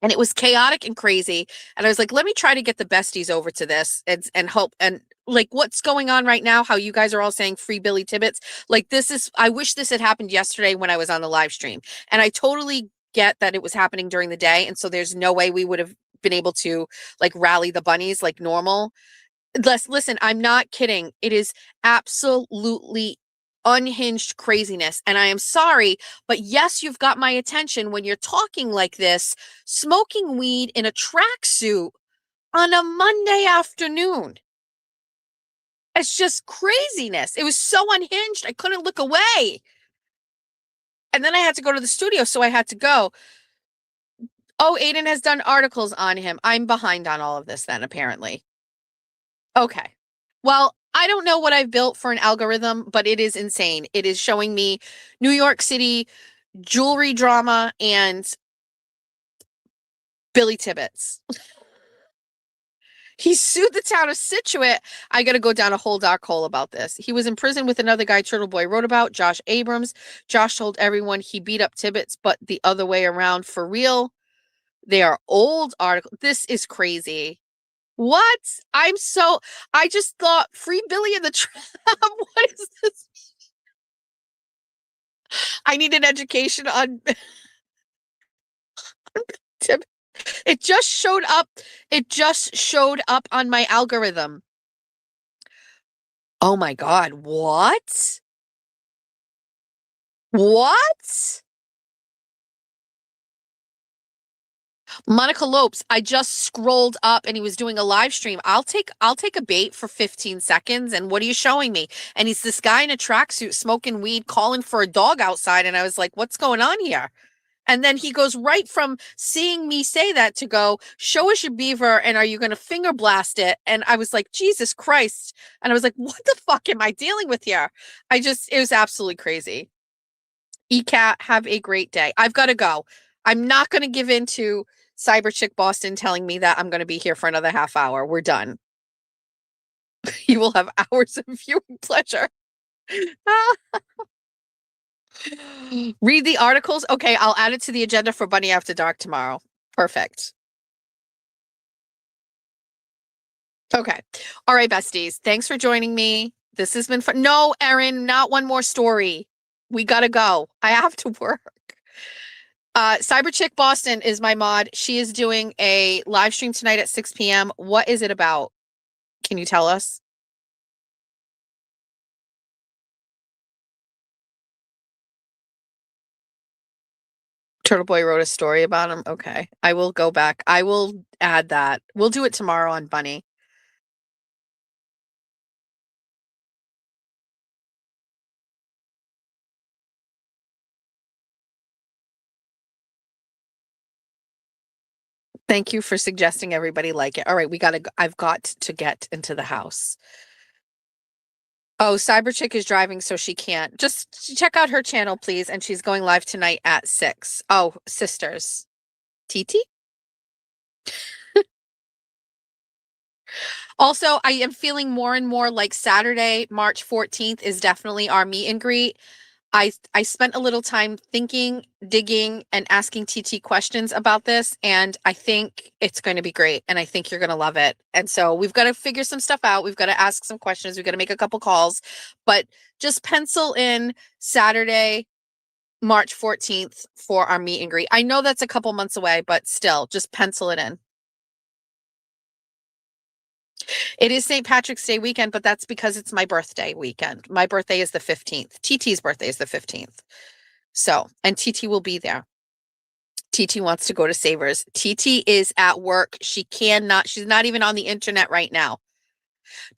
And it was chaotic and crazy. And I was like, let me try to get the besties over to this and hope. And like, what's going on right now? How you guys are all saying free Billy Tibbets. Like, I wish this had happened yesterday when I was on the live stream. And I totally get that it was happening during the day. And so there's no way we would have been able to like rally the bunnies like normal. Listen, I'm not kidding. It is absolutely unhinged craziness. And I am sorry, but yes, you've got my attention when you're talking like this, smoking weed in a tracksuit on a Monday afternoon. It's just craziness. It was so unhinged. I couldn't look away. And then I had to go to the studio, so I had to go. Oh, Aiden has done articles on him. I'm behind on all of this then, apparently. Okay. Well, I don't know what I've built for an algorithm, but it is insane. It is showing me New York City jewelry drama and Billy Tibbets. He sued the town of Scituate. I got to go down a whole dark hole about this. He was in prison with another guy Turtle Boy wrote about, Josh Abrams. Josh told everyone he beat up Tibbetts, but the other way around for real. They are old articles. This is crazy. What? I just thought Free Billy and the Trap. What is this? I need an education on Tibbetts. It just showed up. It just showed up on my algorithm. Oh my God. What? What? Monica Lopes, I just scrolled up and he was doing a live stream. I'll take a bait for 15 seconds. And what are you showing me? And he's this guy in a tracksuit smoking weed, calling for a dog outside. And I was like, what's going on here? And then he goes right from seeing me say that to go, show us your beaver and are you going to finger blast it? And I was like, Jesus Christ. And I was like, what the fuck am I dealing with here? It was absolutely crazy. ECAT, have a great day. I've got to go. I'm not going to give in to Cyber Chick Boston telling me that I'm going to be here for another half hour. We're done. You will have hours of viewing pleasure. Read the articles. Okay, I'll add it to the agenda for Bunny After Dark tomorrow. Perfect. Okay. All right, besties. Thanks for joining me. This has been fun. No, Erin, not one more story. We got to go. I have to work. Cyber Chick Boston is my mod. She is doing a live stream tonight at 6 p.m. What is it about? Can you tell us? Turtle Boy wrote a story about him. Okay. I will go back. I will add that. We'll do it tomorrow on Bunny. Thank you for suggesting everybody like it. All right, I've got to get into the house. Oh, Cyber Chick is driving, so she can't. Just check out her channel, please. And she's going live tonight at 6. Oh, sisters. TT? Also, I am feeling more and more like Saturday, March 14th is definitely our meet and greet. I spent a little time thinking, digging, and asking TT questions about this, and I think it's going to be great, and I think you're going to love it. And so we've got to figure some stuff out. We've got to ask some questions. We've got to make a couple calls, but just pencil in Saturday, March 14th for our meet and greet. I know that's a couple months away, but still, just pencil it in. It is St. Patrick's Day weekend, but that's because it's my birthday weekend. My birthday is the 15th. TT's birthday is the 15th. So, and TT will be there. TT wants to go to Savers. TT is at work. She's not even on the internet right now.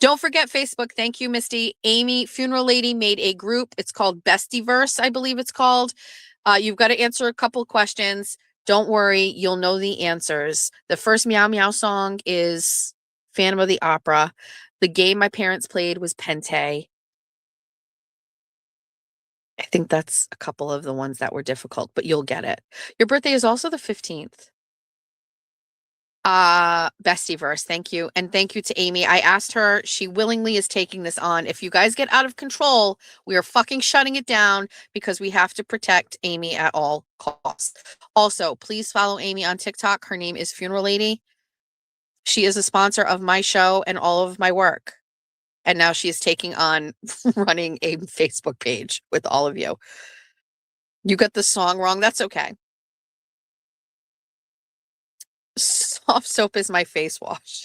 Don't forget Facebook. Thank you, Misty. Amy, Funeral Lady, made a group. It's called Bestieverse, I believe it's called. You've got to answer a couple questions. Don't worry, you'll know the answers. The first Meow Meow song is Phantom of the Opera. The game my parents played was Pente. I think that's a couple of the ones that were difficult, but you'll get it. Your birthday is also the 15th. Bestieverse, thank you. And thank you to Amy. I asked her, she willingly is taking this on. If you guys get out of control, we are fucking shutting it down because we have to protect Amy at all costs. Also, please follow Amy on TikTok. Her name is Funeral Lady. She is a sponsor of my show and all of my work. And now she is taking on running a Facebook page with all of you. You got the song wrong. That's okay. Soft soap is my face wash.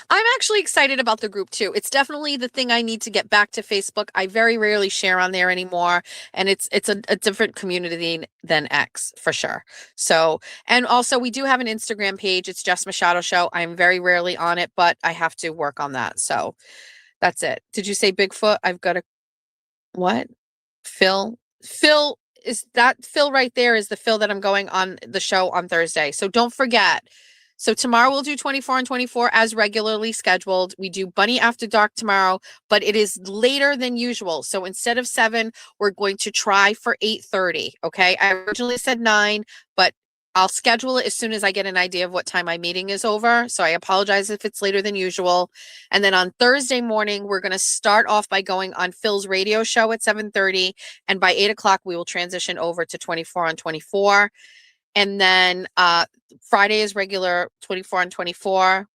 I'm actually excited about the group too. It's definitely the thing I need to get back to Facebook. I very rarely share on there anymore. And it's a different community than X for sure. So, and also we do have an Instagram page. It's Jess Machado Show. I'm very rarely on it, but I have to work on that. So that's it. Did you say Bigfoot? I've got what? Phil is that Phil right there is the Phil that I'm going on the show on Thursday. So don't forget. So tomorrow we'll do 24 and 24 as regularly scheduled. We do Bunny After Dark tomorrow, but it is later than usual. So instead of 7, we're going to try for 8:30. Okay. I originally said 9, but I'll schedule it as soon as I get an idea of what time my meeting is over. So I apologize if it's later than usual. And then on Thursday morning, we're going to start off by going on Phil's radio show at 7:30. And by 8 o'clock, we will transition over to 24 on 24. And then Friday is regular 24 on 24.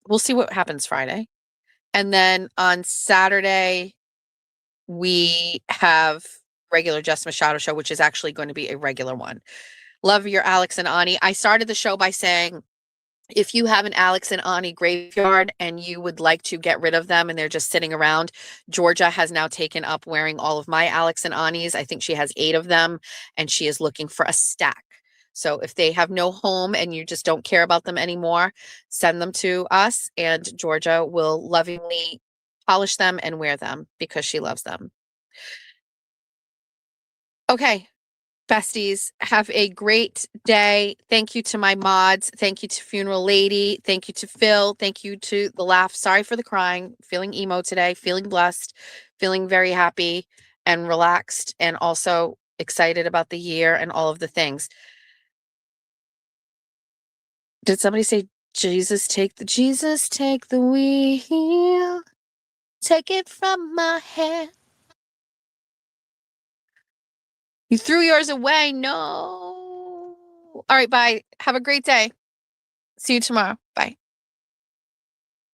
We'll see what happens Friday. And then on Saturday, we have regular Jess Machado show, which is actually going to be a regular one. Love your Alex and Ani. I started the show by saying, if you have an Alex and Ani graveyard and you would like to get rid of them and they're just sitting around, Georgia has now taken up wearing all of my Alex and Anis. I think she has 8 of them and she is looking for a stack. So if they have no home and you just don't care about them anymore, send them to us and Georgia will lovingly polish them and wear them because she loves them. Okay. Besties, have a great day. Thank you to my mods. Thank you to Funeral Lady. Thank you to Phil. Thank you to the laugh. Sorry for the crying. Feeling emo today. Feeling blessed. Feeling very happy and relaxed and also excited about the year and all of the things. Did somebody say Jesus take the wheel? Take it from my hand. You threw yours away. No. All right, bye. Have a great day. See you tomorrow.